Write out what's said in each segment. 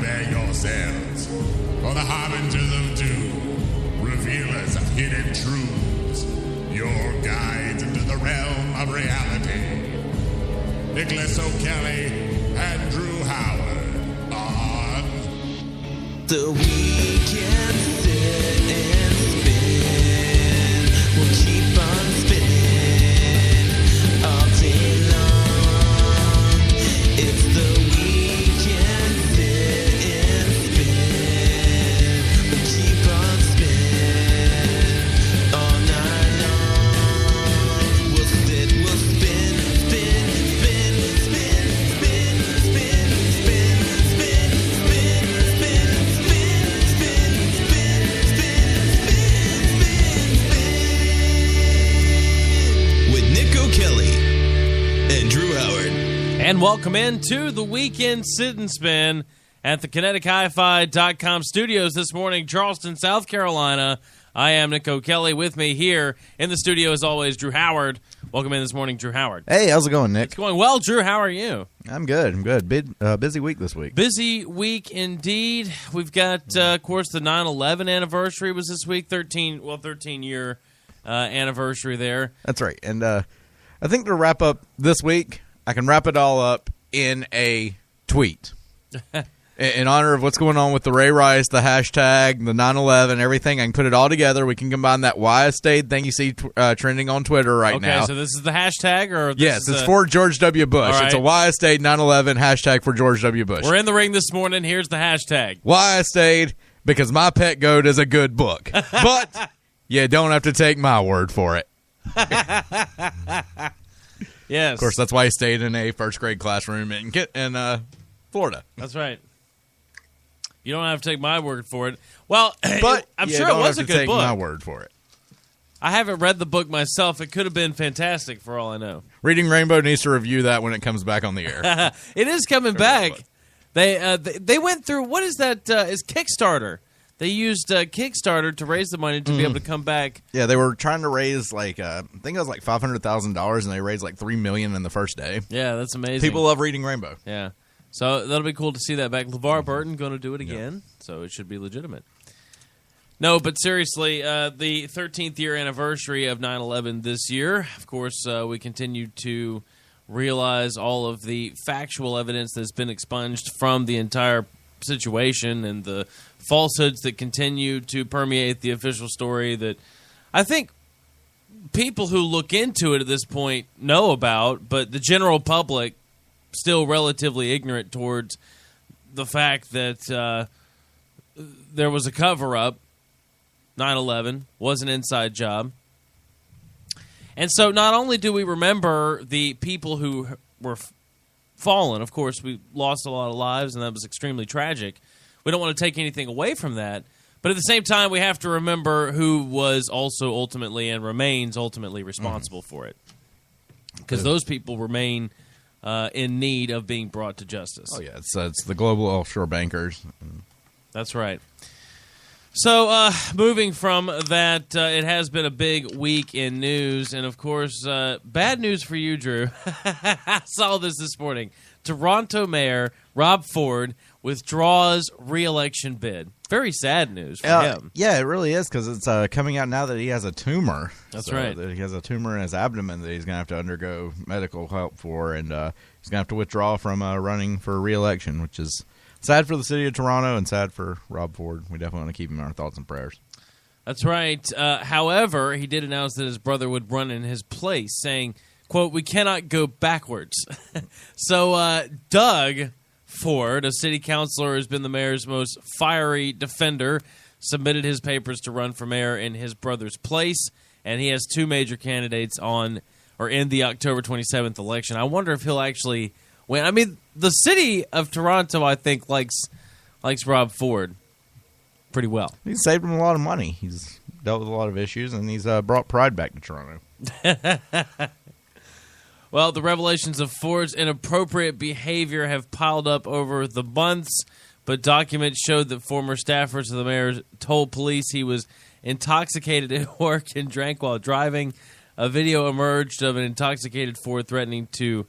prepare yourselves for the harbingers of doom, revealers of hidden truths, your guides into the realm of reality. Nicholas O'Kelly and Drew Howard on The Weekend Sit and Spin. We'll keep on spinning all day long. It's the Weekend Sit and Spin. We'll keep on spinning all night long. We'll sit, we'll spin, spin, spin, spin, spin, spin, spin, spin, spin, spin, spin, spin, spin, spin, spin, spin. With Nick O'Kelly and Drew Howard. And welcome into the Weekend Sit and Spin at the KineticHiFi.com studios this morning, Charleston, South Carolina. I am Nick O'Kelly. With me here in the studio, as always, Drew Howard. Welcome in this morning, Drew Howard. Hey, how's it going, Nick? It's going well, Drew. How are you? I'm good. I'm good. Busy week this week. Busy week indeed. We've got, of course, the 9/11 anniversary was this week. 13-year anniversary there. That's right. And I think to wrap up this week, I can wrap it all up in a tweet. In honor of what's going on with the Ray Rice, the hashtag, the 9/11, everything, I can put it all together. We can combine that why I stayed thing you see trending on Twitter right now. Okay, so this is the hashtag? Or this yes, is it's for George W. Bush. Right. It's a why I stayed 9/11 hashtag for George W. Bush. We're in the ring this morning. Here's the hashtag. Why I stayed, because my pet goat is a good book. But you don't have to take my word for it. Yes. Of course, that's why I stayed in a first grade classroom in Florida. That's right. You don't have to take my word for it. Well, But I'm you sure it don't was have a to good take book. my word for it. I haven't read the book myself. It could have been fantastic for all I know. Reading Rainbow needs to review that when it comes back on the air. It is coming back. They went through, what is that? Is Kickstarter. They used Kickstarter to raise the money to be able to come back. Yeah, they were trying to raise I think it was like $500,000, and they raised like $3 million in the first day. Yeah, that's amazing. People love Reading Rainbow. Yeah. So that'll be cool to see that back. LeVar Burton going to do it again, so it should be legitimate. No, but seriously, the 13th year anniversary of 9/11 this year, of course, we continue to realize all of the factual evidence that's been expunged from the entire situation and the falsehoods that continue to permeate the official story that I think people who look into it at this point know about, but the general public still relatively ignorant towards the fact that there was a cover-up. 9/11 was an inside job. And so not only do we remember the people who were fallen, of course, we lost a lot of lives, and that was extremely tragic. We don't want to take anything away from that. But at the same time, we have to remember who was also ultimately and remains ultimately responsible for it. Because those people remain in need of being brought to justice. Oh, yeah. It's the global offshore bankers. That's right. So, moving from that, it has been a big week in news. And, of course, bad news for you, Drew. I saw this morning. Toronto Mayor Rob Ford withdraws re-election bid. Very sad news for him. Yeah, it really is, because it's coming out now that he has a tumor. That's right. That he has a tumor in his abdomen that he's going to have to undergo medical help for, and he's going to have to withdraw from running for re-election, which is sad for the city of Toronto and sad for Rob Ford. We definitely want to keep him in our thoughts and prayers. That's right. However, he did announce that his brother would run in his place, saying, quote, "We cannot go backwards." So Doug Ford, a city councilor who's been the mayor's most fiery defender, submitted his papers to run for mayor in his brother's place, and he has two major candidates in the October 27th election. I wonder if he'll actually win. I mean, the city of Toronto, I think, likes Rob Ford pretty well. He's saved him a lot of money. He's dealt with a lot of issues, and he's brought pride back to Toronto. Well, the revelations of Ford's inappropriate behavior have piled up over the months, but documents showed that former staffers of the mayor told police he was intoxicated at work and drank while driving. A video emerged of an intoxicated Ford threatening to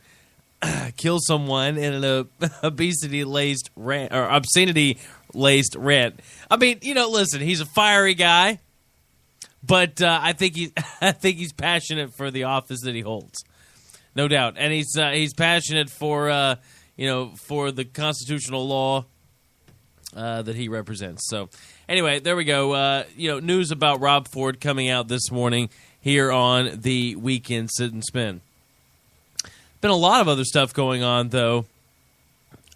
kill someone in an obesity-laced rant or obscenity-laced rant. I mean, listen, he's a fiery guy, but I think he's passionate for the office that he holds, no doubt, and he's passionate for for the constitutional law that he represents. So, anyway, there we go. News about Rob Ford coming out this morning here on the Weekend Sit and Spin. Been a lot of other stuff going on, though.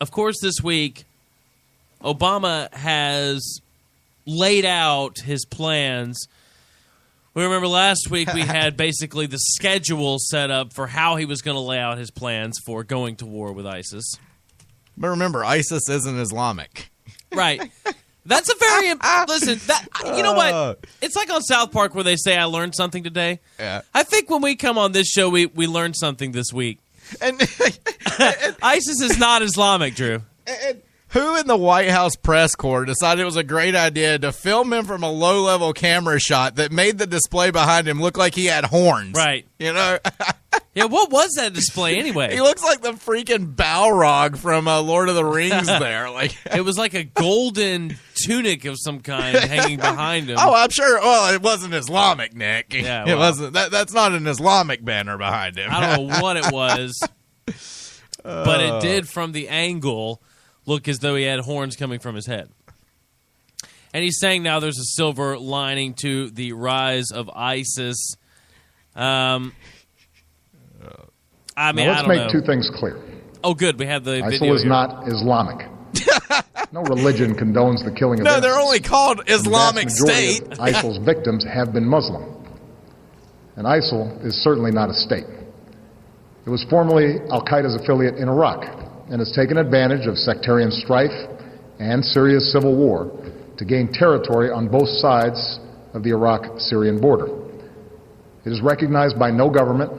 Of course, this week, Obama has laid out his plans. We remember last week we had basically the schedule set up for how he was going to lay out his plans for going to war with ISIS. But remember, ISIS isn't Islamic. Right. That's a very listen. You know what? It's like on South Park where they say, "I learned something today." Yeah. I think when we come on this show, we learned something this week. And ISIS is not Islamic, Drew. And who in the White House press corps decided it was a great idea to film him from a low-level camera shot that made the display behind him look like he had horns? Right. Yeah, what was that display anyway? He looks like the freaking Balrog from Lord of the Rings there. It was like a golden tunic of some kind hanging behind him. Oh, I'm sure. Well, it wasn't Islamic, Nick. Yeah, It wasn't. That's not an Islamic banner behind him. I don't know what it was, but it did from the angle look as though he had horns coming from his head. And he's saying now there's a silver lining to the rise of ISIS. I mean, let's I don't make know. two things clear. Oh, good. We have the video ISIL is here. not Islamic. No religion condones the killing of No, innocents. they're only called Islamic The vast majority State. of ISIL's victims have been Muslim. And ISIL is certainly not a state. It was formerly al-Qaeda's affiliate in Iraq and has taken advantage of sectarian strife and Syria's civil war to gain territory on both sides of the Iraq-Syrian border. It is recognized by no government,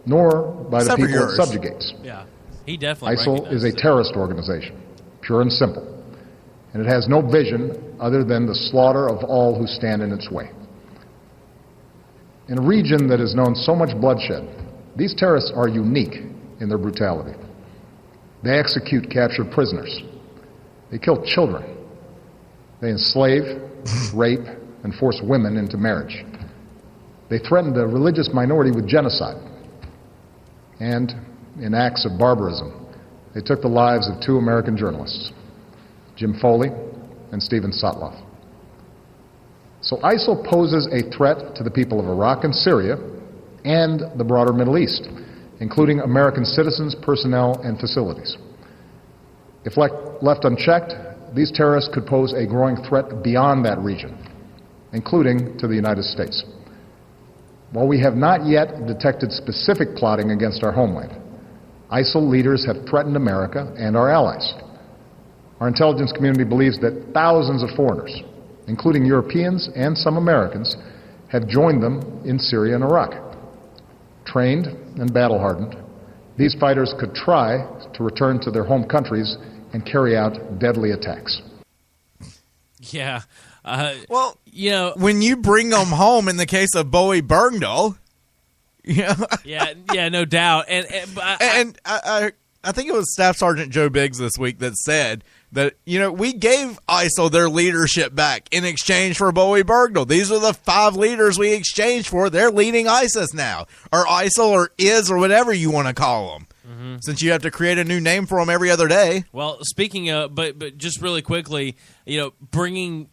nor by the Except for people it yours. subjugates. Yeah, he definitely ISIL recognizes is a it. terrorist organization, pure and simple, and it has no vision other than the slaughter of all who stand in its way. In a region that has known so much bloodshed, these terrorists are unique in their brutality. They execute captured prisoners. They kill children. They enslave, rape, and force women into marriage. They threatened a religious minority with genocide. And in acts of barbarism, they took the lives of two American journalists, Jim Foley and Stephen Sotloff. So ISIL poses a threat to the people of Iraq and Syria and the broader Middle East, including American citizens, personnel, and facilities. If left unchecked, these terrorists could pose a growing threat beyond that region, including to the United States. While we have not yet detected specific plotting against our homeland, ISIL leaders have threatened America and our allies. Our intelligence community believes that thousands of foreigners, including Europeans and some Americans, have joined them in Syria and Iraq. Trained and battle-hardened, these fighters could try to return to their home countries and carry out deadly attacks. Yeah. Well, You know, when you bring them home, in the case of Bowie Bergdahl, yeah, no doubt. And I think it was Staff Sergeant Joe Biggs this week that said that, we gave ISIL their leadership back in exchange for Bowie Bergdahl. These are the 5 leaders we exchanged for. They're leading ISIS now, or ISIL, or IS, or whatever you want to call them. Since you have to create a new name for them every other day. Well, speaking of, but just really quickly, bringing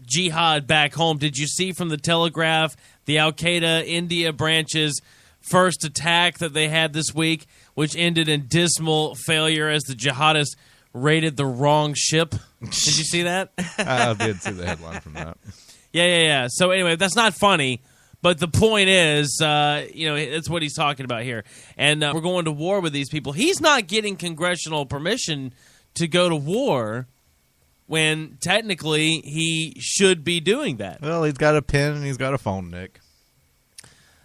jihad back home. Did you see from the Telegraph the Al-Qaeda India branch's first attack that they had this week, which ended in dismal failure as the jihadists raided the wrong ship? Did you see that? I did see the headline from that. Yeah. So anyway, that's not funny. But the point is, it's what he's talking about here. And we're going to war with these people. He's not getting congressional permission to go to war when technically he should be doing that. Well, he's got a pen and he's got a phone, Nick.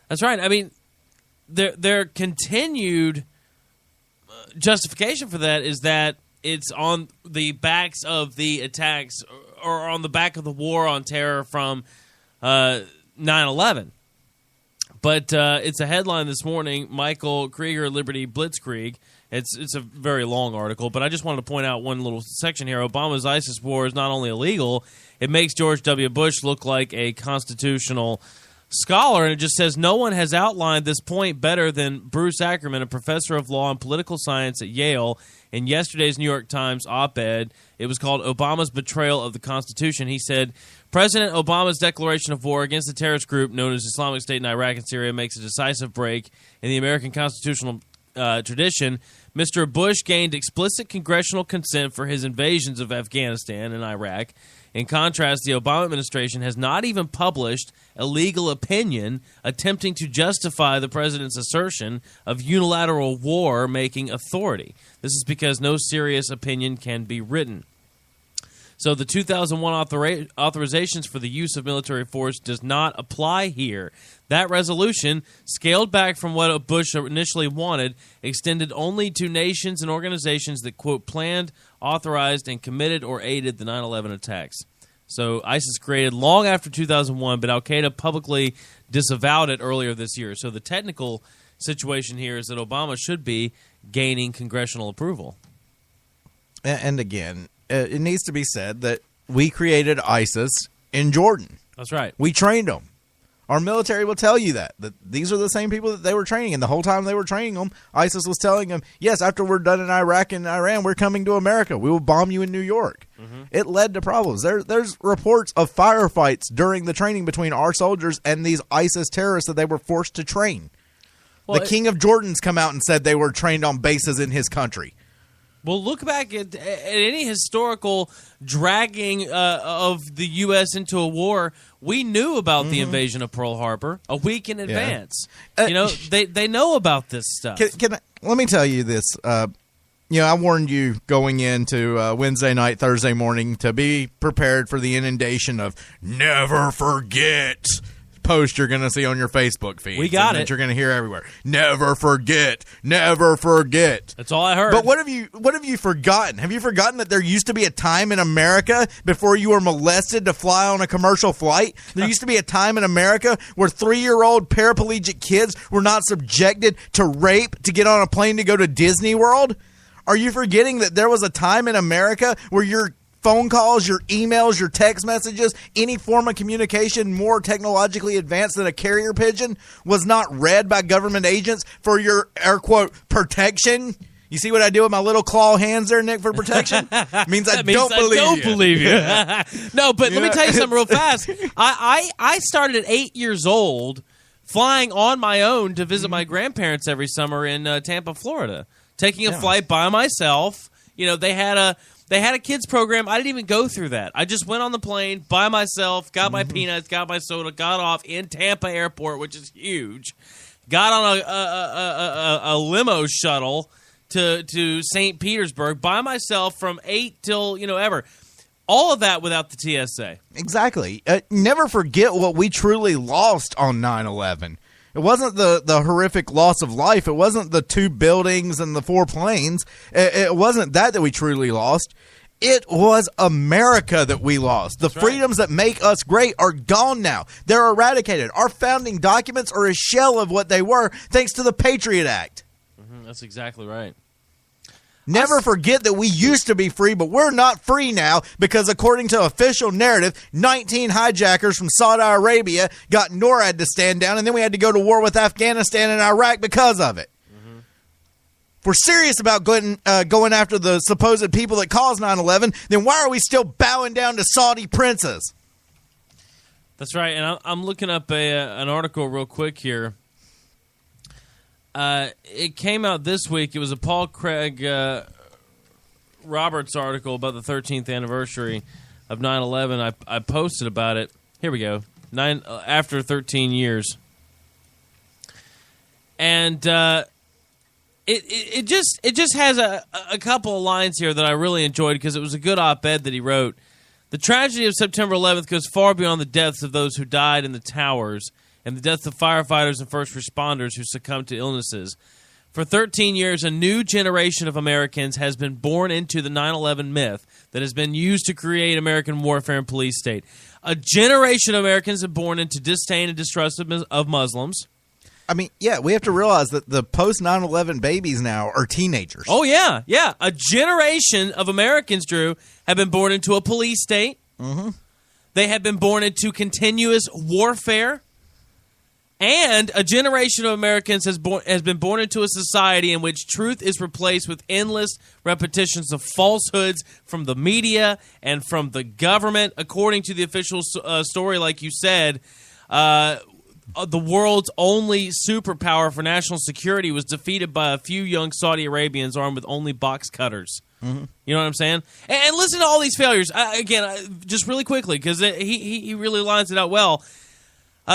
That's right. I mean, their continued justification for that is that it's on the backs of the attacks or on the back of the war on terror from 9/11. But it's a headline this morning. Michael Krieger, Liberty Blitzkrieg, It's a very long article, but I just wanted to point out one little section here. Obama's ISIS war is not only illegal, it makes George W. Bush look like a constitutional scholar, and it just says, no one has outlined this point better than Bruce Ackerman, a professor of law and political science at Yale, in yesterday's New York Times op-ed. It was called Obama's Betrayal of the Constitution. He said, President Obama's declaration of war against the terrorist group known as Islamic State in Iraq and Syria makes a decisive break in the American constitutional tradition. Mr. Bush gained explicit congressional consent for his invasions of Afghanistan and Iraq. In contrast, the Obama administration has not even published a legal opinion attempting to justify the president's assertion of unilateral war-making authority. This is because no serious opinion can be written. So the 2001 authorizations for the use of military force does not apply here. That resolution, scaled back from what Bush initially wanted, extended only to nations and organizations that, quote, planned, authorized, and committed or aided the 9/11 attacks. So ISIS created long after 2001, but Al-Qaeda publicly disavowed it earlier this year. So the technical situation here is that Obama should be gaining congressional approval. And again, it needs to be said that we created ISIS in Jordan. That's right. We trained them. Our military will tell you that these are the same people that they were training. And the whole time they were training them, ISIS was telling them, yes, after we're done in Iraq and Iran, we're coming to America. We will bomb you in New York. Mm-hmm. It led to problems. There's reports of firefights during the training between our soldiers and these ISIS terrorists that they were forced to train. Well, the king of Jordan's come out and said they were trained on bases in his country. Well, look back at any historical dragging of the U.S. into a war. We knew about the invasion of Pearl Harbor a week in advance. They know about this stuff. Let me tell you this. I warned you going into Wednesday night, Thursday morning to be prepared for the inundation of never forget post you're going to see on your Facebook feed. We got it. That you're going to hear everywhere. Never forget. Never forget. That's all I heard. But what have you forgotten? Have you forgotten that there used to be a time in America before you were molested to fly on a commercial flight? There used to be a time in America where 3-year-old paraplegic kids were not subjected to rape to get on a plane to go to Disney World? Are you forgetting that there was a time in America where your phone calls, your emails, your text messages, any form of communication more technologically advanced than a carrier pigeon was not read by government agents for your, air quote, protection? You see what I do with my little claw hands there, Nick, for protection? Means I don't believe you. No, but let me tell you something real fast. I started at 8 years old flying on my own to visit my grandparents every summer in Tampa, Florida, taking a flight by myself. They had a kids program. I didn't even go through that. I just went on the plane by myself, got my peanuts, got my soda, got off in Tampa Airport, which is huge. Got on a limo shuttle to St. Petersburg by myself from 8 till ever. All of that without the TSA. Exactly. Never forget what we truly lost on 9/11. It wasn't the horrific loss of life. It wasn't the 2 buildings and the 4 planes. It wasn't that we truly lost. It was America that we lost. The freedoms that make us great are gone now. They're eradicated. Our founding documents are a shell of what they were thanks to the Patriot Act. That's exactly right. Never forget that we used to be free, but we're not free now because according to official narrative, 19 hijackers from Saudi Arabia got NORAD to stand down, and then we had to go to war with Afghanistan and Iraq because of it. Mm-hmm. If we're serious about going after the supposed people that caused 9/11, then why are we still bowing down to Saudi princes? That's right, and I'm looking up an article real quick here. It came out this week. It was a Paul Craig Roberts article about the 13th anniversary of 9/11. I posted about it. Here we go. After 13 years. And it just has a couple of lines here that I really enjoyed because it was a good op-ed that he wrote. The tragedy of September 11th goes far beyond the deaths of those who died in the towers and the deaths of firefighters and first responders who succumbed to illnesses. For 13 years, a new generation of Americans has been born into the 9/11 myth that has been used to create American warfare and police state. A generation of Americans have born into disdain and distrust of Muslims. I mean, yeah, we have to realize that the post 9/11 babies now are teenagers. Oh, yeah. Yeah. A generation of Americans, Drew, have been born into a police state. Mm-hmm. They have been born into continuous warfare. And a generation of Americans has been born into a society in which truth is replaced with endless repetitions of falsehoods from the media and from the government. According to the official story, like you said, the world's only superpower for national security was defeated by a few young Saudi Arabians armed with only box cutters. Mm-hmm. You know what I'm saying? And listen to all these failures. Just really quickly, because he really lines it out well.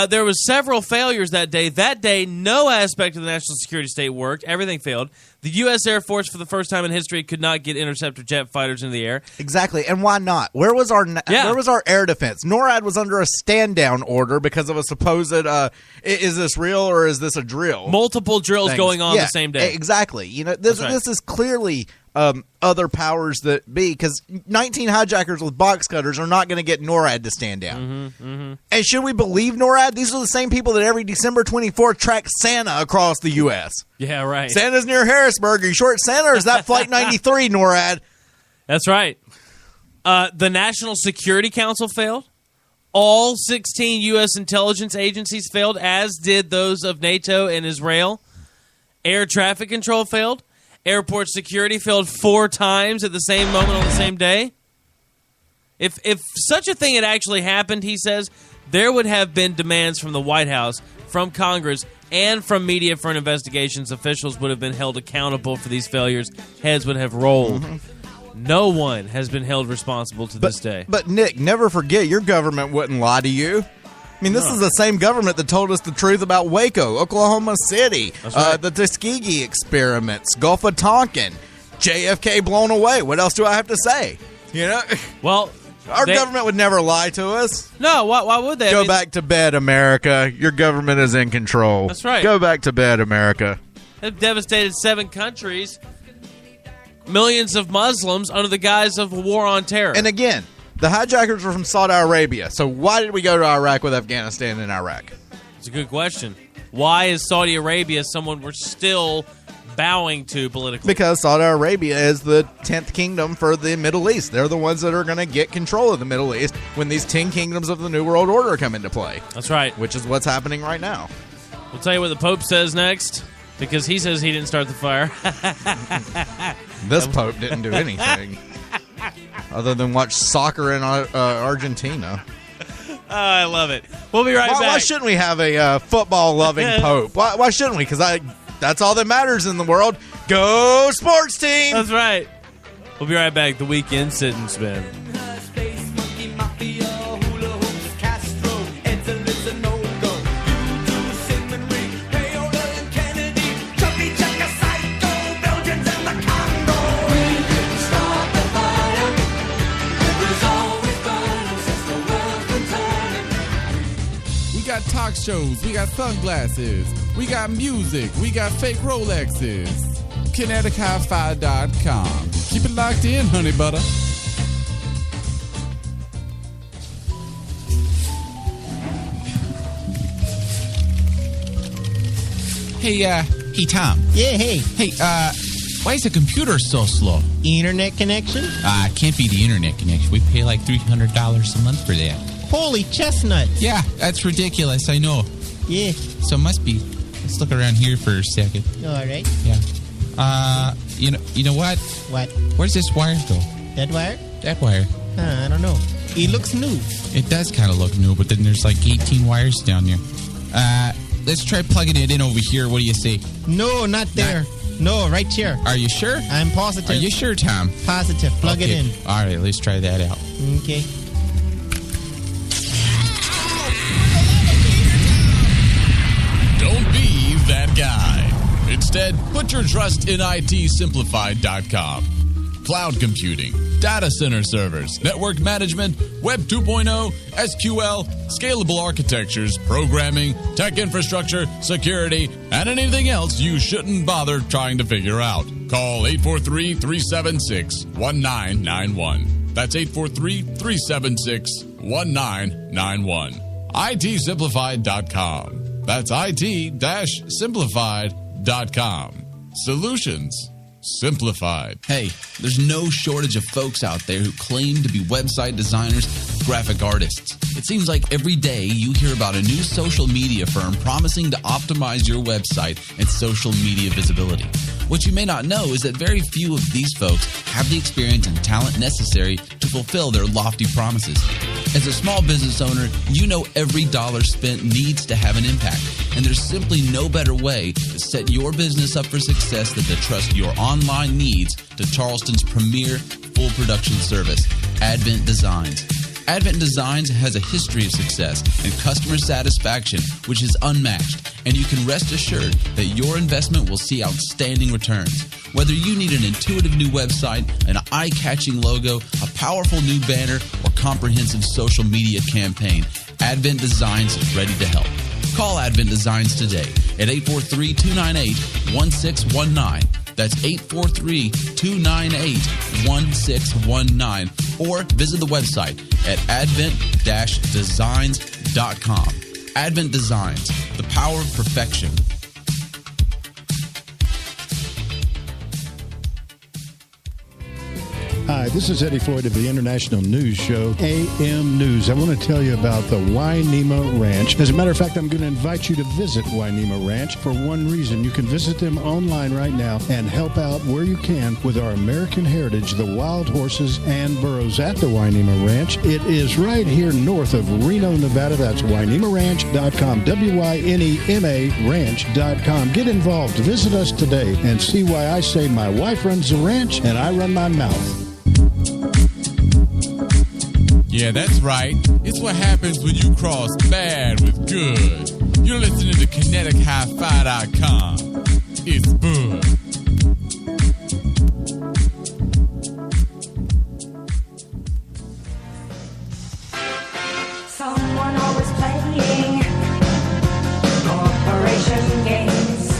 There was several failures that day. That day, no aspect of the national security state worked. Everything failed. The U.S. Air Force, for the first time in history, could not get interceptor jet fighters into the air. Exactly, and why not? Where was our air defense? NORAD was under a stand-down order because of a supposed, is this real or is this a drill? Multiple drills going on the same day. Exactly. You know, this is clearly other powers that be, because 19 hijackers with box cutters are not going to get NORAD to stand down. Mm-hmm, mm-hmm. And should we believe NORAD? These are the same people that every December 24th track Santa across the U.S. Yeah, right. Santa's near Harrisburg. Are you sure it's Santa, or is that Flight 93, NORAD? That's right. The National Security Council failed. All 16 U.S. intelligence agencies failed, as did those of NATO and Israel. Air traffic control failed. Airport security failed 4 times at the same moment on the same day. If such a thing had actually happened, he says, there would have been demands from the White House, from Congress, and from media for an investigation. Officials would have been held accountable for these failures. Heads would have rolled. Mm-hmm. No one has been held responsible to this day. But, Nick, never forget, your government wouldn't lie to you. I mean, this is the same government that told us the truth about Waco, Oklahoma City, right. The Tuskegee experiments, Gulf of Tonkin, JFK blown away. What else do I have to say? You know? Well, our government would never lie to us. No, why would they? Go back to bed, America. Your government is in control. That's right. Go back to bed, America. They've devastated 7 countries, millions of Muslims under the guise of a war on terror. And again, the hijackers were from Saudi Arabia, so why did we go to Iraq with Afghanistan and Iraq? It's a good question. Why is Saudi Arabia someone we're still bowing to politically? Because Saudi Arabia is the 10th kingdom for the Middle East. They're the ones that are going to get control of the Middle East when these 10 kingdoms of the New World Order come into play. That's right. Which is what's happening right now. We'll tell you what the Pope says next, because he says he didn't start the fire. This Pope didn't do anything. Other than watch soccer in Argentina. Oh, I love it. We'll be right back. Why shouldn't we have a football-loving Pope? Why shouldn't we? Because that's all that matters in the world. Go sports team! That's right. We'll be right back. The Weekend Sit and Spin. We got talk shows, we got sunglasses, we got music, we got fake Rolexes. KineticHiFi.com. Keep it locked in, honey butter. Hey, Tom. Yeah, hey. Hey, why is the computer so slow? Internet connection? It can't be the internet connection. We pay like $300 a month for that. Holy chestnuts. Yeah, that's ridiculous, I know. Yeah. So it must be. Let's look around here for a second. All right. Yeah. You know what? What? Where's this wire go? That wire? That wire. I don't know. It looks new. It does kind of look new, but then there's like 18 wires down there. Let's try plugging it in over here. What do you say? No, not there. No, right here. Are you sure? I'm positive. Are you sure, Tom? Positive. Plug it in. All right, let's try that out. Okay. Don't be that guy. Instead, put your trust in ITSimplified.com. Cloud computing, data center servers, network management, Web 2.0, SQL, scalable architectures, programming, tech infrastructure, security, and anything else you shouldn't bother trying to figure out. Call 843-376-1991. That's 843-376-1991. ITSimplified.com. That's IT-simplified.com. Solutions simplified. Hey, there's no shortage of folks out there who claim to be website designers, graphic artists. It seems like every day you hear about a new social media firm promising to optimize your website and social media visibility. What you may not know is that very few of these folks have the experience and talent necessary to fulfill their lofty promises. As a small business owner, you know every dollar spent needs to have an impact, and there's simply no better way to set your business up for success than to trust your online needs to Charleston's premier full production service, Advent Designs. Advent Designs has a history of success and customer satisfaction which is unmatched, and you can rest assured that your investment will see outstanding returns. Whether you need an intuitive new website, an eye-catching logo, a powerful new banner, or comprehensive social media campaign, Advent Designs is ready to help. Call Advent Designs today at 843-298-1619. That's 843-298-1619. Or visit the website at advent-designs.com. Advent Designs, the power of perfection. Hi, this is Eddie Floyd of the International News Show, AM News. I want to tell you about the Wainema Ranch. As a matter of fact, I'm going to invite you to visit Wainema Ranch for one reason. You can visit them online right now and help out where you can with our American heritage, the wild horses and burros at the Wainema Ranch. It is right here north of Reno, Nevada. That's WaiNemaRanch.com, WYNEMA Ranch.com. Get involved. Visit us today and see why I say my wife runs the ranch and I run my mouth. Yeah, that's right. It's what happens when you cross bad with good. You're listening to KineticHiFi.com. It's Bud. Someone always playing corporation games.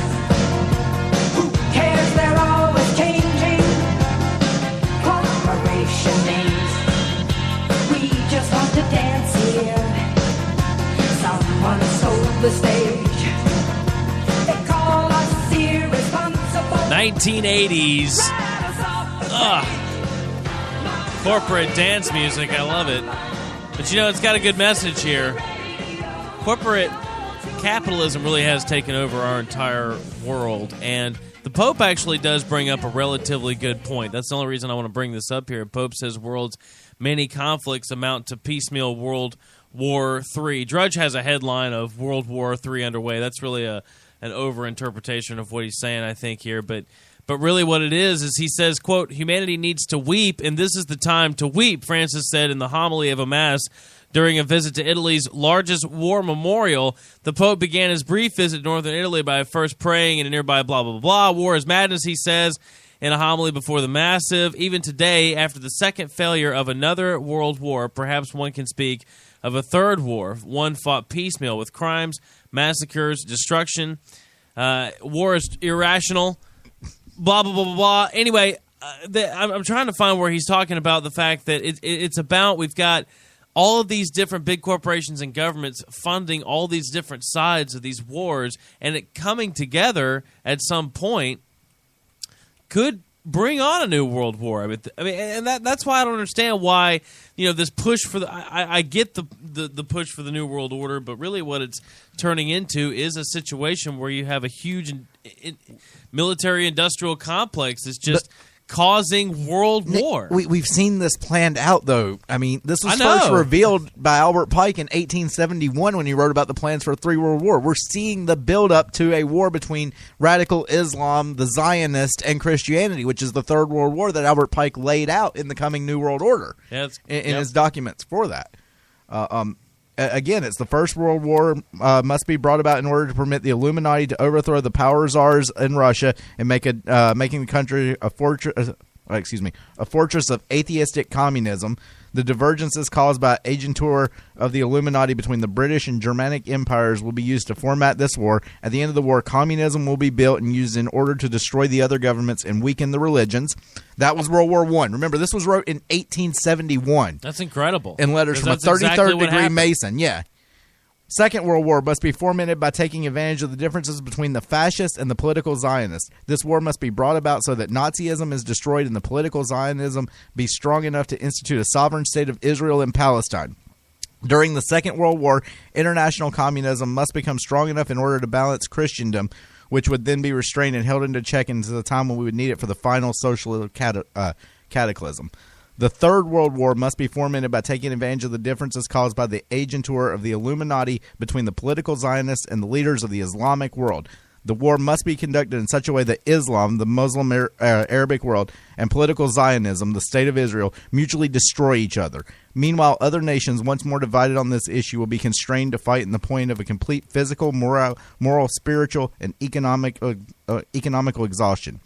Who cares? They're always changing corporation names. We just want to dance here. Someone sold the stage. They call us irresponsible. 1980s. Corporate dance music. I love it. But you know, it's got a good message here. Corporate capitalism really has taken over our entire world. And the Pope actually does bring up a relatively good point. That's the only reason I want to bring this up here. Pope says world's many conflicts amount to piecemeal World War III. Drudge has a headline of World War III underway. That's really an overinterpretation of what he's saying, I think, here. But really what it is he says, quote, humanity needs to weep, and this is the time to weep, Francis said in the homily of a Mass during a visit to Italy's largest war memorial. The Pope began his brief visit to northern Italy by first praying in a nearby blah, blah, blah. War is madness, he says, in a homily before the Massive. Even today, after the second failure of another world war, perhaps one can speak of a third war, one fought piecemeal with crimes, massacres, destruction. War is irrational, blah, blah, blah, blah, blah. Anyway, I'm trying to find where he's talking about the fact that it's about we've got all of these different big corporations and governments funding all these different sides of these wars, and it coming together at some point could bring on a new world war. I mean, and that's why I don't understand why this push for the. I get the push for the new world order, but really what it's turning into is a situation where you have a huge military industrial complex that's just causing world war. We've seen this planned out, though. I mean, this was first revealed by Albert Pike in 1871 when he wrote about the plans for a three-world war. We're seeing the build-up to a war between radical Islam, the Zionists, and Christianity, which is the Third World War that Albert Pike laid out in the coming New World Order in his documents for that. Again, it's the First World War must be brought about in order to permit the Illuminati to overthrow the power czars in Russia and making the country a fortress of atheistic communism. The divergences caused by agentur of the Illuminati between the British and Germanic empires will be used to format this war. At the end of the war, communism will be built and used in order to destroy the other governments and weaken the religions. That was World War I. Remember, this was wrote in 1871. That's incredible. In letters from a 33rd degree Mason. Yeah. Second World War must be fomented by taking advantage of the differences between the fascists and the political Zionists. This war must be brought about so that Nazism is destroyed and the political Zionism be strong enough to institute a sovereign state of Israel and Palestine. During the Second World War, international communism must become strong enough in order to balance Christendom, which would then be restrained and held into check until the time when we would need it for the final social cataclysm. The Third World War must be fomented by taking advantage of the differences caused by the agentur of the Illuminati between the political Zionists and the leaders of the Islamic world. The war must be conducted in such a way that Islam, the Muslim Arabic world, and political Zionism, the State of Israel, mutually destroy each other. Meanwhile, other nations, once more divided on this issue, will be constrained to fight in the point of a complete physical, moral, spiritual, and economical exhaustion.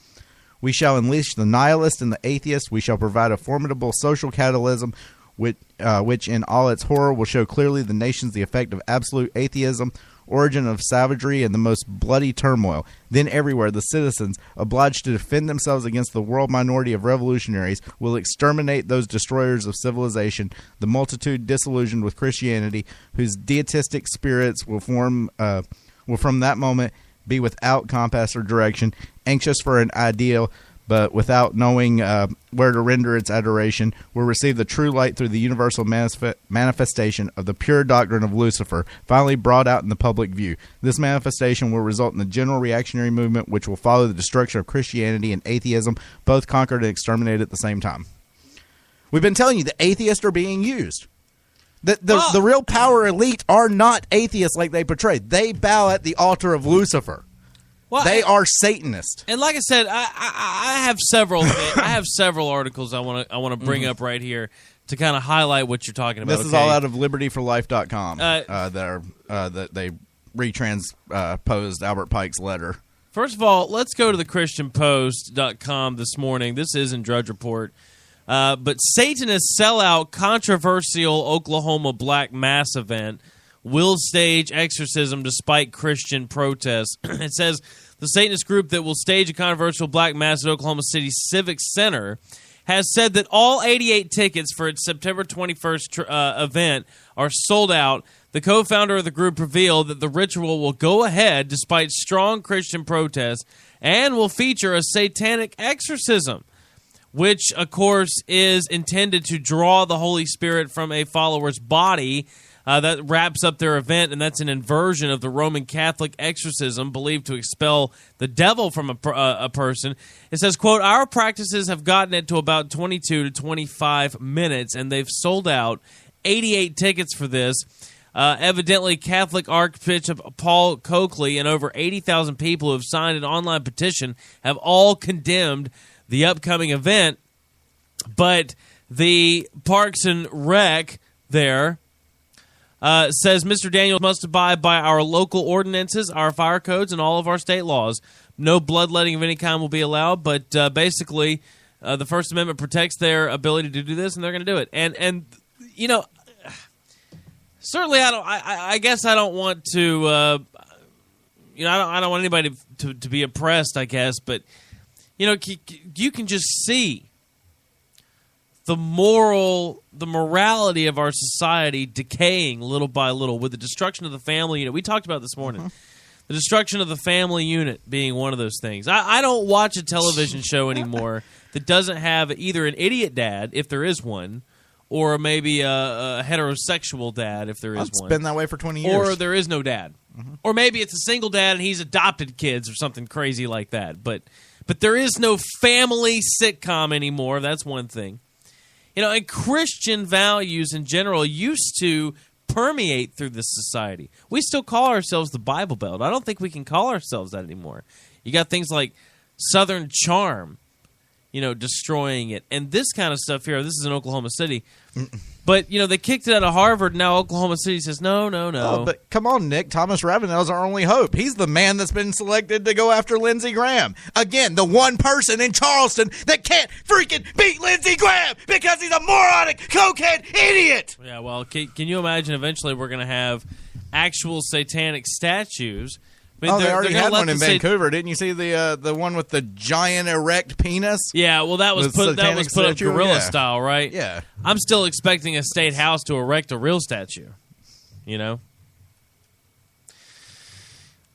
We shall unleash the nihilist and the atheist. We shall provide a formidable social catalysm which in all its horror will show clearly the nations the effect of absolute atheism, origin of savagery, and the most bloody turmoil. Then everywhere the citizens, obliged to defend themselves against the world minority of revolutionaries, will exterminate those destroyers of civilization, the multitude disillusioned with Christianity, whose deitistic spirits will from that moment be without compass or direction, anxious for an ideal, but without knowing where to render its adoration, will receive the true light through the universal manifestation of the pure doctrine of Lucifer, finally brought out in the public view. This manifestation will result in the general reactionary movement, which will follow the destruction of Christianity and atheism, both conquered and exterminated at the same time. We've been telling you that atheists are being used. The real power elite are not atheists like they portray. They bow at the altar of Lucifer. Well, they are Satanists. And like I said, I have several. I have several articles I want to bring up right here to kind of highlight what you're talking about. This is all out of libertyforlife.com. That they retransposed Albert Pike's letter. First of all, let's go to the ChristianPost.com this morning. This is in Drudge Report. But Satanists sell out controversial Oklahoma black mass event. Will stage exorcism despite Christian protests. It says the Satanist group that will stage a controversial black mass at Oklahoma City Civic Center has said that all 88 tickets for its September 21st event are sold out. The co-founder of the group revealed that the ritual will go ahead despite strong Christian protests and will feature a satanic exorcism, which, of course, is intended to draw the Holy Spirit from a follower's body. That wraps up their event, and that's an inversion of the Roman Catholic exorcism believed to expel the devil from a person. It says, quote, our practices have gotten it to about 22 to 25 minutes, and they've sold out 88 tickets for this. Evidently, Catholic Archbishop Paul Coakley and over 80,000 people who have signed an online petition have all condemned the upcoming event. But the Parks and Rec there says Mr. Daniels must abide by our local ordinances, our fire codes, and all of our state laws. No bloodletting of any kind will be allowed, but basically the First Amendment protects their ability to do this, and they're going to do it. And you know, certainly I guess I don't want to I don't want anybody to be oppressed, I guess, but you know, you can just see the morality of our society decaying little by little with the destruction of the family unit. We talked about this morning. The destruction of the family unit being one of those things. I don't watch a television show anymore that doesn't have either an idiot dad, if there is one, or maybe a heterosexual dad, if there is one. It's been that way for 20 years. Or there is no dad. Or maybe it's a single dad and he's adopted kids or something crazy like that. But there is no family sitcom anymore. That's one thing. You know, and Christian values in general used to permeate through this society. We still call ourselves the Bible Belt. I don't think we can call ourselves that anymore. You got things like Southern Charm, you know, destroying it. And this kind of stuff here, this is in Oklahoma City. But, you know, they kicked it out of Harvard. Now Oklahoma City says, no. Oh, but come on, Nick. Thomas Ravenel's our only hope. He's the man that's been selected to go after Lindsey Graham. Again, the one person in Charleston that can't freaking beat Lindsey Graham because he's a moronic, cokehead idiot. Yeah, well, can you imagine eventually we're going to have actual satanic statues? I mean, they already had one in Vancouver. Didn't you see the one with the giant erect penis? Yeah, well, that was put up gorilla style, right? Yeah. I'm still expecting a state house to erect a real statue, you know?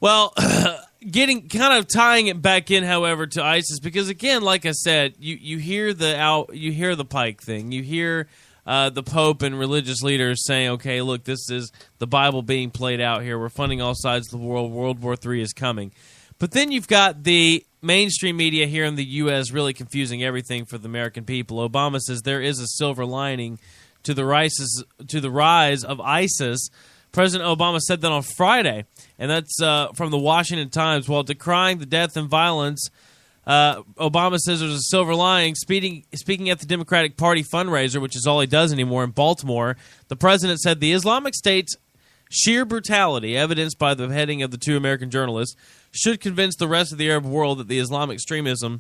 Well, tying it back in, however, to ISIS, because again, like I said, you hear the Pike thing, you hear the Pope and religious leaders saying, "Okay, look, this is the Bible being played out here. We're funding all sides of the world. World War III is coming." But then you've got the mainstream media here in the U.S. really confusing everything for the American people. Obama says there is a silver lining to the rise of ISIS. President Obama said that on Friday, and that's from the Washington Times. While decrying the death and violence, Obama says there's a silver lining. Speaking at the Democratic Party fundraiser, which is all he does anymore in Baltimore, the president said the Islamic State's sheer brutality, evidenced by the beheading of the 2 American journalists, should convince the rest of the Arab world that the Islamic extremism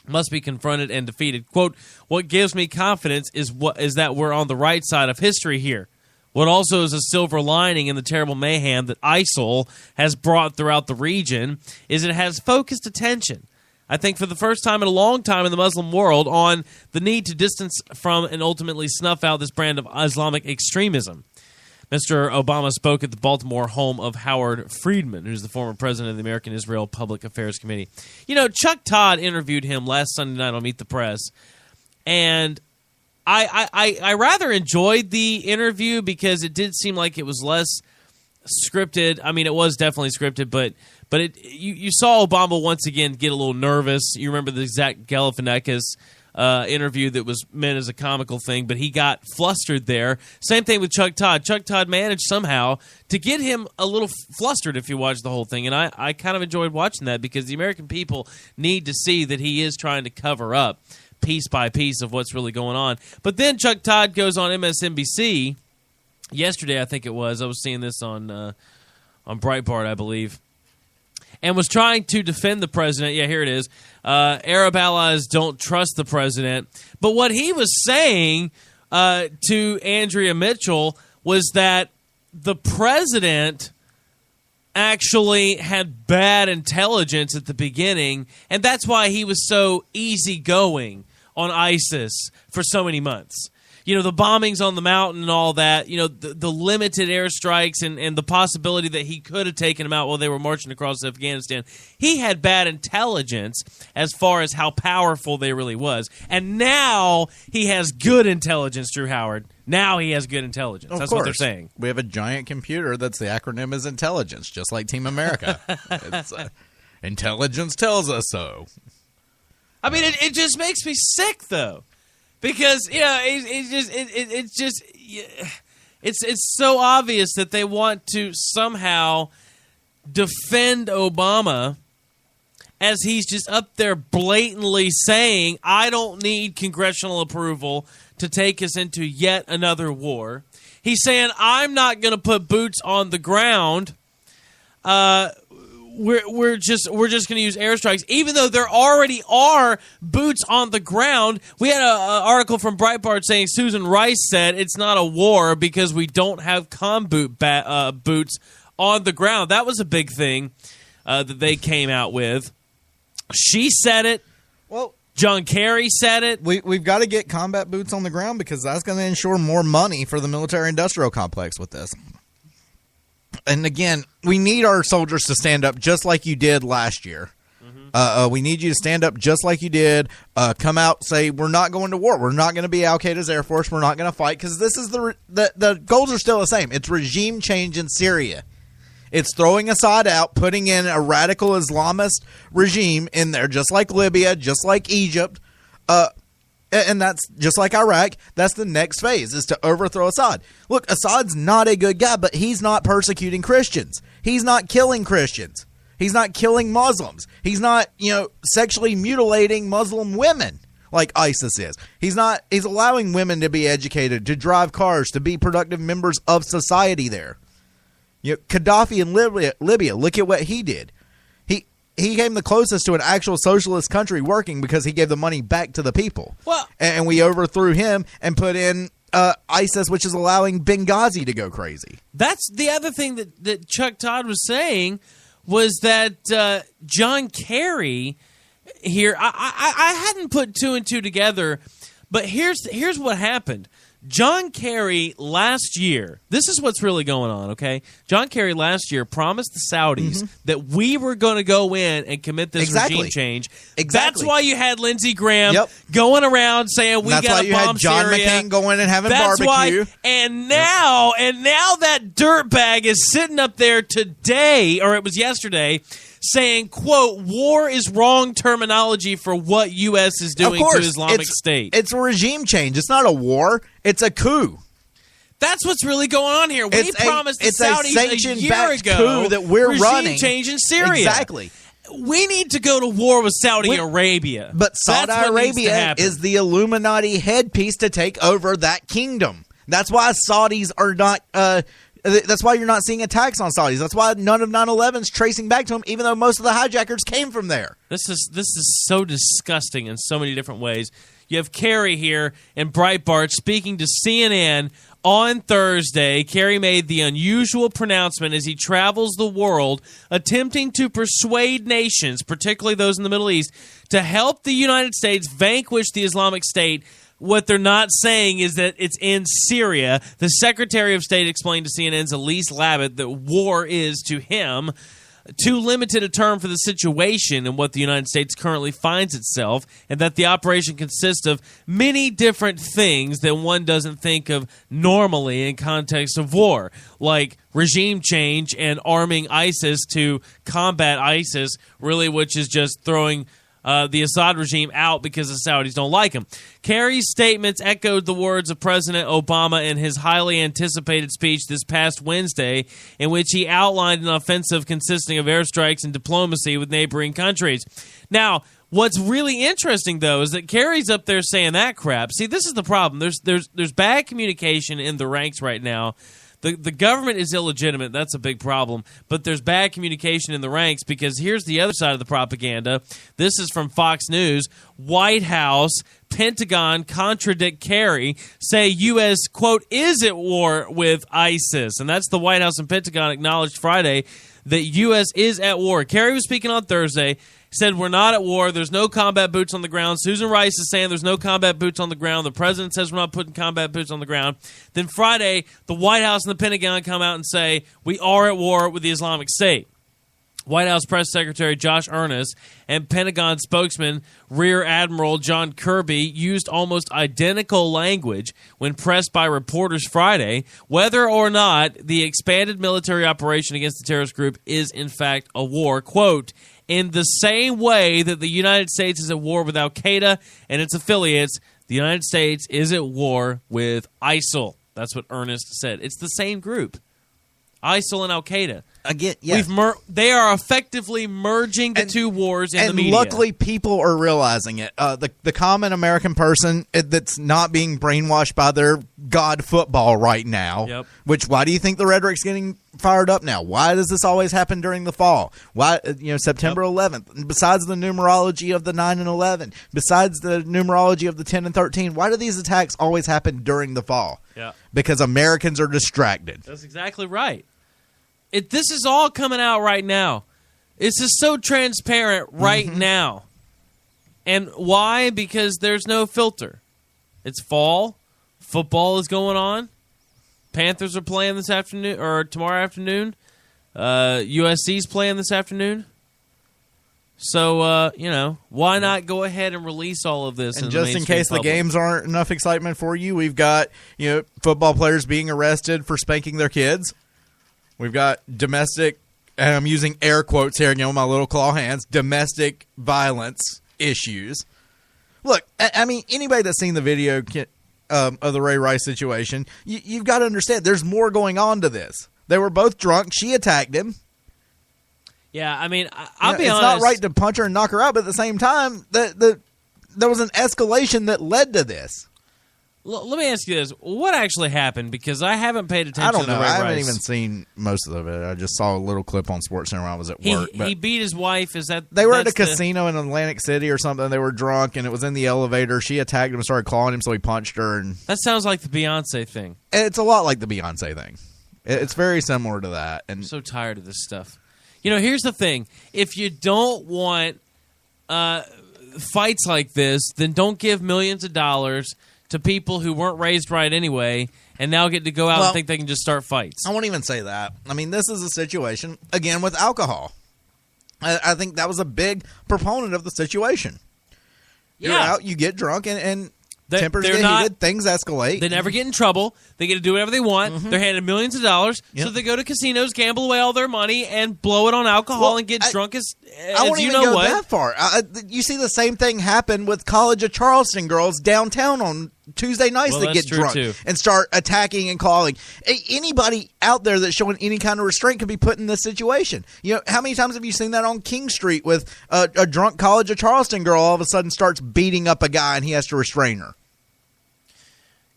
must be confronted and defeated. Quote, "What gives me confidence is that we're on the right side of history here. What also is a silver lining in the terrible mayhem that ISIL has brought throughout the region is it has focused attention, I think for the first time in a long time in the Muslim world, on the need to distance from and ultimately snuff out this brand of Islamic extremism." Mr. Obama spoke at the Baltimore home of Howard Friedman, who's the former president of the American Israel Public Affairs Committee. You know, Chuck Todd interviewed him last Sunday night on Meet the Press, and I rather enjoyed the interview because it did seem like it was less scripted. I mean, it was definitely scripted, but you saw Obama once again get a little nervous. You remember the Zach Galifianakis interview that was meant as a comical thing, but he got flustered there. Same thing with Chuck Todd. Chuck Todd managed somehow to get him a little flustered if you watch the whole thing, and I kind of enjoyed watching that because the American people need to see that he is trying to cover up piece by piece of what's really going on. But then Chuck Todd goes on MSNBC yesterday, I think it was. I was seeing this on Breitbart, I believe, and was trying to defend the president. Yeah, here it is. Arab allies don't trust the president. But what he was saying to Andrea Mitchell was that the president actually had bad intelligence at the beginning, and that's why he was so easygoing on ISIS for so many months. You know, the bombings on the mountain and all that, you know, the limited airstrikes and the possibility that he could have taken them out while they were marching across Afghanistan. He had bad intelligence as far as how powerful they really was. And now he has good intelligence, Drew Howard. Now he has good intelligence. That's what they're saying. We have a giant computer that's the acronym is intelligence, just like Team America. It's, intelligence tells us so. I mean, it just makes me sick, though. Because it's so obvious that they want to somehow defend Obama as he's just up there blatantly saying, "I don't need congressional approval to take us into yet another war." He's saying, "I'm not going to put boots on the ground. We're just going to use airstrikes," even though there already are boots on the ground. We had an article from Breitbart saying Susan Rice said it's not a war because we don't have boots on the ground. That was a big thing that they came out with. She said it. Well, John Kerry said it. We've got to get combat boots on the ground because that's going to ensure more money for the military-industrial complex with this. And again, we need our soldiers to stand up just like you did last year. Mm-hmm. We need you to stand up just like you did. Come out, say, we're not going to war. We're not going to be Al-Qaeda's Air Force. We're not going to fight because this is the goals are still the same. It's regime change in Syria. It's throwing Assad out, putting in a radical Islamist regime in there, just like Libya, just like Egypt. And that's just like Iraq. That's the next phase, is to overthrow Assad. Look, Assad's not a good guy, but he's not persecuting Christians. He's not killing Christians. He's not killing Muslims. He's not, sexually mutilating Muslim women like ISIS is. He's allowing women to be educated, to drive cars, to be productive members of society there. Gaddafi in Libya, look at what he did. He came the closest to an actual socialist country working because he gave the money back to the people. Well, and we overthrew him and put in ISIS, which is allowing Benghazi to go crazy. That's the other thing that Chuck Todd was saying was that John Kerry here, I hadn't put two and two together, but here's what happened. John Kerry last year, this is what's really going on, okay? John Kerry last year promised the Saudis that we were going to go in and commit this regime change. That's why you had Lindsey Graham going around saying we got to bomb Syria. That's why you had John McCain going and having barbecue. And now that dirtbag is sitting up there today, or it was yesterday, saying, quote, war is wrong terminology for what U.S. is doing to Islamic State. It's a regime change. It's not a war. It's a coup. That's what's really going on here. We promised the Saudis a year ago coup that we're regime running. change in Syria. Exactly. We need to go to war with Saudi Arabia. But Saudi Arabia is the Illuminati headpiece to take over that kingdom. That's why Saudis are not... that's why you're not seeing attacks on Saudis. That's why none of 9/11's tracing back to them, even though most of the hijackers came from there. This is so disgusting in so many different ways. You have Kerry here in Breitbart speaking to CNN on Thursday. Kerry made the unusual pronouncement as he travels the world, attempting to persuade nations, particularly those in the Middle East, to help the United States vanquish the Islamic State. What they're not saying is that it's in Syria. The Secretary of State explained to CNN's Elise Labott that war is, to him, too limited a term for the situation in what the United States currently finds itself, and that the operation consists of many different things that one doesn't think of normally in context of war, like regime change and arming ISIS to combat ISIS, really, which is just throwing the Assad regime out because the Saudis don't like him. Kerry's statements echoed the words of President Obama in his highly anticipated speech this past Wednesday, in which he outlined an offensive consisting of airstrikes and diplomacy with neighboring countries. Now, what's really interesting, though, is that Kerry's up there saying that crap. See, this is the problem. There's bad communication in the ranks right now. The government is illegitimate. That's a big problem. But there's bad communication in the ranks because here's the other side of the propaganda. This is from Fox News. White House, Pentagon contradict Kerry, say U.S., quote, is at war with ISIS. And that's the White House and Pentagon acknowledged Friday that U.S. is at war. Kerry was speaking on Thursday. Said we're not at war. There's no combat boots on the ground. Susan Rice is saying there's no combat boots on the ground. The president says we're not putting combat boots on the ground. Then Friday, the White House and the Pentagon come out and say we are at war with the Islamic State. White House Press Secretary Josh Earnest and Pentagon spokesman Rear Admiral John Kirby used almost identical language when pressed by reporters Friday whether or not the expanded military operation against the terrorist group is in fact a war. Quote, in the same way that the United States is at war with Al-Qaeda and its affiliates, the United States is at war with ISIL. That's what Ernest said. It's the same group. ISIL and Al-Qaeda. Again, yes. They are effectively merging the two wars in the media. And luckily people are realizing it. The common American person that's not being brainwashed by their God football right now, which why do you think the rhetoric's getting fired up now? Why does this always happen during the fall? Why, September 11th, besides the numerology of the 9 and 11, besides the numerology of the 10 and 13, why do these attacks always happen during the fall? Yeah. Because Americans are distracted. That's exactly right. This is all coming out right now. This is so transparent right now. And why? Because there's no filter. It's fall. Football is going on. Panthers are playing this afternoon or tomorrow afternoon. USC's playing this afternoon. So, why not go ahead and release all of this? And just in case the games aren't enough excitement for you, we've got, football players being arrested for spanking their kids. We've got domestic, and I'm using air quotes here again with my little claw hands, domestic violence issues. Look, I mean, anybody that's seen the video of the Ray Rice situation, you've got to understand there's more going on to this. They were both drunk. She attacked him. Yeah, I mean, I'll be honest. It's not right to punch her and knock her out, but at the same time, there was an escalation that led to this. Let me ask you this. What actually happened? Because I haven't paid attention I don't to the know. Ray I haven't Rice. even seen most of it. I just saw a little clip on SportsCenter when I was at work. He beat his wife. Is that they were at a casino in Atlantic City or something? They were drunk, and it was in the elevator. She attacked him and started clawing him, so he punched her. And that sounds like the Beyonce thing. It's a lot like the Beyonce thing. It's very similar to that. And I'm so tired of this stuff. Here's the thing. If you don't want fights like this, then don't give millions of dollars to people who weren't raised right anyway, and now get to go out Well, and think they can just start fights. I won't even say that. I mean, this is a situation, again, with alcohol. I think that was a big proponent of the situation. You're Yeah. out, you get drunk, and They- tempers they're get not- heated, things escalate. They never get in trouble. They get to do whatever they want. They're handed millions of dollars, Yep. so they go to casinos, gamble away all their money, and blow it on alcohol Well, and get drunk as I won't you even know go what. that far. You see the same thing happen with College of Charleston girls downtown on Tuesday nights Well, that that's get true, drunk too. and start attacking and calling. Anybody out there that's showing any kind of restraint could be put in this situation. You know, how many times have you seen that on King Street with a drunk College of Charleston girl all of a sudden starts beating up a guy and he has to restrain her?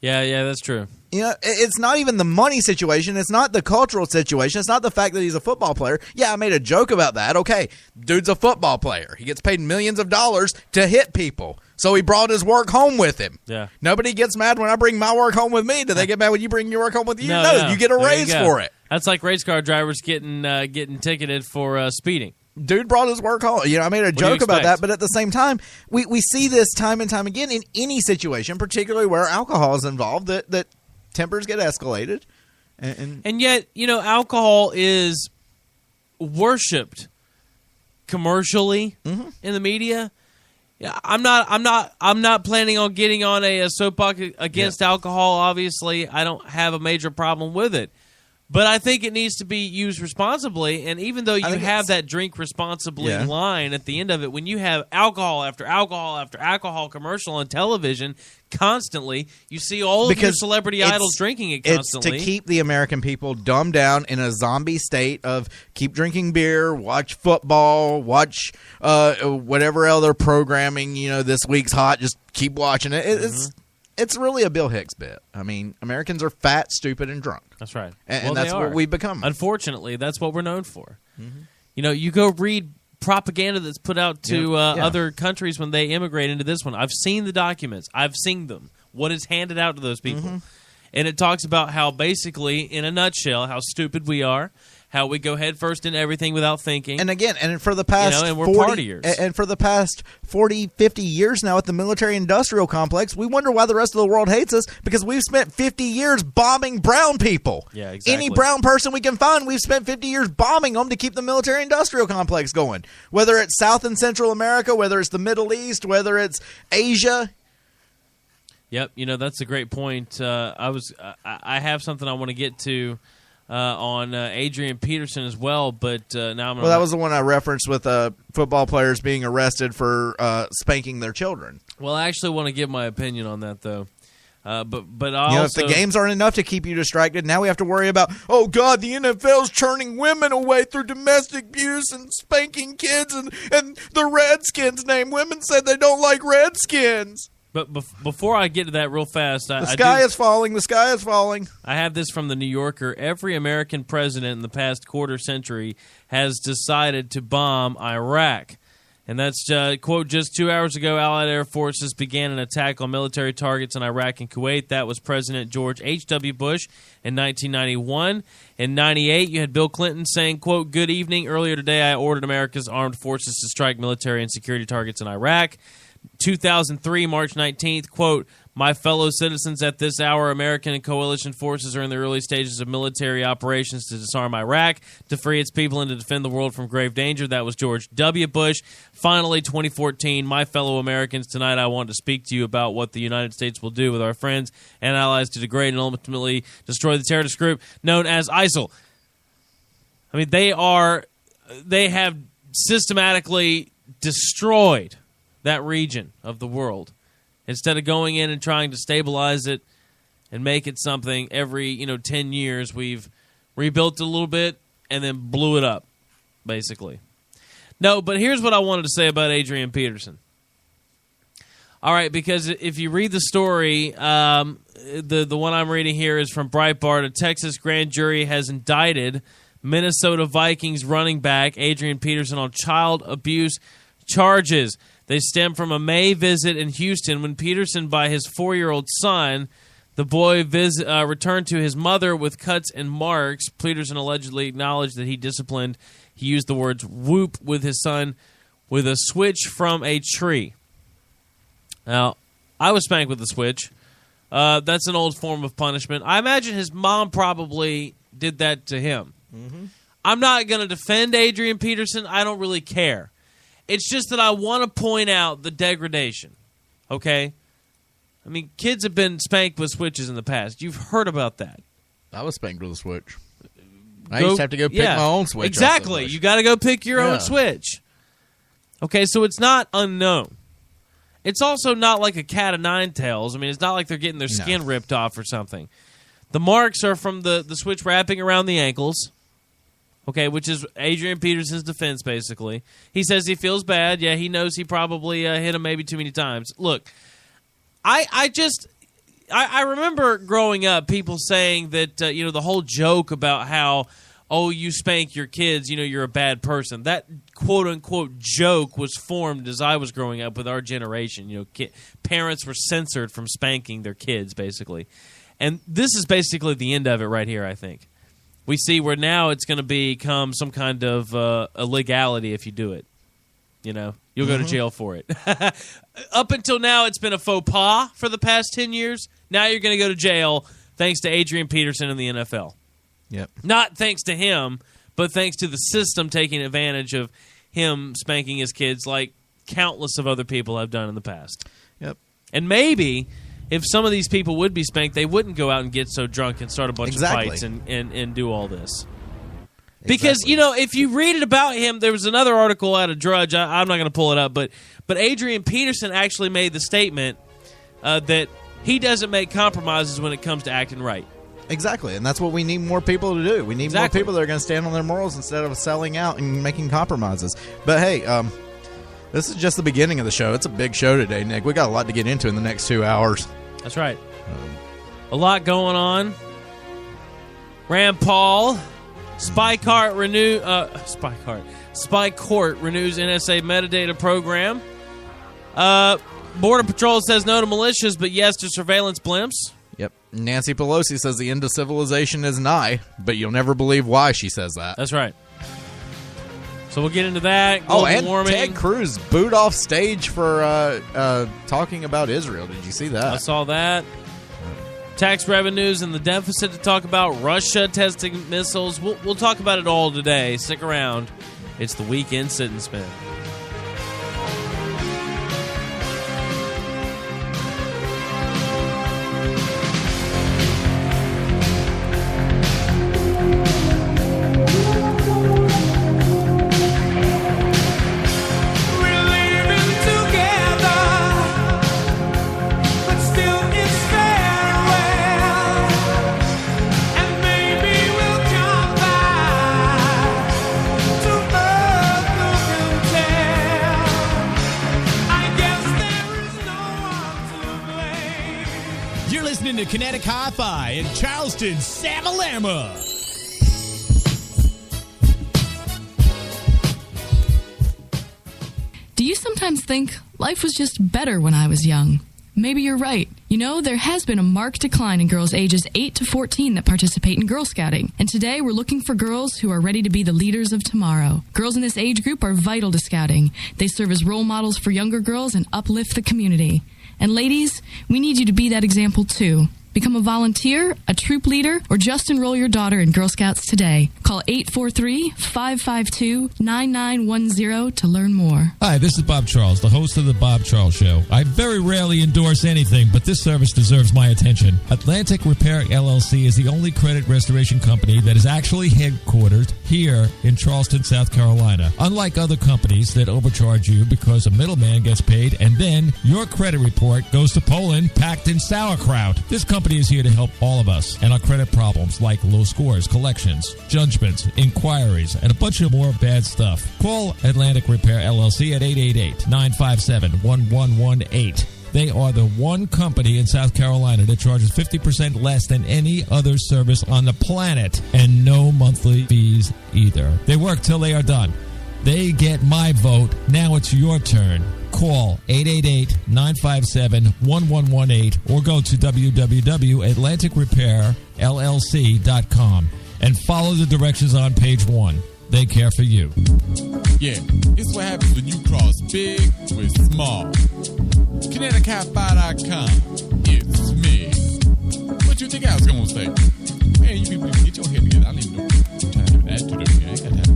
Yeah, that's true. You know, it's not even the money situation. It's not the cultural situation. It's not the fact that he's a football player. Yeah, I made a joke about that. Okay, dude's a football player. He gets paid millions of dollars to hit people. So he brought his work home with him. Yeah. Nobody gets mad when I bring my work home with me. Do they get mad when you bring your work home with you? No, you get a There raise you go. for it. That's like race car drivers getting ticketed for speeding. Dude brought his work home. You know, I made a do you joke about expect? that, but at the same time, we see this time and time again in any situation, particularly where alcohol is involved, that tempers get escalated. And yet, you know, alcohol is worshipped commercially in the media. Yeah, I'm not planning on getting on a soapbox against alcohol. Obviously, I don't have a major problem with it. But I think it needs to be used responsibly, and even though you have that drink responsibly line at the end of it, when you have alcohol after alcohol after alcohol commercial on television constantly, you see all of your celebrity idols drinking it constantly. It's to keep the American people dumbed down in a zombie state of keep drinking beer, watch football, watch whatever other programming, you know, this week's hot, just keep watching it. It's really a Bill Hicks bit. I mean, Americans are fat, stupid, and drunk. That's right. And that's what we've become. Unfortunately, that's what we're known for. You know, you go read propaganda that's put out to other countries when they immigrate into this one. I've seen the documents. I've seen them. What is handed out to those people. And it talks about how basically, in a nutshell, how stupid we are, how we go headfirst in everything without thinking. And again, and for the past and we're 40 partiers. and for the past 40, 50 years now at the military-industrial complex, we wonder why the rest of the world hates us because we've spent 50 years bombing brown people. Yeah, exactly. Any brown person we can find, we've spent 50 years bombing them to keep the military-industrial complex going. Whether it's South and Central America, whether it's the Middle East, whether it's Asia. Yep, you know, that's a great point. I have something I want to get to on Adrian Peterson as well, but now I'm going to... Well, that was the one I referenced with football players being arrested for spanking their children. Well, I actually want to give my opinion on that, though. But I you know, also... if the games aren't enough to keep you distracted, now we have to worry about, oh, God, the NFL's turning women away through domestic abuse and spanking kids, and the Redskins name. Women said they don't like Redskins. But before I get to that real fast... The sky is falling. The sky is falling. I have this from the New Yorker. Every American president in the past quarter century has decided to bomb Iraq. And that's, quote, just 2 hours ago, Allied Air Forces began an attack on military targets in Iraq and Kuwait. That was President George H.W. Bush in 1991. In 98, you had Bill Clinton saying, quote, good evening. Earlier today, I ordered America's armed forces to strike military and security targets in Iraq. 2003, March 19th, quote, my fellow citizens, at this hour, American and coalition forces are in the early stages of military operations to disarm Iraq, to free its people, and to defend the world from grave danger. That was George W. Bush. Finally, 2014, my fellow Americans, tonight I want to speak to you about what the United States will do with our friends and allies to degrade and ultimately destroy the terrorist group known as ISIL. I mean, they have systematically destroyed that region of the world. Instead of going in and trying to stabilize it and make it something every 10 years, we've rebuilt it a little bit and then blew it up, basically. No, but here's what I wanted to say about Adrian Peterson. All right, because if you read the story, the one I'm reading here is from Breitbart. A Texas grand jury has indicted Minnesota Vikings running back Adrian Peterson on child abuse charges. They stem from a May visit in Houston when Peterson, by his 4-year-old son, the boy returned to his mother with cuts and marks. Peterson allegedly acknowledged that he disciplined, he used the words, whoop with his son with a switch from a tree. Now, I was spanked with a switch That's an old form of punishment. I imagine his mom probably did that to him. Mm-hmm. I'm not going to defend Adrian Peterson. I don't really care. It's just that I want to point out the degradation. Okay? I mean, kids have been spanked with switches in the past. You've heard about that. I was spanked with a switch. I used to have to go pick my own switch. Exactly. You got to go pick your own switch. Okay, so it's not unknown. It's also not like a cat of nine tails. I mean, it's not like they're getting their skin ripped off or something. The marks are from the switch wrapping around the ankles, okay, which is Adrian Peterson's defense, basically. He says he feels bad. Yeah, he knows he probably hit him maybe too many times. Look, I remember growing up people saying that, the whole joke about how, oh, you spank your kids, you're a bad person. That quote-unquote joke was formed as I was growing up with our generation. Parents were censored from spanking their kids, basically. And this is basically the end of it right here, I think. We see where now it's going to become some kind of a legality if you do it. You'll go to jail for it. Up until now, it's been a faux pas for the past 10 years. Now you're going to go to jail thanks to Adrian Peterson in the NFL. Yep. Not thanks to him, but thanks to the system taking advantage of him spanking his kids like countless of other people have done in the past. Yep. And maybe if some of these people would be spanked, they wouldn't go out and get so drunk and start a bunch of fights and do all this. Because, if you read it about him, there was another article out of Drudge. I'm not going to pull it up, but Adrian Peterson actually made the statement that he doesn't make compromises when it comes to acting right. Exactly, and that's what we need more people to do. We need more people that are going to stand on their morals instead of selling out and making compromises. But hey, this is just the beginning of the show. It's a big show today, Nick. We got a lot to get into in the next 2 hours. That's right. A lot going on. Rand Paul, Spy Court renews NSA metadata program. Border Patrol says no to militias, but yes to surveillance blimps. Yep. Nancy Pelosi says the end of civilization is nigh, but you'll never believe why she says that. That's right. So we'll get into that. Global warming. Ted Cruz booed off stage for talking about Israel. Did you see that? I saw that. Tax revenues and the deficit to talk about. Russia testing missiles. We'll talk about it all today. Stick around. It's the Weekend Sit and Spin. To Kinetic Hi-Fi in Charleston, Samalama. Do you sometimes think life was just better when I was young? Maybe you're right. There has been a marked decline in girls ages 8 to 14 that participate in Girl Scouting. And today we're looking for girls who are ready to be the leaders of tomorrow. Girls in this age group are vital to Scouting. They serve as role models for younger girls and uplift the community. And ladies, we need you to be that example too. Become a volunteer, a troop leader, or just enroll your daughter in Girl Scouts today. Call 843-552-9910 to learn more. Hi, this is Bob Charles, the host of The Bob Charles Show. I very rarely endorse anything, but this service deserves my attention. Atlantic Repair LLC is the only credit restoration company that is actually headquartered here in Charleston, South Carolina. Unlike other companies that overcharge you because a middleman gets paid and then your credit report goes to Poland packed in sauerkraut. This company is here to help all of us and our credit problems like low scores, collections, judgments, inquiries, and a bunch of more bad stuff. Call Atlantic Repair LLC at 888-957-1118. They are the one company in South Carolina that charges 50% less than any other service on the planet, and no monthly fees either. They work till they are done. They get my vote. Now it's your turn. Call 888-957-1118 or go to www.atlanticrepairllc.com and follow the directions on page 1. They care for you. Yeah, it's what happens when you cross big with small. KineticHiFi.com. It's me. say, man, you people need to get your head together. I need no time to have an attitude over here. I ain't got time.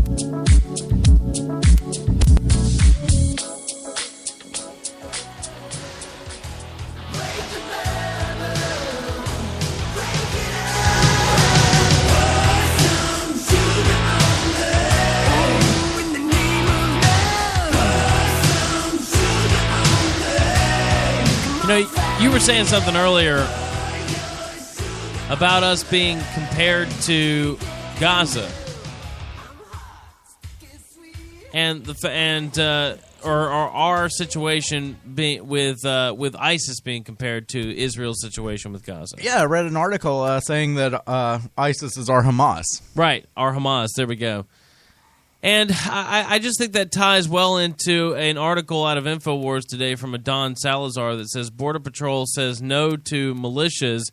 You know, you were saying something earlier about us being compared to Gaza, and or our situation being with ISIS being compared to Israel's situation with Gaza. Yeah, I read an article saying that ISIS is our Hamas. Right, our Hamas. There we go. And I just think that ties well into an article out of InfoWars today from a Don Salazar that says Border Patrol says no to militias,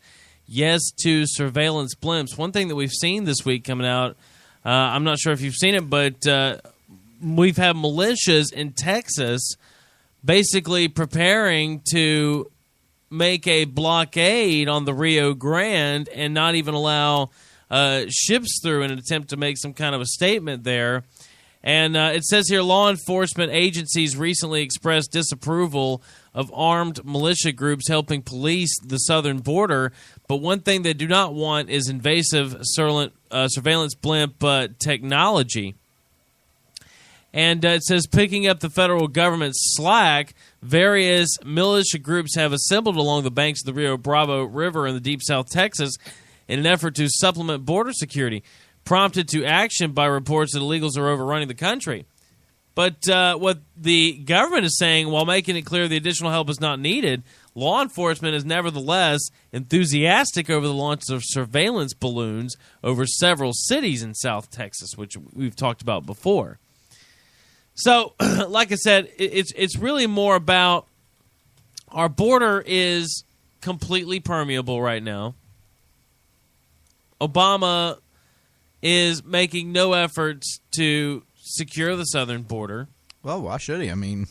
yes to surveillance blimps. One thing that we've seen this week coming out, I'm not sure if you've seen it, but we've had militias in Texas basically preparing to make a blockade on the Rio Grande and not even allow ships through in an attempt to make some kind of a statement there. And it says here, law enforcement agencies recently expressed disapproval of armed militia groups helping police the southern border. But one thing they do not want is invasive surveillance blimp technology. And it says, picking up the federal government's slack, various militia groups have assembled along the banks of the Rio Bravo River in the deep South Texas in an effort to supplement border security, prompted to action by reports that illegals are overrunning the country. But what the government is saying, while making it clear the additional help is not needed, law enforcement is nevertheless enthusiastic over the launch of surveillance balloons over several cities in South Texas, which we've talked about before. So, like I said, it's really more about our border is completely permeable right now. Obama is making no efforts to secure the southern border. Well, why should he? I mean,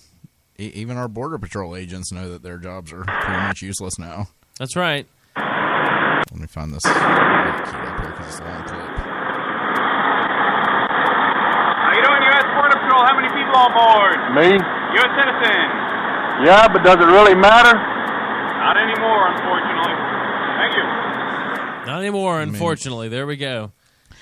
even our Border Patrol agents know that their jobs are pretty much useless now. That's right. Let me find this. I'll get it keyed up here because it's a long clip. How you doing, U.S. Border Patrol? How many people on board? Me? You're a citizen. Yeah, but does it really matter? Not anymore, unfortunately. Thank you. Not anymore, unfortunately. There we go.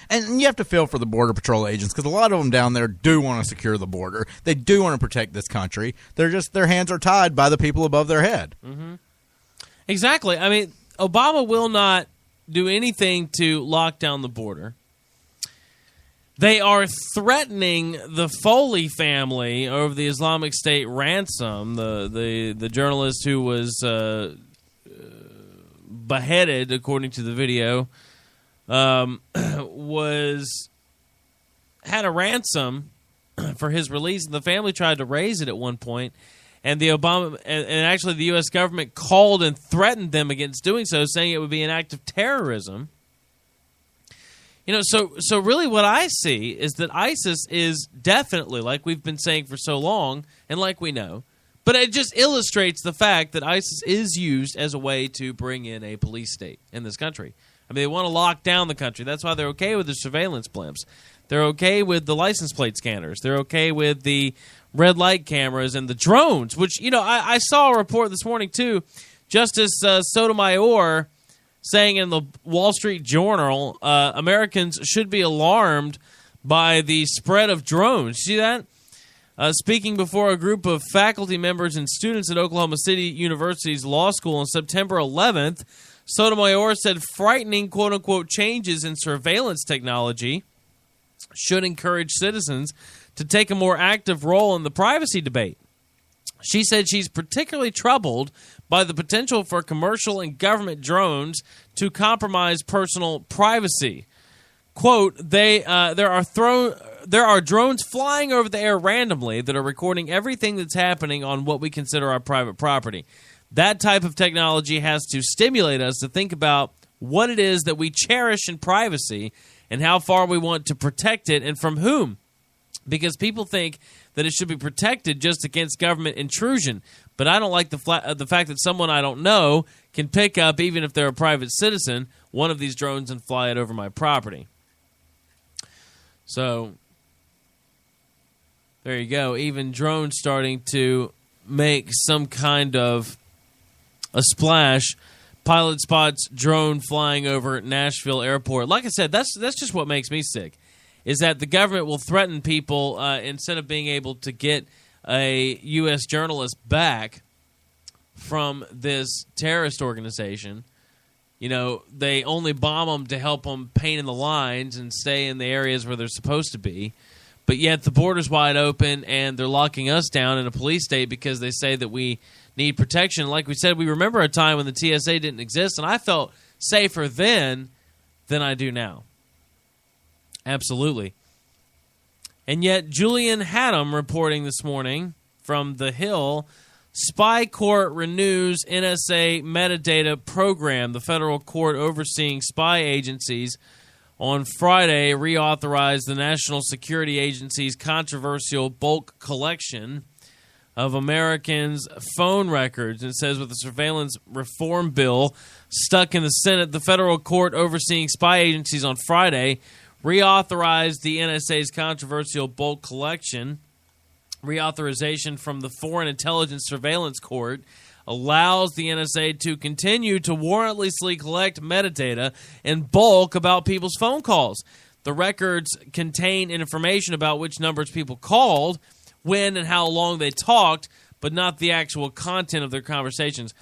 And you have to feel for the Border Patrol agents because a lot of them down there do want to secure the border. They do want to protect this country. They're just, their hands are tied by the people above their head. Mm-hmm. Exactly. I mean, Obama will not do anything to lock down the border. They are threatening the Foley family over the Islamic State ransom, the journalist who was beheaded, according to the video. Had a ransom for his release, and the family tried to raise it at one point, and the actually the U.S. government called and threatened them against doing so, saying it would be an act of terrorism. You know, so really what I see is that ISIS is definitely, like we've been saying for so long, and like we know, but it just illustrates the fact that ISIS is used as a way to bring in a police state in this country. I mean, they want to lock down the country. That's why they're okay with the surveillance blimps. They're okay with the license plate scanners. They're okay with the red light cameras and the drones, which, you know, I saw a report this morning, too. Justice Sotomayor saying in the Wall Street Journal, Americans should be alarmed by the spread of drones. See that? Speaking before a group of faculty members and students at Oklahoma City University's law school on September 11th, Sotomayor said frightening, quote-unquote, changes in surveillance technology should encourage citizens to take a more active role in the privacy debate. She said she's particularly troubled by the potential for commercial and government drones to compromise personal privacy. Quote, there are drones flying over the air randomly that are recording everything that's happening on what we consider our private property. That type of technology has to stimulate us to think about what it is that we cherish in privacy and how far we want to protect it and from whom. Because people think that it should be protected just against government intrusion. But I don't like the fact that someone I don't know can pick up, even if they're a private citizen, one of these drones and fly it over my property. So there you go. Even drones starting to make some kind of a splash. Pilot spots drone flying over Nashville airport. Like I said, that's just what makes me sick, is that the government will threaten people instead of being able to get a U.S. journalist back from this terrorist organization. You know, they only bomb them to help them paint in the lines and stay in the areas where they're supposed to be. But yet the border's wide open and they're locking us down in a police state because they say that we need protection. Like we said, we remember a time when the TSA didn't exist, and I felt safer then than I do now. Absolutely. And yet Julian Haddam reporting this morning from The Hill, Spy Court renews NSA metadata program. The federal court overseeing spy agencies on Friday reauthorized the National Security Agency's controversial bulk collection of Americans' phone records. It says with the surveillance reform bill stuck in the Senate, the federal court overseeing spy agencies on Friday reauthorized the NSA's controversial bulk collection. Reauthorization from the Foreign Intelligence Surveillance Court allows the NSA to continue to warrantlessly collect metadata in bulk about people's phone calls. The records contain information about which numbers people called, when and how long they talked, but not the actual content of their conversations.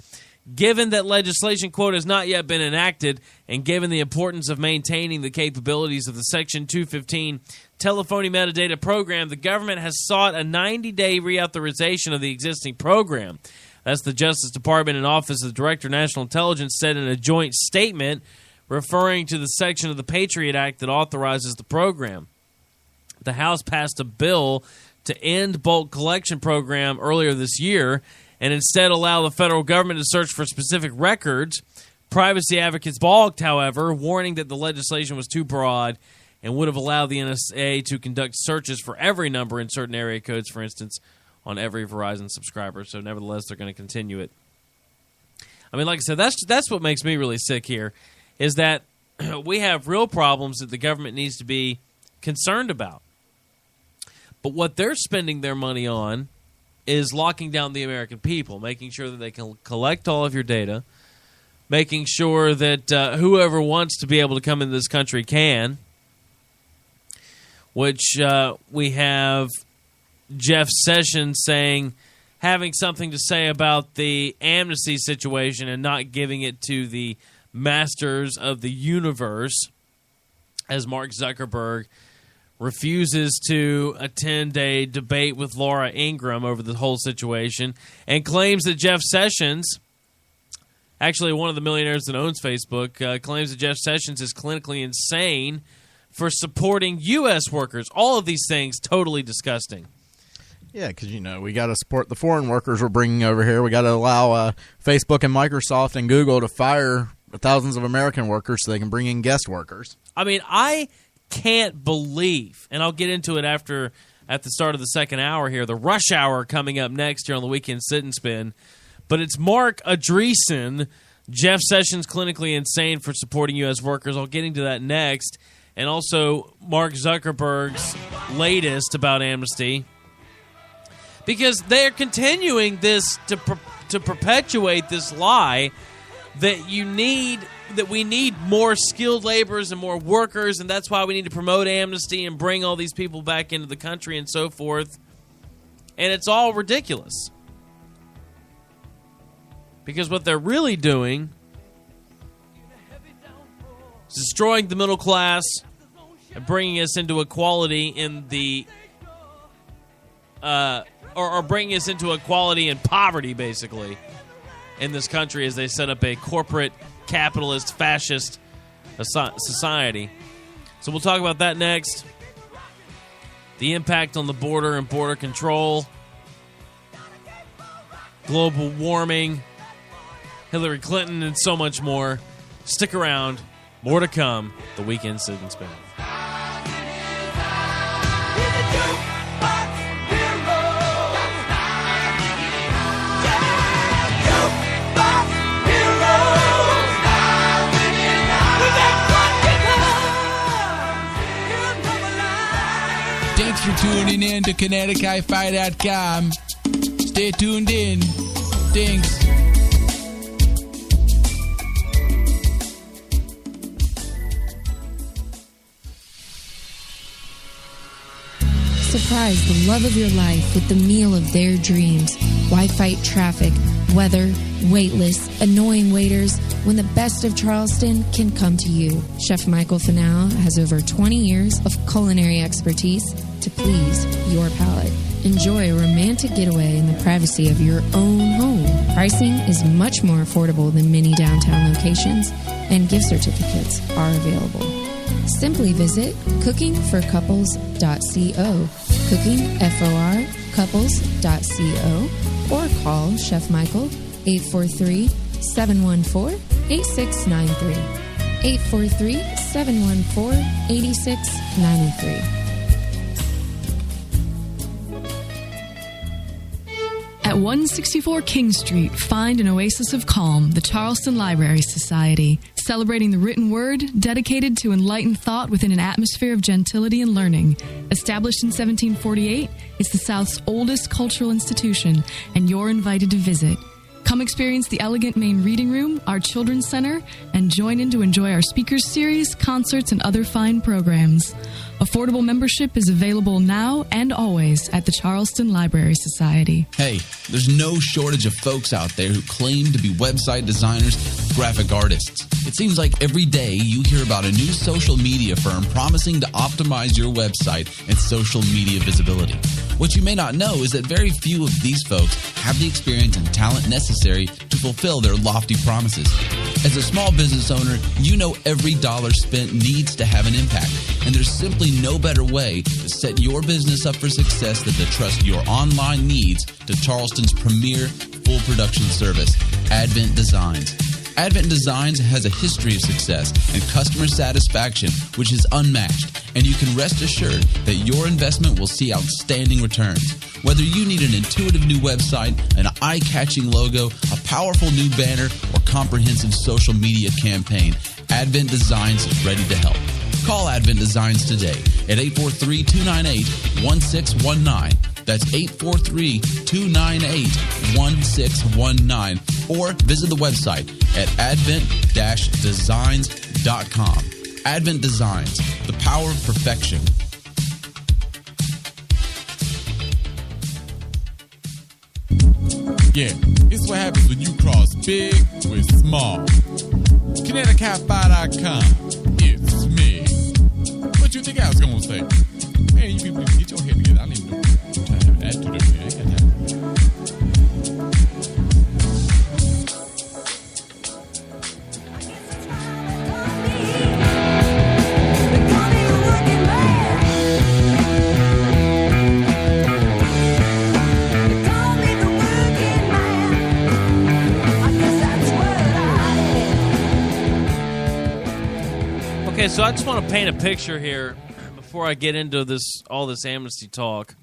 Given that legislation, quote, has not yet been enacted, and given the importance of maintaining the capabilities of the Section 215 telephony metadata program, the government has sought a 90-day reauthorization of the existing program. That's the Justice Department and Office of the Director of National Intelligence said in a joint statement referring to the section of the Patriot Act that authorizes the program. The House passed a bill to end bulk collection program earlier this year and instead allow the federal government to search for specific records. Privacy advocates balked, however, warning that the legislation was too broad and would have allowed the NSA to conduct searches for every number in certain area codes, for instance, on every Verizon subscriber. So nevertheless, they're going to continue it. I mean, like I said, that's what makes me really sick here, is that we have real problems that the government needs to be concerned about. But what they're spending their money on is locking down the American people, making sure that they can collect all of your data, making sure that whoever wants to be able to come into this country can, which we have Jeff Sessions having something to say about the amnesty situation and not giving it to the masters of the universe, as Mark Zuckerberg refuses to attend a debate with Laura Ingraham over the whole situation, and claims that Jeff Sessions, actually one of the millionaires that owns Facebook, claims that Jeff Sessions is clinically insane for supporting U.S. workers. All of these things totally disgusting. Yeah, because, we got to support the foreign workers we're bringing over here. We got to allow Facebook and Microsoft and Google to fire thousands of American workers so they can bring in guest workers. I mean, I can't believe, and I'll get into it at the start of the second hour here, the rush hour coming up next here on the Weekend Sit and Spin, but it's Mark Andreessen, Jeff Sessions clinically insane for supporting U.S. workers. I'll get into that next, and also Mark Zuckerberg's latest about amnesty, because they're continuing this to perpetuate this lie that we need more skilled laborers and more workers, and that's why we need to promote amnesty and bring all these people back into the country and so forth. And it's all ridiculous. Because what they're really doing is destroying the middle class and bringing us into equality in the or bringing us into equality and poverty, basically, in this country as they set up a corporate, capitalist, fascist society. So we'll talk about that next. The impact on the border and border control, global warming, Hillary Clinton, and so much more. Stick around. More to come. The Weekend Sit and Spin. Yeah. tuning in to KineticHiFi.com. Stay tuned in. Thanks. Surprise the love of your life with the meal of their dreams. Why fight traffic, weather, wait lists, annoying waiters, when the best of Charleston can come to you? Chef Michael Fanau has over 20 years of culinary expertise to please your palate. Enjoy a romantic getaway in the privacy of your own home. Pricing is much more affordable than many downtown locations, and gift certificates are available. Simply visit cookingforcouples.co, cookingforcouples.co, or call Chef Michael 843-714-8693, 843-714-8693. At 164 King Street, find an oasis of calm, the Charleston Library Society, celebrating the written word, dedicated to enlightened thought within an atmosphere of gentility and learning. Established in 1748, it's the South's oldest cultural institution, and you're invited to visit. Come experience the elegant main reading room, our children's center, and join in to enjoy our speakers series, concerts, and other fine programs. Affordable membership is available now and always at the Charleston Library Society. Hey, there's no shortage of folks out there who claim to be website designers, graphic artists. It seems like every day you hear about a new social media firm promising to optimize your website and social media visibility. What you may not know is that very few of these folks have the experience and talent necessary to fulfill their lofty promises. As a small business owner, you know every dollar spent needs to have an impact, and there's simply no better way to set your business up for success than to trust your online needs to Charleston's premier full production service, Advent Designs. Advent Designs has a history of success and customer satisfaction which is unmatched, and you can rest assured that your investment will see outstanding returns. Whether you need an intuitive new website, an eye-catching logo, a powerful new banner, or comprehensive social media campaign, Advent Designs is ready to help. Call Advent Designs today at 843-298-1619. That's 843-298-1619. Or visit the website at advent-designs.com. Advent Designs, the power of perfection. Yeah, it's what happens when you cross big with small. KineticHiFi.com. It's me. What you think I was gonna say? Man, you people get your head together. I don't even know what time that to do. I ain't got time. Okay, so I just want to paint a picture here before I get into all this amnesty talk,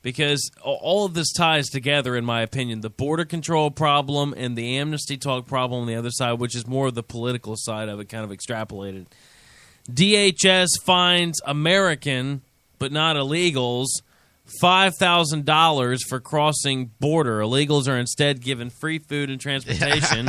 because all of this ties together, in my opinion. The border control problem and the amnesty talk problem on the other side, which is more of the political side of it, kind of extrapolated. DHS fines American, but not illegals, $5,000 for crossing border. Illegals are instead given free food and transportation.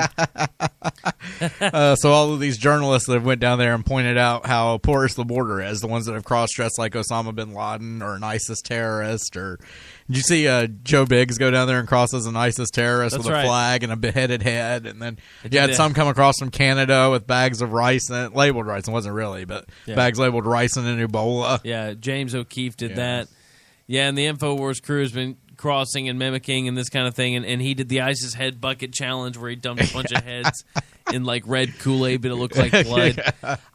So all of these journalists that went down there and pointed out how porous the border is, the ones that have cross-dressed like Osama bin Laden or an ISIS terrorist, or did you see Joe Biggs go down there and cross as an ISIS terrorist with a flag and a beheaded head? And then you had some come across from Canada with bags of rice, and labeled rice. It wasn't really, but bags labeled rice and an Ebola. Yeah, James O'Keefe did that. Yeah, and the InfoWars crew has been crossing and mimicking and this kind of thing, and he did the ISIS head bucket challenge where he dumped a bunch of heads in like red Kool-Aid, but it looked like blood.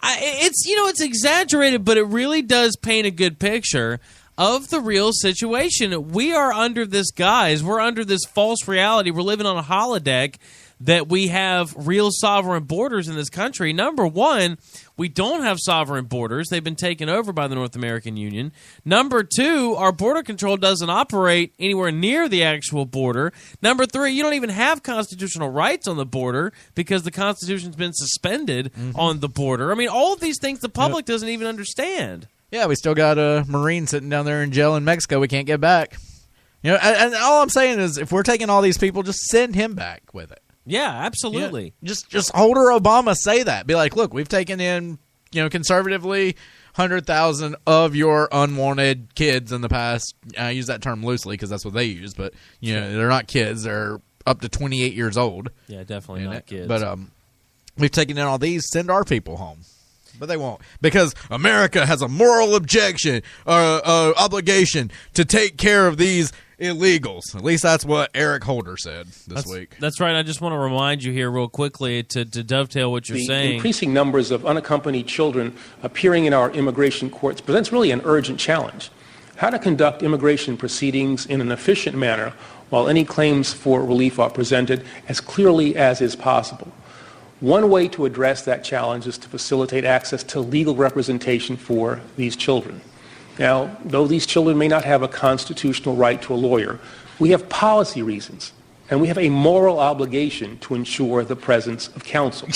It's exaggerated, but it really does paint a good picture of the real situation. We are under this guise. We're under this false reality. We're living on a holodeck that we have real sovereign borders in this country. Number one, we don't have sovereign borders. They've been taken over by the North American Union. Number two, our border control doesn't operate anywhere near the actual border. Number three, you don't even have constitutional rights on the border because the Constitution's been suspended on the border. I mean, all of these things the public doesn't even understand. Yeah, we still got a Marine sitting down there in jail in Mexico we can't get back. You know, and all I'm saying is if we're taking all these people, just send him back with it. Yeah, absolutely. Yeah, just Holder Obama say that. Be like, look, we've taken in, conservatively 100,000 of your unwanted kids in the past. I use that term loosely because that's what they use, but they're not kids. They're up to 28 years old. Yeah, definitely not kids. But we've taken in all these. Send our people home. But they won't, because America has a moral obligation to take care of these illegals. At least that's what Eric Holder said this week. That's right. I just want to remind you here real quickly to dovetail what you're saying. The increasing numbers of unaccompanied children appearing in our immigration courts presents really an urgent challenge. How to conduct immigration proceedings in an efficient manner while any claims for relief are presented as clearly as is possible. One way to address that challenge is to facilitate access to legal representation for these children. Now, though these children may not have a constitutional right to a lawyer, we have policy reasons, and we have a moral obligation to ensure the presence of counsel.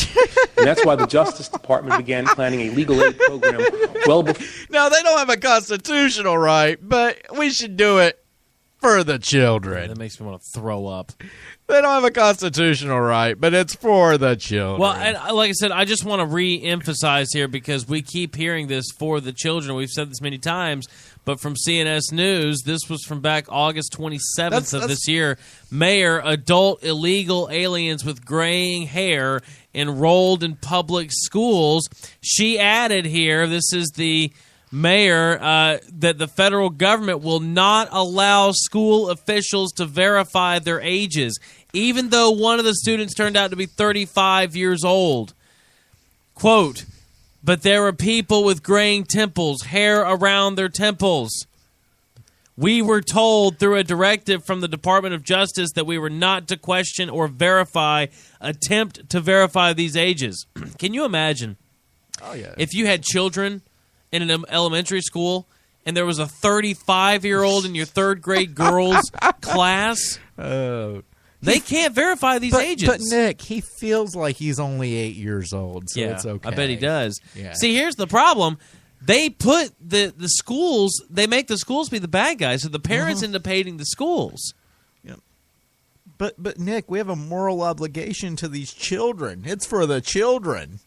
And that's why the Justice Department began planning a legal aid program well before. Now, they don't have a constitutional right, but we should do it for the children. That makes me want to throw up. They don't have a constitutional right, but it's for the children. Well, and like I said, I just want to re-emphasize here because we keep hearing this for the children. We've said this many times, but from CNS News, this was from back August 27th of this year. Mayor, adult illegal aliens with graying hair enrolled in public schools. She added here, this is the mayor, that the federal government will not allow school officials to verify their ages, even though one of the students turned out to be 35 years old. Quote, but there are people with graying temples, hair around their temples. We were told through a directive from the Department of Justice that we were not to question or attempt to verify these ages. Can you imagine? Oh, yeah. If you had children in an elementary school, and there was a 35-year-old in your third grade girls class, they can't verify these ages. But Nick, he feels like he's only 8 years old, so it's okay. I bet he does. Yeah. See, here's the problem. They put the schools, they make the schools be the bad guys, so the parents end up hating the schools. Yep. But Nick, we have a moral obligation to these children. It's for the children.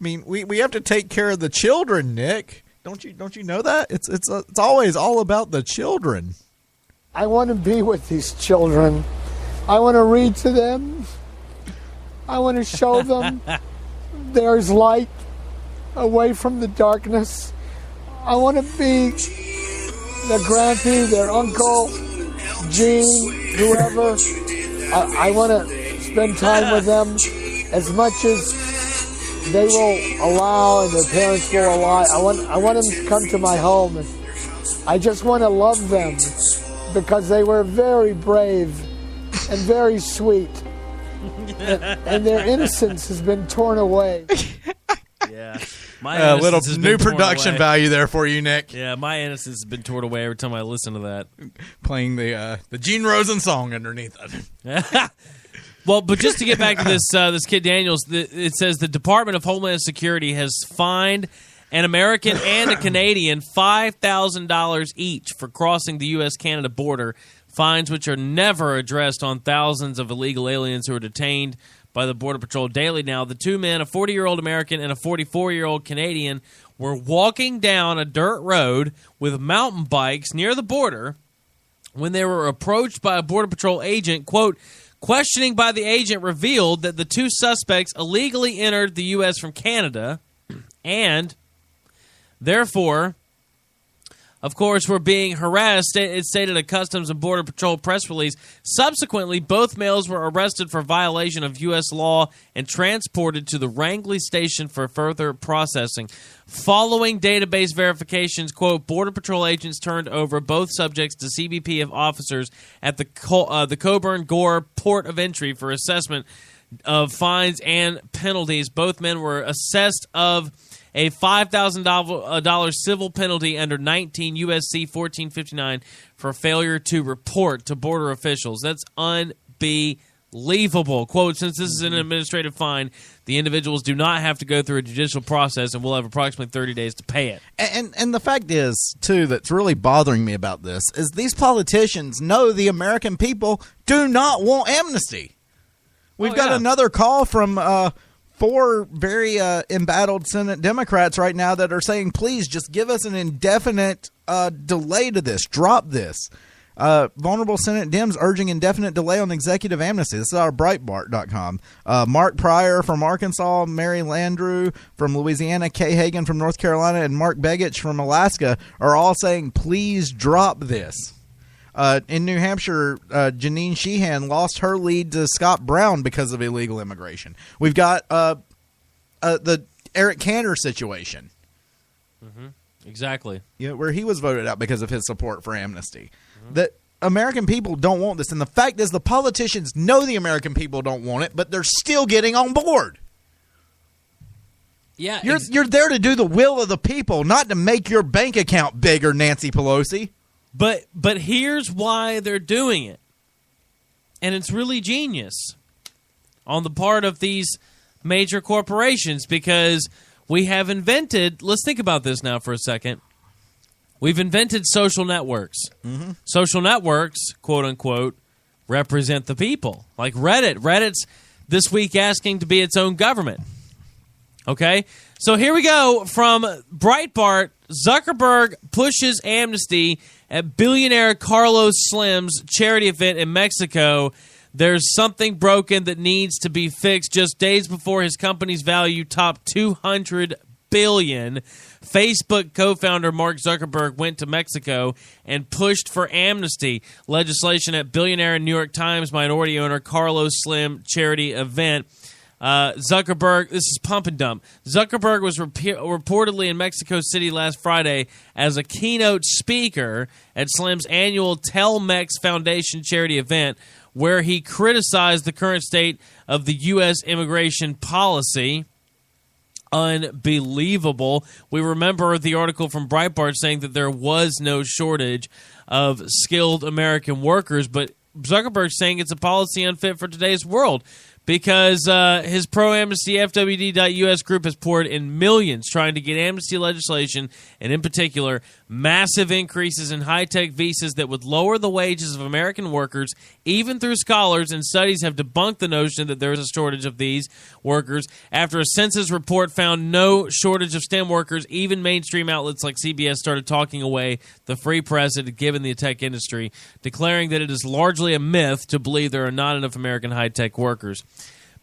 I mean, we have to take care of the children, Nick. Don't you know that? It's always all about the children. I want to be with these children. I want to read to them. I want to show them there's light away from the darkness. I want to be their grandpa, their uncle, Gene, whoever. I want to spend time with them as much as they will allow and their parents will allow. I want them to come to my home, and I just want to love them because they were very brave and very sweet, and their innocence has been torn away. Yeah, my little new production value there for you, Nick. Yeah, my innocence has been torn away every time I listen to that. Playing the Gene Rosen song underneath it. Well, but just to get back to this kid Daniels, it says the Department of Homeland Security has fined an American and a Canadian $5,000 each for crossing the U.S.-Canada border, fines which are never addressed on thousands of illegal aliens who are detained by the Border Patrol daily. Now, the two men, a 40-year-old American and a 44-year-old Canadian, were walking down a dirt road with mountain bikes near the border when they were approached by a Border Patrol agent. Quote, questioning by the agent revealed that the two suspects illegally entered the U.S. from Canada and, therefore, of course, were being harassed. It stated a Customs and Border Patrol press release. Subsequently, both males were arrested for violation of U.S. law and transported to the Wrangley station for further processing. Following database verifications, quote, Border Patrol agents turned over both subjects to CBP officers at the Coburn Gore port of entry for assessment of fines and penalties. Both men were assessed of a $5,000 civil penalty under 19 U.S.C. 1459 for failure to report to border officials. That's unbelievable. Unbelievable. Quote, since this is an administrative fine, the individuals do not have to go through a judicial process and will have approximately 30 days to pay it. And the fact is, too, that's really bothering me about this is these politicians know the American people do not want amnesty. We've got another call from 4 very embattled Senate Democrats right now that are saying, please just give us an indefinite delay to this. Drop this. Vulnerable Senate Dems urging indefinite delay on executive amnesty. This is our Breitbart.com. Mark Pryor from Arkansas, Mary Landrieu from Louisiana, Kay Hagan from North Carolina, and Mark Begich from Alaska are all saying, please drop this. In New Hampshire, Janine Sheehan lost her lead to Scott Brown because of illegal immigration. We've got the Eric Cantor situation. Mm-hmm. Exactly. Yeah, where he was voted out because of his support for amnesty. Mm-hmm. That American people don't want this. And the fact is the politicians know the American people don't want it, but they're still getting on board. Yeah, You're there to do the will of the people, not to make your bank account bigger, Nancy Pelosi. But here's why they're doing it. And it's really genius on the part of these major corporations, because we have invented, let's think about this now for a second. We've invented social networks. Mm-hmm. Social networks, quote unquote, represent the people. Like Reddit. Reddit's this week asking to be its own government. Okay? So here we go from Breitbart. Zuckerberg pushes amnesty at billionaire Carlos Slim's charity event in Mexico. There's something broken that needs to be fixed. Just days before his company's value topped $200 billion, Facebook co-founder Mark Zuckerberg went to Mexico and pushed for amnesty legislation at billionaire and New York Times minority owner Carlos Slim charity event. Zuckerberg, this is pump and dump. Zuckerberg was reportedly in Mexico City last Friday as a keynote speaker at Slim's annual Telmex Foundation charity event, where he criticized the current state of the U.S. immigration policy. Unbelievable. We remember the article from Breitbart saying that there was no shortage of skilled American workers, but Zuckerberg's saying it's a policy unfit for today's world, because his pro-amnesty FWD.US group has poured in millions trying to get amnesty legislation, and in particular, massive increases in high-tech visas that would lower the wages of American workers, even through scholars and studies have debunked the notion that there is a shortage of these workers. After a census report found no shortage of STEM workers, even mainstream outlets like CBS started talking away the free press it had given the tech industry, declaring that it is largely a myth to believe there are not enough American high-tech workers.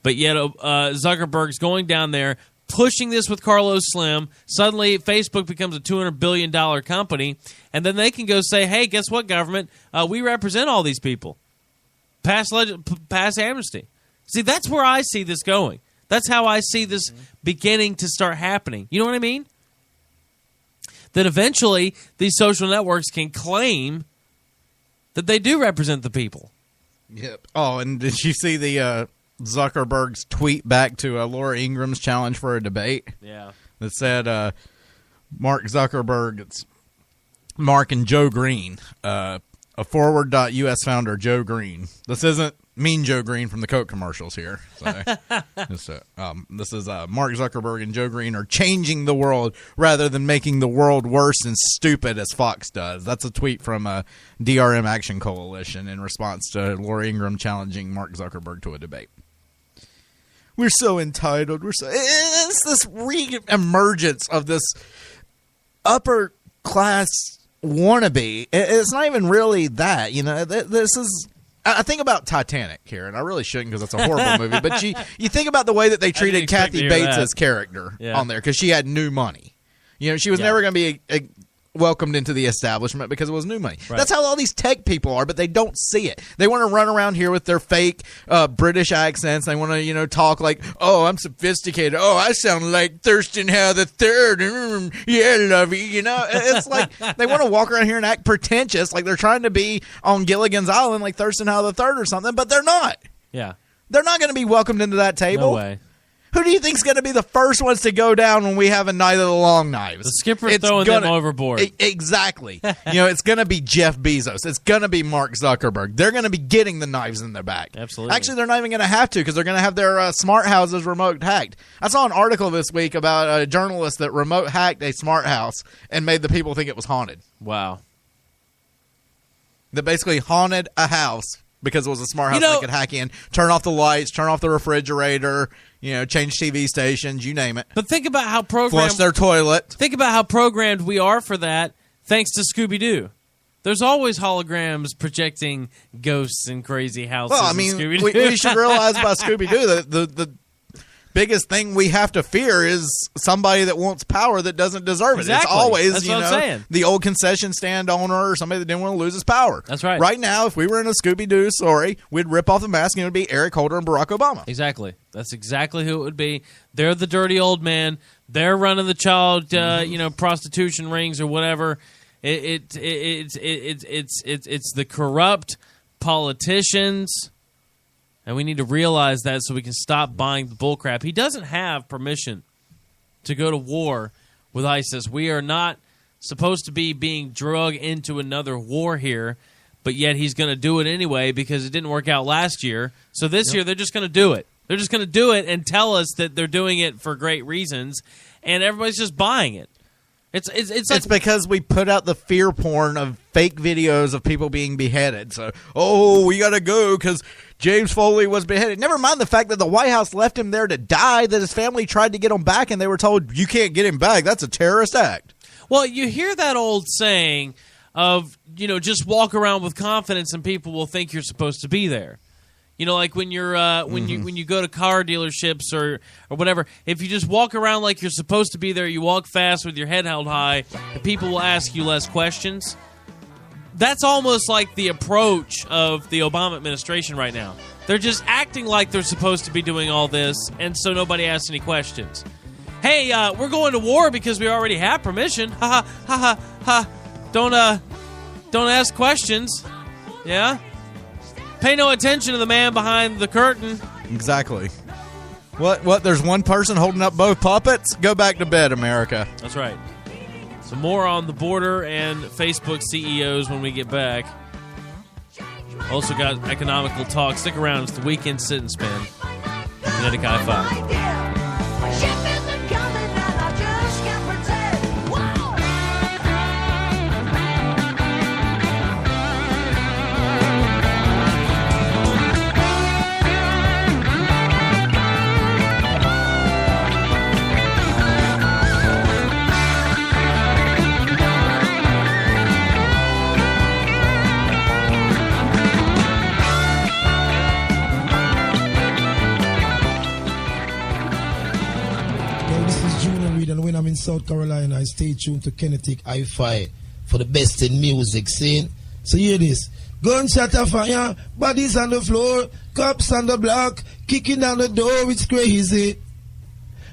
But yet Zuckerberg's going down there, pushing this with Carlos Slim. Suddenly, Facebook becomes a $200 billion company, and then they can go say, hey, guess what, government? We represent all these people. Pass amnesty. See, that's where I see this going. That's how I see this beginning to start happening. You know what I mean? That eventually these social networks can claim that they do represent the people. Yep. Oh, and did you see the Zuckerberg's tweet back to Laura Ingram's challenge for a debate? Yeah. That said, Mark Zuckerberg, it's Mark and Joe Green, a Forward.us founder, Joe Green. This isn't Mean Joe Green from the Coke commercials here. So, this is Mark Zuckerberg and Joe Green are changing the world rather than making the world worse and stupid as Fox does. That's a tweet from DRM Action Coalition in response to Laura Ingraham challenging Mark Zuckerberg to a debate. We're so entitled. It's this re-emergence of this upper class wannabe. It's not even really that. You know, this is. I think about Titanic here, and I really shouldn't because it's a horrible movie. But you think about the way that they treated Kathy Bates' character on there because she had new money. You know, she was never going to be welcomed into the establishment because it was new money. Right. That's how all these tech people are, but they don't see it. They want to run around here with their fake British accents. They want to, talk like, oh, I'm sophisticated. Oh, I sound like Thurston Howe the Third. Yeah, lovey. It's like they want to walk around here and act pretentious, like they're trying to be on Gilligan's Island, like Thurston Howe the Third or something, but they're not. Yeah, they're not going to be welcomed into that table. No way. Who do you think's going to be the first ones to go down when we have a night of the long knives? The skipper's throwing them overboard. Exactly. It's going to be Jeff Bezos. It's going to be Mark Zuckerberg. They're going to be getting the knives in their back. Absolutely. Actually, they're not even going to have to because they're going to have their smart houses remote hacked. I saw an article this week about a journalist that remote hacked a smart house and made the people think it was haunted. Wow. That basically haunted a house because it was a smart house they could hack in, turn off the lights, turn off the refrigerator, change TV stations, you name it. But think about how programmed... Flush their toilet. Think about how programmed we are for that thanks to Scooby-Doo. There's always holograms projecting ghosts in crazy houses. Well, I mean, we should realize about Scooby-Doo that the biggest thing we have to fear is somebody that wants power that doesn't deserve it. Exactly. It's always, That's what I'm saying. the old concession stand owner or somebody that didn't want to lose his power. That's right. Right now, if we were in a Scooby-Doo story, we'd rip off the mask and it would be Eric Holder and Barack Obama. Exactly. That's exactly who it would be. They're the dirty old man. They're running the child, prostitution rings or whatever. It's the corrupt politicians. And we need to realize that so we can stop buying the bullcrap. He doesn't have permission to go to war with ISIS. We are not supposed to be being drugged into another war here, but yet he's going to do it anyway because it didn't work out last year. So this year they're just going to do it. They're just going to do it and tell us that they're doing it for great reasons, and everybody's just buying it. It's because we put out the fear porn of fake videos of people being beheaded. So, we got to go because James Foley was beheaded. Never mind the fact that the White House left him there to die, that his family tried to get him back, and they were told, you can't get him back. That's a terrorist act. Well, you hear that old saying of, just walk around with confidence and people will think you're supposed to be there. Like when you're when you go to car dealerships or whatever, if you just walk around like you're supposed to be there, you walk fast with your head held high, and people will ask you less questions. That's almost like the approach of the Obama administration right now. They're just acting like they're supposed to be doing all this, and so nobody asks any questions. Hey, we're going to war because we already have permission. Ha ha ha ha ha. Don't ask questions. Yeah. Pay no attention to the man behind the curtain. Exactly. What? There's one person holding up both puppets? Go back to bed, America. That's right. So more on the border and Facebook CEOs when we get back. Also got economical talk. Stick around. It's the Weekend Sit and Spin. Kinetic I-5. In South Carolina, I stay tuned to Kinetic Hi-Fi for the best in music scene. So hear this. Gunshot of fire, bodies on the floor, cops on the block, kicking down the door, it's crazy.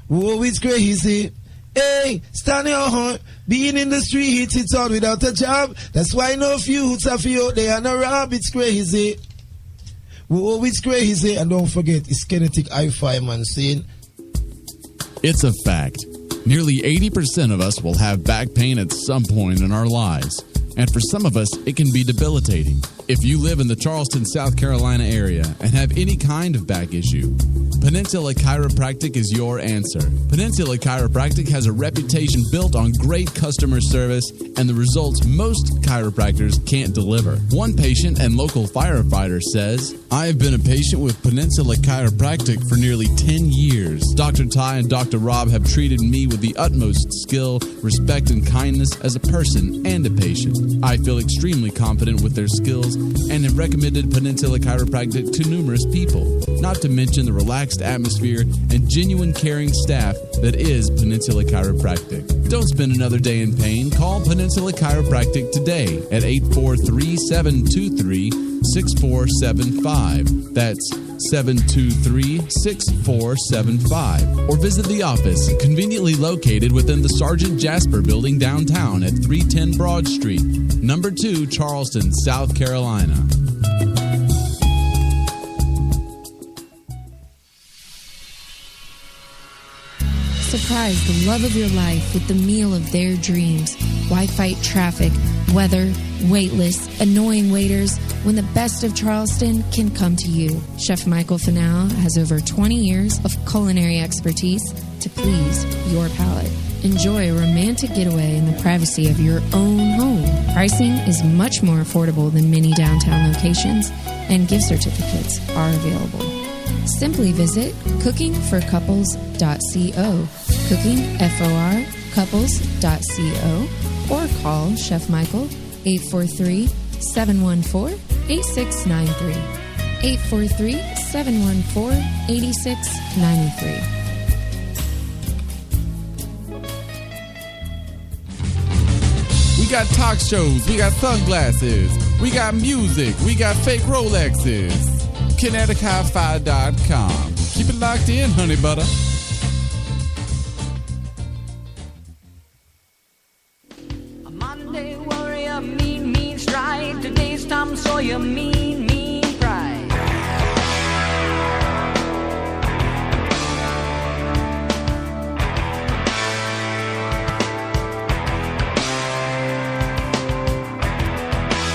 Whoa, it's crazy. Hey, stand your horn, being in the streets, it's all without a job. That's why no youths are out there and a rob, it's crazy. Whoa, it's crazy. And don't forget, it's Kinetic Hi-Fi, man, scene. It's a fact. Nearly 80% of us will have back pain at some point in our lives. And for some of us, it can be debilitating. If you live in the Charleston, South Carolina area and have any kind of back issue, Peninsula Chiropractic is your answer. Peninsula Chiropractic has a reputation built on great customer service and the results most chiropractors can't deliver. One patient and local firefighter says, I have been a patient with Peninsula Chiropractic for nearly 10 years. Dr. Ty and Dr. Rob have treated me with the utmost skill, respect, and kindness as a person and a patient. I feel extremely confident with their skills and have recommended Peninsula Chiropractic to numerous people, not to mention the relaxed atmosphere and genuine caring staff that is Peninsula Chiropractic. Don't spend another day in pain. Call Peninsula Chiropractic today at 843-723-6475. That's 723-6475. Or visit the office, conveniently located within the Sergeant Jasper Building downtown at 310 Broad Street, number 2, Charleston, South Carolina. surprise the love of your life with the meal of their dreams. Why fight traffic, weather, wait lists, annoying waiters, when the best of Charleston can come to you? Chef Michael Fanau has over 20 years of culinary expertise to please your palate. Enjoy a romantic getaway in the privacy of your own home. Pricing is much more affordable than many downtown locations, and gift certificates are available. Simply visit cookingforcouples.co, cookingforcouples.co, or call Chef Michael 843-714-8693. 843-714-8693. We got talk shows, we got sunglasses, we got music, we got fake Rolexes. KineticHiFi.com. Keep it locked in, honey butter. A Monday warrior, mean stride. Today's Tom Sawyer, mean pride.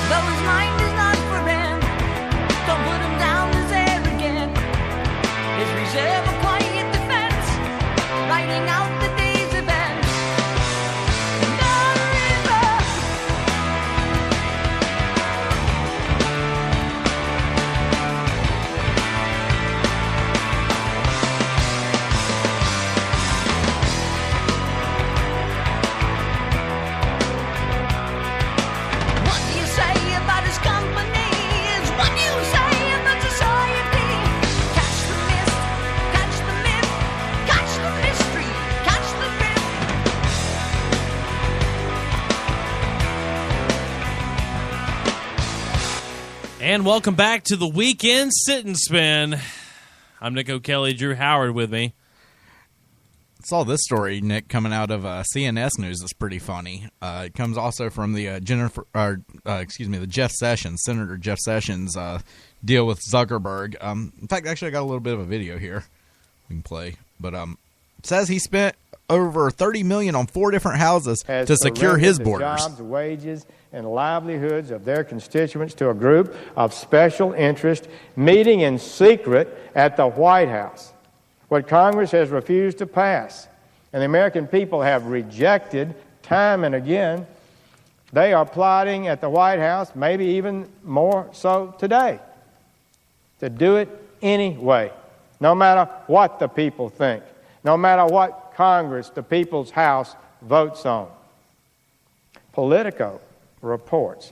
Though his mind is not for rent, don't put him down as arrogant. His reserve a quiet defense, writing out the day's events. Down the river. What do you say about his company? Is what you say about society. Catch the mist, catch the myth, catch the mystery, catch the drift. And welcome back to the Weekend Sit and Spin. I'm Nick O'Kelly, Drew Howard with me. Saw this story, Nick, coming out of CNS News. That's pretty funny. It comes also from the the Jeff Sessions, Senator Jeff Sessions deal with Zuckerberg. In fact, actually, I got a little bit of a video here we can play. But it says he spent over $30 million on 4 different houses to secure his borders. Jobs, wages, and livelihoods of their constituents to a group of special interest meeting in secret at the White House. What Congress has refused to pass, and the American people have rejected time and again, they are plotting at the White House, maybe even more so today, to do it anyway, no matter what the people think, no matter what Congress, the People's House, votes on. Politico reports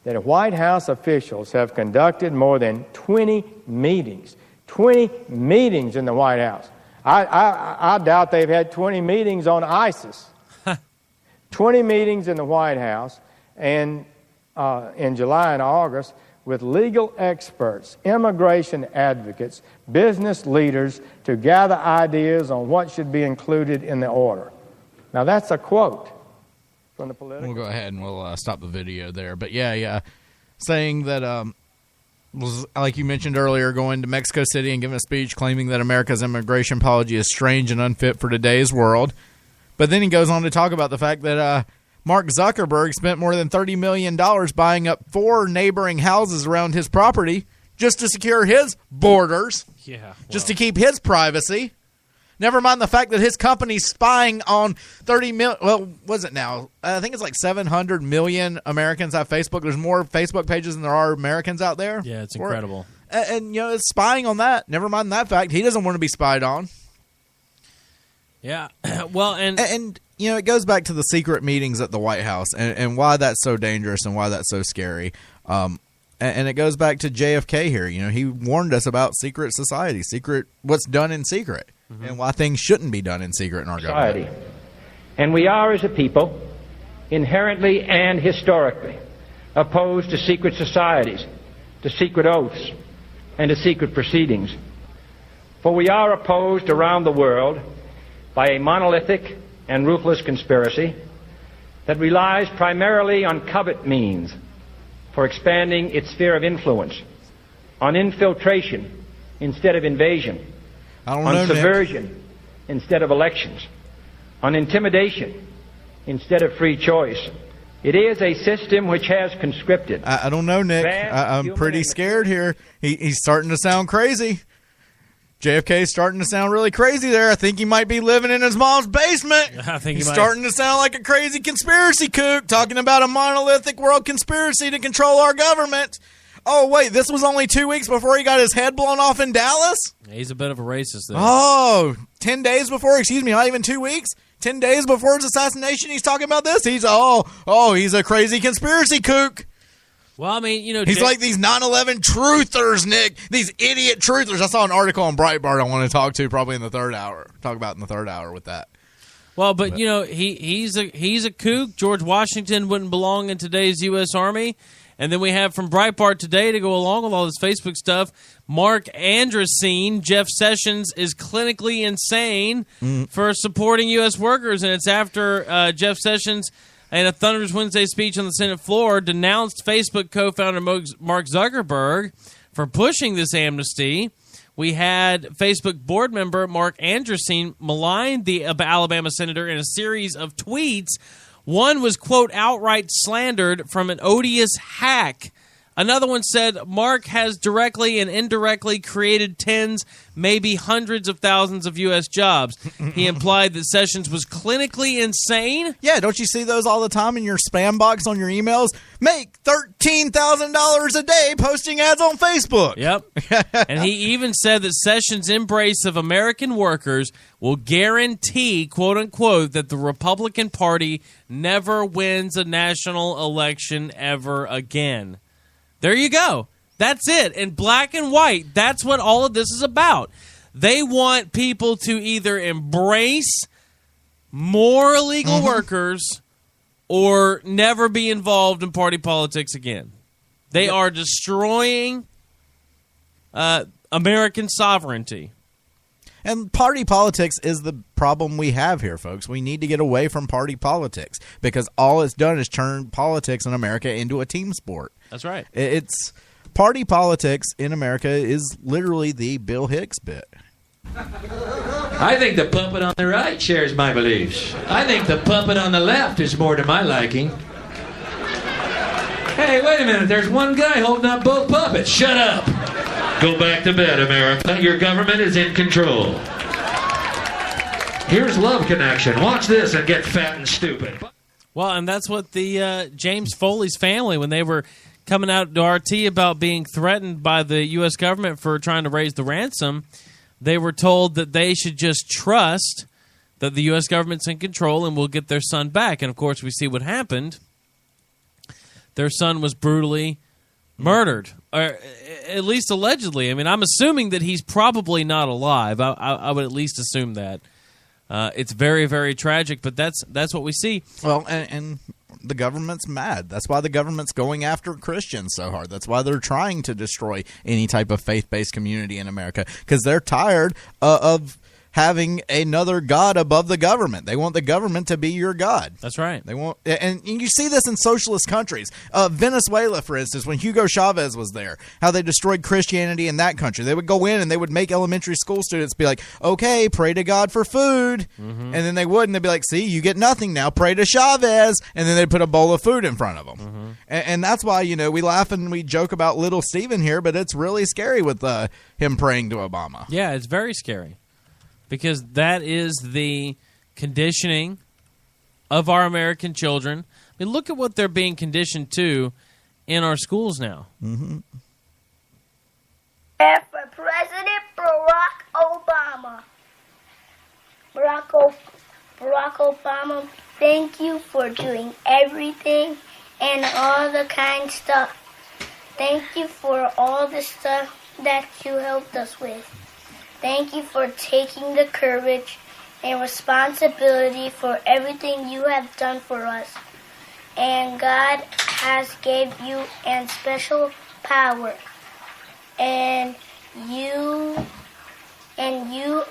that White House officials have conducted more than 20 meetings in the White House. I doubt they've had 20 meetings on ISIS. 20 meetings in the White House and in July and August with legal experts, immigration advocates, business leaders to gather ideas on what should be included in the order. Now that's a quote from the Politico. We'll go ahead and we'll stop the video there. But yeah, saying that was, like you mentioned earlier, going to Mexico City and giving a speech claiming that America's immigration policy is strange and unfit for today's world. But then he goes on to talk about the fact that Mark Zuckerberg spent more than $30 million buying up 4 neighboring houses around his property just to secure his borders, just to keep his privacy. Never mind the fact that his company's spying on 30 million. Well, what's it now? I think it's like 700 million Americans have Facebook. There's more Facebook pages than there are Americans out there. Yeah, it's incredible. And it's spying on that. Never mind that fact. He doesn't want to be spied on. Yeah. Well, and it goes back to the secret meetings at the White House and why that's so dangerous and why that's so scary. And it goes back to JFK here. He warned us about secret society, what's done in secret. And why things shouldn't be done in secret in our government. And we are, as a people, inherently and historically opposed to secret societies, to secret oaths, and to secret proceedings. For we are opposed around the world by a monolithic and ruthless conspiracy that relies primarily on covert means for expanding its sphere of influence, on infiltration instead of invasion, on subversion instead of elections, on intimidation instead of free choice. It is a system which has conscripted. I don't know, Nick. vast I'm human pretty scared here. He's starting to sound crazy. JFK's starting to sound really crazy there. I think he might be living in his mom's basement. I think he's he might. starting to sound like a crazy conspiracy kook talking about a monolithic world conspiracy to control our government. Oh, wait, this was only 2 weeks before he got his head blown off in Dallas? He's a bit of a racist there. Oh, 10 days before, excuse me, not even 2 weeks. 10 days before his assassination, he's talking about this. He's, he's a crazy conspiracy kook. Well, I mean, you know, He's like these 9/11 truthers, Nick. These idiot truthers. I saw an article on Breitbart I want to talk to probably in the third hour. Talk about in the third hour with that. Well, but you know, he's a kook. George Washington wouldn't belong in today's U.S. Army. And then we have from Breitbart today to go along with all this Facebook stuff, Mark Andreessen, Jeff Sessions is clinically insane for supporting U.S. workers. And it's after Jeff Sessions, in a Thunders Wednesday speech on the Senate floor, denounced Facebook co-founder Mark Zuckerberg for pushing this amnesty. We had Facebook board member Mark Andreessen malign the Alabama senator in a series of tweets. One was, quote, outright slandered from an odious hack. Another one said Mark has directly and indirectly created tens, maybe hundreds of thousands of U.S. jobs. He implied that Sessions was clinically insane. Yeah, don't you see those all the time in your spam box on your emails? Make $13,000 a day posting ads on Facebook. Yep. And he even said that Sessions' embrace of American workers will guarantee, quote unquote, that the Republican Party never wins a national election ever again. There you go. That's it. In black and white, that's what all of this is about. They want people to either embrace more illegal workers or never be involved in party politics again. They are destroying American sovereignty. And party politics is the problem we have here, folks. We need to get away from party politics because all it's done is turn politics in America into a team sport. That's right. It's party politics in America is literally the Bill Hicks bit. I think the puppet on the right shares my beliefs. I think the puppet on the left is more to my liking. Hey, wait a minute. There's one guy holding up both puppets. Shut up. Go back to bed, America. Your government is in control. Here's Love Connection. Watch this and get fat and stupid. Well, and that's what the James Foley's family, when they were coming out to RT about being threatened by the U.S. government for trying to raise the ransom, they were told that they should just trust that the U.S. government's in control and will get their son back. And, of course, we see what happened. Their son was brutally murdered, or at least allegedly. I mean, I'm assuming that he's probably not alive. I would at least assume that. It's very, very tragic, but that's what we see. Well, and the government's mad. That's why the government's going after Christians so hard. That's why they're trying to destroy any type of faith-based community in America, because they're tired of having another god above the government. They want the government to be your god. That's right. They want, and you see this in socialist countries. Venezuela, for instance, when Hugo Chavez was there, how they destroyed Christianity in that country. They would go in and they would make elementary school students be like, okay, pray to God for food. And then they would, and they'd be like, see, you get nothing now, pray to Chavez. And then they'd put a bowl of food in front of them. And that's why, we laugh and we joke about little Stephen here, but it's really scary with him praying to Obama. Yeah, it's very scary. Because that is the conditioning of our American children. I mean, look at what they're being conditioned to in our schools now. And for President Barack Obama. Barack Obama, thank you for doing everything and all the kind stuff. Thank you for all the stuff that you helped us with. Thank you for taking the courage and responsibility for everything you have done for us. And God has gave you a special power. And you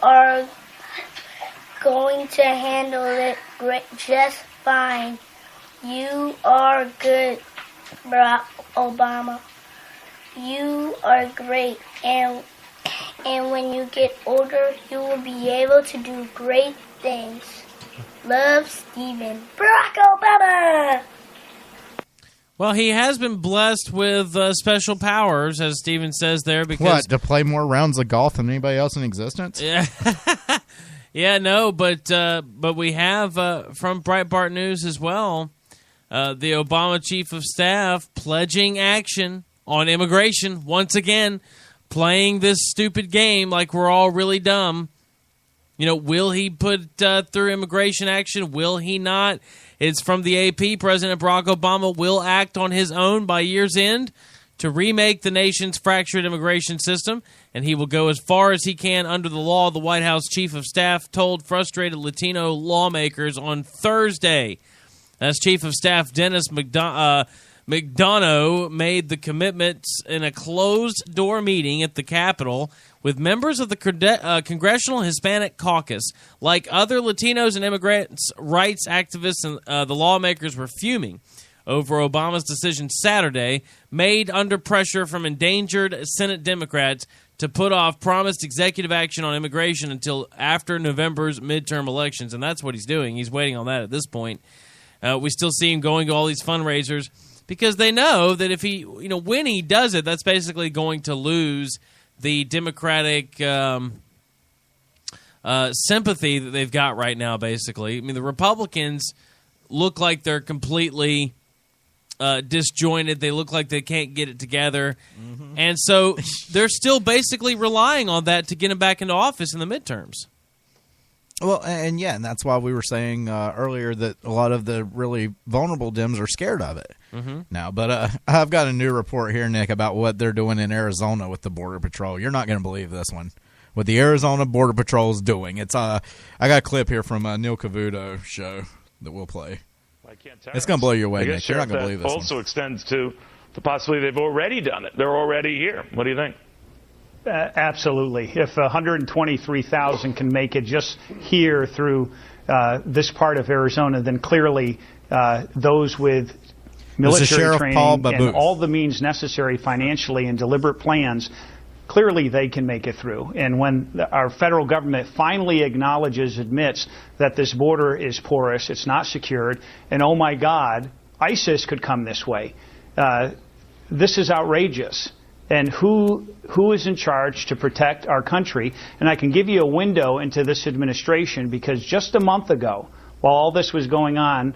are going to handle it just fine. You are good, Barack Obama. You are great. And And when you get older, you will be able to do great things. Love, Stephen. Barack Obama! Well, he has been blessed with special powers, as Steven says there. Because What, to play more rounds of golf than anybody else in existence? Yeah, yeah, no, but we have from Breitbart News as well, the Obama chief of staff pledging action on immigration once again, playing this stupid game like we're all really dumb. You know, will he put through immigration action? Will he not? It's from the AP. President Barack Obama will act on his own by year's end to remake the nation's fractured immigration system, and he will go as far as he can under the law, the White House chief of staff told frustrated Latino lawmakers on Thursday. As chief of staff Dennis McDonough made the commitments in a closed-door meeting at the Capitol with members of the Congressional Hispanic Caucus. Like other Latinos and immigrants' rights activists, and the lawmakers were fuming over Obama's decision Saturday, made under pressure from endangered Senate Democrats to put off promised executive action on immigration until after November's midterm elections. And that's what he's doing. He's waiting on that at this point. We still see him going to all these fundraisers because they know that if he, when he does it, that's basically going to lose the Democratic sympathy that they've got right now, basically. I mean, the Republicans look like they're completely disjointed. They look like they can't get it together. Mm-hmm. And so they're still basically relying on that to get him back into office in the midterms. Well, and that's why we were saying earlier that a lot of the really vulnerable Dems are scared of it now. But I've got a new report here, Nick, about what they're doing in Arizona with the Border Patrol. You're not going to believe this one. What the Arizona Border Patrol is doing. It's I got a clip here from Neil Cavuto show that we'll play. It's going to blow you away, Nick. You're not going to believe this also one. Extends to the possibility they've already done it. They're already here. What do you think? Absolutely. If 123,000 can make it just here through this part of Arizona, then clearly those with military training and all the means necessary financially and deliberate plans, clearly they can make it through. And when our federal government finally admits that this border is porous, it's not secured, and oh my God, ISIS could come this way. This is outrageous. And who is in charge to protect our country? And I can give you a window into this administration because just a month ago, while all this was going on,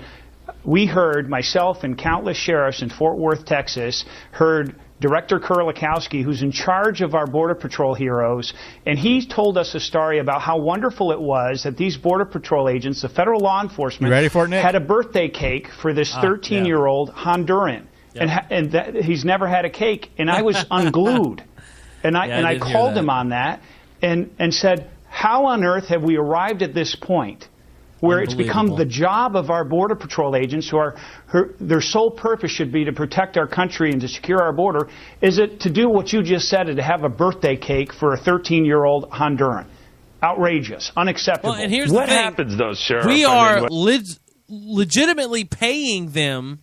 we heard, myself and countless sheriffs in Fort Worth, Texas, heard Director Kurlikowski, who's in charge of our Border Patrol heroes, and he told us a story about how wonderful it was that these Border Patrol agents, the federal law enforcement, ready for it, Nick? Had a birthday cake for this 13-year-old Honduran. Yep. And he's never had a cake, and I was unglued, and I called him on that, and said, how on earth have we arrived at this point where it's become the job of our Border Patrol agents, their sole purpose should be to protect our country and to secure our border, is it to do what you just said, and to have a birthday cake for a 13-year-old Honduran? Outrageous, unacceptable. Well, and here's what the thing. Happens, though, Sheriff? We are legitimately paying them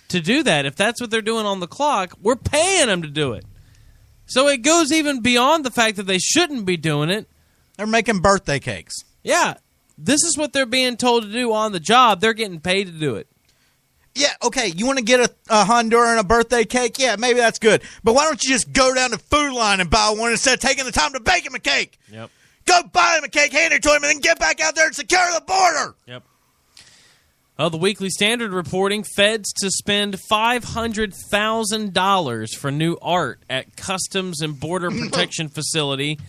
to do that. If that's what they're doing on the clock, we're paying them to do it. So it goes even beyond the fact that they shouldn't be doing it. They're making birthday cakes. Yeah. This is what they're being told to do on the job. They're getting paid to do it. Yeah, okay, you want to get a Honduran a birthday cake? Yeah, maybe that's good. But why don't you just go down to Food Line and buy one instead of taking the time to bake him a cake? Yep. Go buy him a cake, hand it to him, and then get back out there and secure the border. Yep. Well, the Weekly Standard reporting feds to spend $500,000 for new art at Customs and Border Protection Facility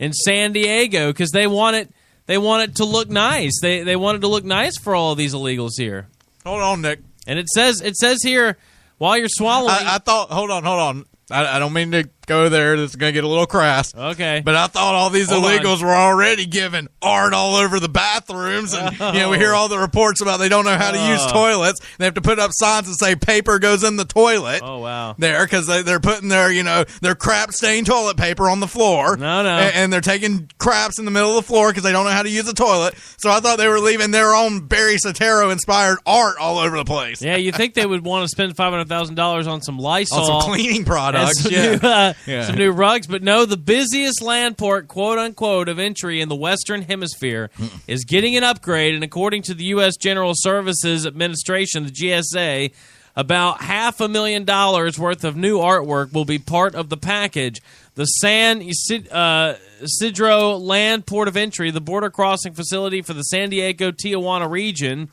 in San Diego because they want it to look nice. They want it to look nice for all of these illegals here. Hold on, Nick. And it says here while you're swallowing. I thought. Hold on. I don't mean to go there. This is going to get a little crass. Okay. But I thought all these illegals were already giving art all over the bathrooms. And, we hear all the reports about they don't know how to use toilets. They have to put up signs that say paper goes in the toilet. Oh, wow. There, because they're putting their crap-stained toilet paper on the floor. No. And they're taking craps in the middle of the floor because they don't know how to use a toilet. So I thought they were leaving their own Barry Soetoro-inspired art all over the place. Yeah, you think they would want to spend $500,000 on some Lysol. On some cleaning products, yeah. some new rugs. But no, the busiest land port, quote unquote, of entry in the Western Hemisphere is getting an upgrade. And according to the U.S. General Services Administration, the GSA, about $500,000 worth of new artwork will be part of the package. The San Isidro Land Port of Entry, the border crossing facility for the San Diego-Tijuana region,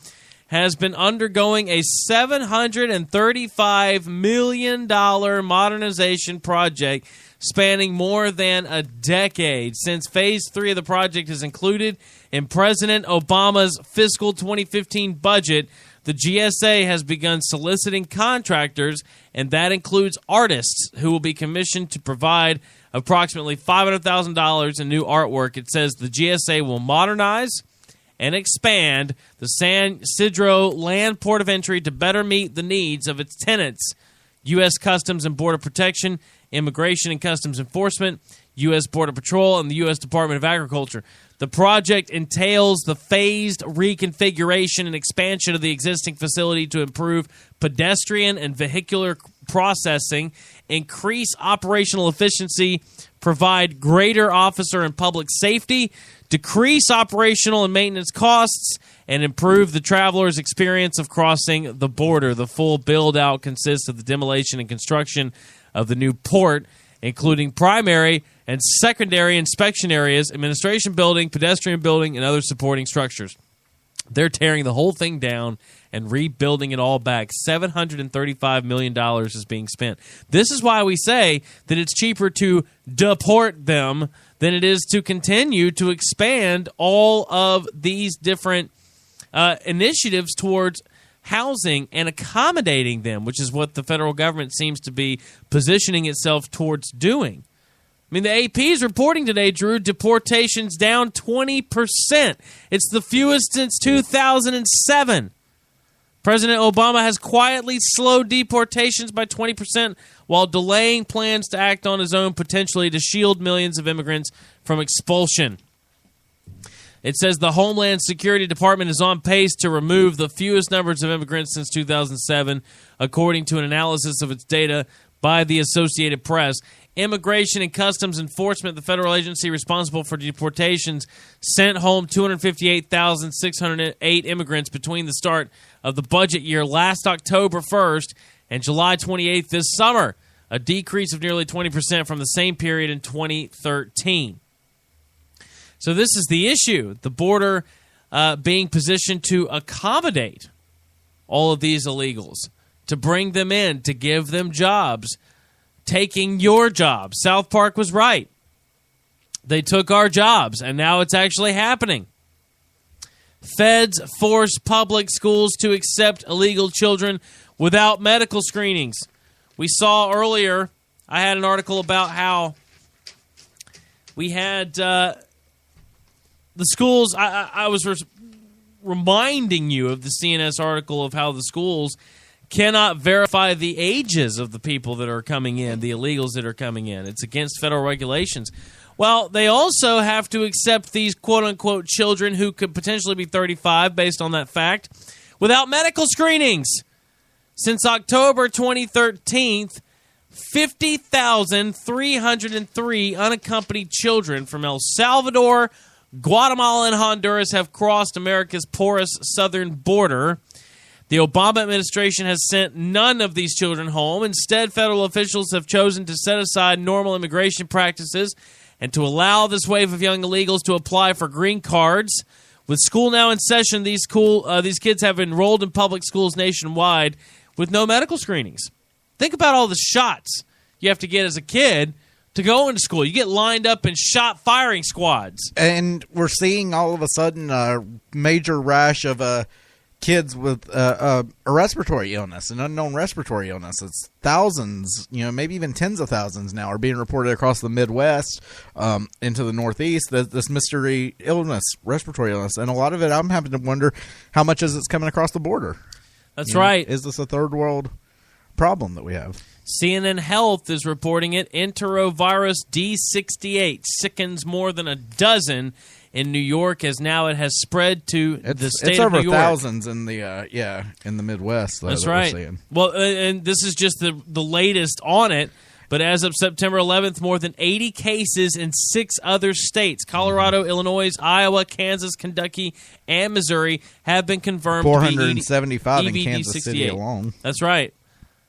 has been undergoing a $735 million modernization project spanning more than a decade. Since Phase 3 of the project is included in President Obama's fiscal 2015 budget, the GSA has begun soliciting contractors, and that includes artists who will be commissioned to provide approximately $500,000 in new artwork. It says the GSA will modernize and expand the San Isidro Land Port of Entry to better meet the needs of its tenants: U.S. Customs and Border Protection, Immigration and Customs Enforcement, U.S. Border Patrol, and the U.S. Department of Agriculture. The project entails the phased reconfiguration and expansion of the existing facility to improve pedestrian and vehicular processing, increase operational efficiency, provide greater officer and public safety, decrease operational and maintenance costs, and improve the traveler's experience of crossing the border. The full build-out consists of the demolition and construction of the new port, including primary and secondary inspection areas, administration building, pedestrian building, and other supporting structures. They're tearing the whole thing down and rebuilding it all back. $735 million is being spent. This is why we say that it's cheaper to deport them than it is to continue to expand all of these different initiatives towards housing and accommodating them, which is what the federal government seems to be positioning itself towards doing. I mean, the AP is reporting today, Drew, deportations down 20%. It's the fewest since 2007. President Obama has quietly slowed deportations by 20% while delaying plans to act on his own, potentially to shield millions of immigrants from expulsion. It says the Homeland Security Department is on pace to remove the fewest numbers of immigrants since 2007, according to an analysis of its data by the Associated Press. Immigration and Customs Enforcement, the federal agency responsible for deportations, sent home 258,608 immigrants between the start of the budget year last October 1st and July 28th this summer, a decrease of nearly 20% from the same period in 2013. So this is the issue, the border being positioned to accommodate all of these illegals, to bring them in, to give them jobs, taking your job. South Park was right. They took our jobs, and now it's actually happening. Feds force public schools to accept illegal children without medical screenings. We saw earlier, I had an article about how we had the schools. I was reminding you of the CNS article of how the schools cannot verify the ages of the people that are coming in, the illegals that are coming in. It's against federal regulations. Well, they also have to accept these quote-unquote children who could potentially be 35 based on that fact without medical screenings. Since October 2013, 50,303 unaccompanied children from El Salvador, Guatemala, and Honduras have crossed America's porous southern border. The Obama administration has sent none of these children home. Instead, federal officials have chosen to set aside normal immigration practices and to allow this wave of young illegals to apply for green cards. With school now in session, these kids have enrolled in public schools nationwide with no medical screenings. Think about all the shots you have to get as a kid to go into school. You get lined up in shot firing squads. And we're seeing all of a sudden a major rash of kids with a respiratory illness, an unknown respiratory illness. It's thousands, maybe even tens of thousands now are being reported across the Midwest, into the Northeast, this mystery illness, respiratory illness. And a lot of it, I'm having to wonder how much is it's coming across the border. That's right. Is this a third world problem that we have? CNN Health is reporting it. Enterovirus D68 sickens more than a dozen in New York, as now it has spread to the state of New York. It's over thousands in the in the Midwest. That's that right. We're seeing. Well, and this is just the latest on it. But as of September 11th, more than 80 cases in 6 other states, Colorado, Illinois, Iowa, Kansas, Kentucky, and Missouri, have been confirmed 475 to be in Kansas City alone. That's right.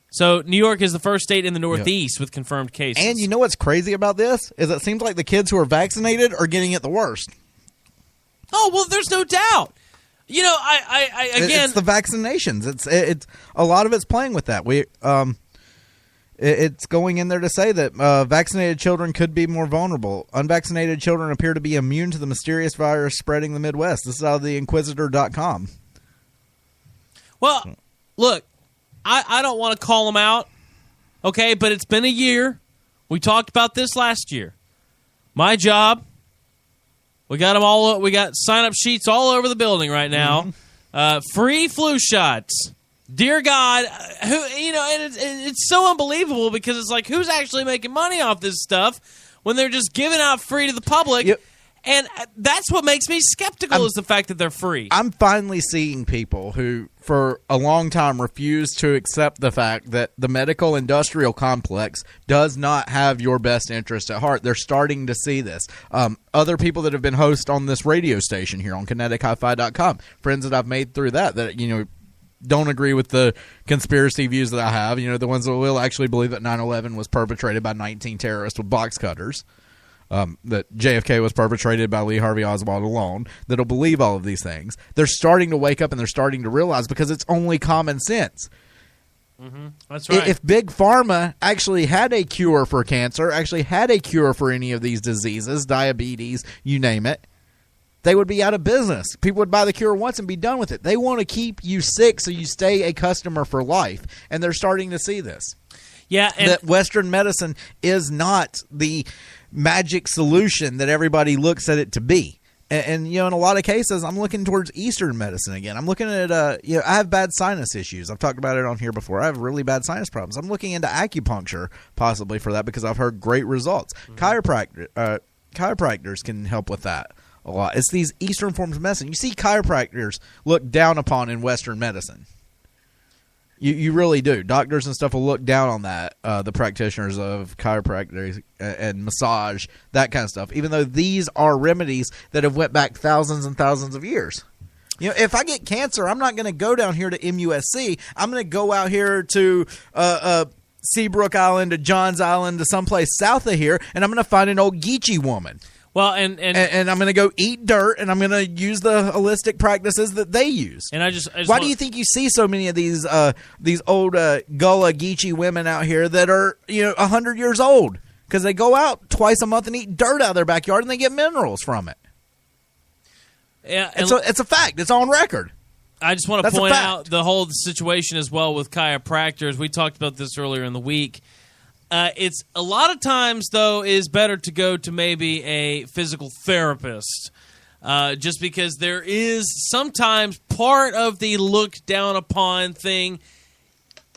So New York is the first state in the Northeast with confirmed cases. And you know what's crazy about this? Is it seems like the kids who are vaccinated are getting it the worst. Oh, well, there's no doubt. You know, I again, it's the vaccinations. It's a lot of it's playing with that. It's going in there to say that vaccinated children could be more vulnerable. Unvaccinated children appear to be immune to the mysterious virus spreading the Midwest. This is out of the Inquisitor.com. Well, look, I don't want to call them out, okay, but it's been a year. We talked about this last year. My job, we got them all. We got sign-up sheets all over the building right now. Free flu shots. Dear God, and it's so unbelievable because it's like, who's actually making money off this stuff when they're just giving out free to the public? Yep. And that's what makes me skeptical is the fact that they're free. I'm finally seeing people who, for a long time, refused to accept the fact that the medical industrial complex does not have your best interest at heart. They're starting to see this. Other people that have been hosts on this radio station here on KineticHiFi.com, friends that I've made through that don't agree with the conspiracy views that I have. You know, the ones that will actually believe that 9/11 was perpetrated by 19 terrorists with box cutters. That JFK was perpetrated by Lee Harvey Oswald alone, that'll believe all of these things. They're starting to wake up and they're starting to realize because it's only common sense. Mm-hmm. That's right. If Big Pharma actually had a cure for cancer, actually had a cure for any of these diseases, diabetes, you name it, they would be out of business. People would buy the cure once and be done with it. They want to keep you sick so you stay a customer for life, and they're starting to see this. Yeah, and that Western medicine is not the magic solution that everybody looks at it to be. And in a lot of cases, I'm looking towards Eastern medicine again. I'm looking at, I have bad sinus issues. I've talked about it on here before. I have really bad sinus problems. I'm looking into acupuncture possibly for that because I've heard great results. Mm-hmm. Chiropractors can help with that a lot. It's these Eastern forms of medicine. You see chiropractors looked down upon in Western medicine. You really do. Doctors and stuff will look down on that, the practitioners of chiropractic and massage, that kind of stuff, even though these are remedies that have went back thousands and thousands of years. If I get cancer, I'm not going to go down here to MUSC. I'm going to go out here to Seabrook Island, to Johns Island, to someplace south of here, and I'm going to find an old Geechee woman. Well, and I'm going to go eat dirt, and I'm going to use the holistic practices that they use. And I just why do you think you see so many of these old Gullah Geechee women out here that are 100 years old because they go out twice a month and eat dirt out of their backyard and they get minerals from it? Yeah, it's a fact. It's on record. I just want to point out the whole situation as well with chiropractors. We talked about this earlier in the week. It's a lot of times, though, is better to go to maybe a physical therapist just because there is sometimes part of the look down upon thing.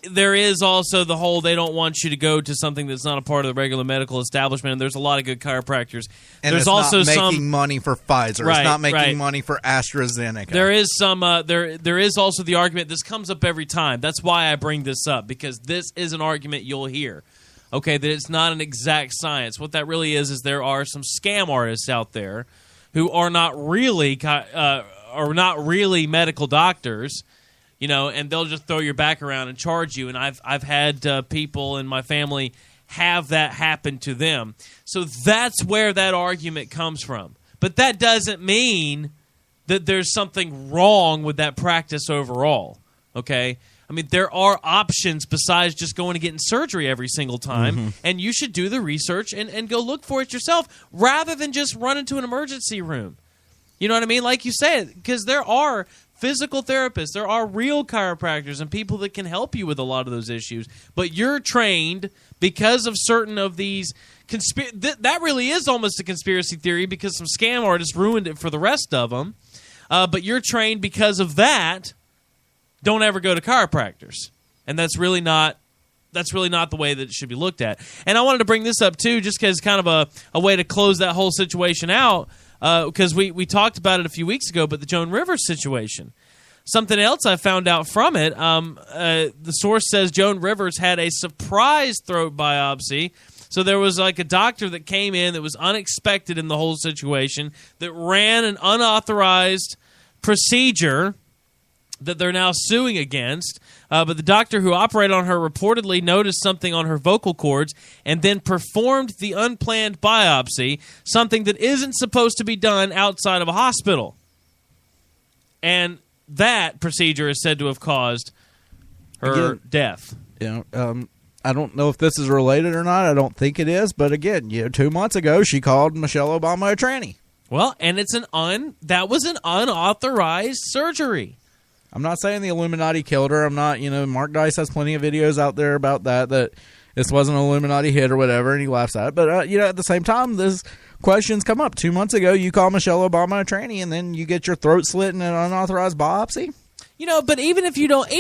There is also the whole they don't want you to go to something that's not a part of the regular medical establishment, and there's a lot of good chiropractors. And there's it's also not making money for Pfizer. Right, it's not making right. money for AstraZeneca. There is some. There is also the argument. This comes up every time. That's why I bring this up, because this is an argument you'll hear. Okay, that it's not an exact science. What that really is there are some scam artists out there who are not really medical doctors, and they'll just throw your back around and charge you. And I've had people in my family have that happen to them. So that's where that argument comes from. But that doesn't mean that there's something wrong with that practice overall. Okay. I mean, there are options besides just going and getting surgery every single time, and you should do the research and go look for it yourself rather than just run into an emergency room. You know what I mean? Like you said, because there are physical therapists, there are real chiropractors and people that can help you with a lot of those issues, but you're trained because of certain of these that really is almost a conspiracy theory because some scam artists ruined it for the rest of them, but you're trained because of that. Don't ever go to chiropractors. And that's really not the way that it should be looked at. And I wanted to bring this up, too, just because kind of a way to close that whole situation out, because we talked about it a few weeks ago, but the Joan Rivers situation. something else I found out from it, the source says Joan Rivers had a surprise throat biopsy. So there was like a doctor that came in that was unexpected in the whole situation, that ran an unauthorized procedure that they're now suing against. But the doctor who operated on her reportedly noticed something on her vocal cords and then performed the unplanned biopsy, something that isn't supposed to be done outside of a hospital. And that procedure is said to have caused her death. I don't know if this is related or not. I don't think it is. But again, 2 months ago, she called Michelle Obama a tranny. Well, and that was an unauthorized surgery. I'm not saying the Illuminati killed her. I'm not, Mark Dice has plenty of videos out there about that this wasn't an Illuminati hit or whatever, and he laughs at it. But, at the same time, this questions come up. 2 months ago, you call Michelle Obama a tranny, and then you get your throat slit in an unauthorized biopsy? But even if you don't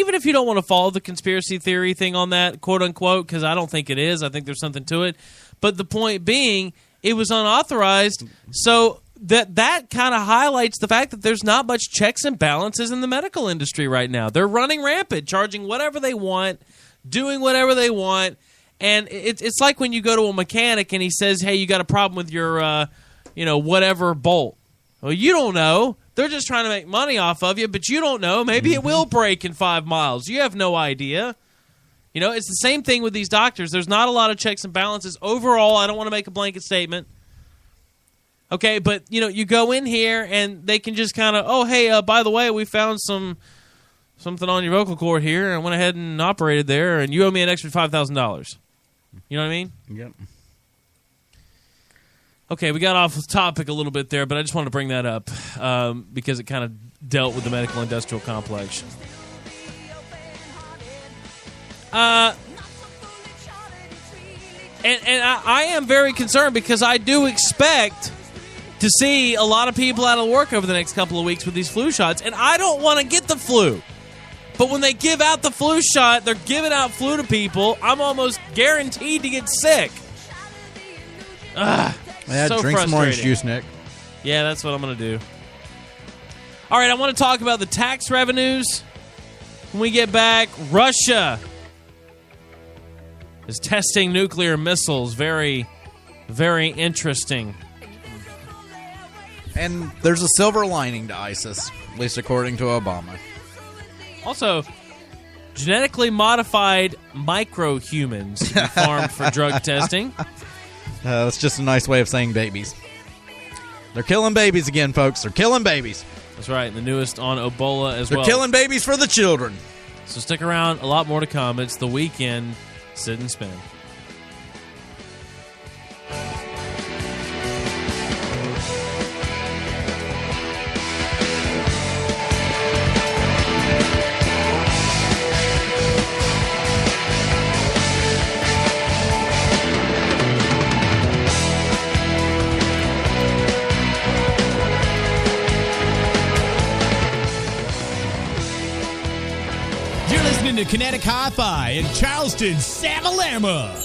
want to follow the conspiracy theory thing on that, quote unquote, because I don't think it is. I think there's something to it. But the point being, it was unauthorized, so that kind of highlights the fact that there's not much checks and balances in the medical industry right now. They're running rampant, charging whatever they want, doing whatever they want, and it's like when you go to a mechanic and he says, "Hey, you got a problem with your, whatever bolt." Well, you don't know. They're just trying to make money off of you, but you don't know. Maybe it will break in 5 miles. You have no idea. It's the same thing with these doctors. There's not a lot of checks and balances. Overall, I don't want to make a blanket statement. Okay, but, you go in here and they can just kind of, oh, hey, by the way, we found something on your vocal cord here and went ahead and operated there, and you owe me an extra $5,000. You know what I mean? Yep. Okay, we got off the topic a little bit there, but I just wanted to bring that up because it kind of dealt with the medical industrial complex. And I am very concerned because I do expect to see a lot of people out of work over the next couple of weeks with these flu shots, and I don't want to get the flu. But when they give out the flu shot, they're giving out flu to people. I'm almost guaranteed to get sick. So drink some orange juice, Nick. Yeah, that's what I'm going to do. All right, I want to talk about the tax revenues. When we get back, Russia is testing nuclear missiles. Very, very interesting. And there's a silver lining to ISIS, at least according to Obama. Also, genetically modified micro-humans to be farmed for drug testing. That's just a nice way of saying babies. They're killing babies again, folks. They're killing babies. That's right. The newest on Ebola as well. They're killing babies for the children. So stick around. A lot more to come. It's the weekend. Sit and spin. To Kinetic Hi-Fi in Charleston, Savalama.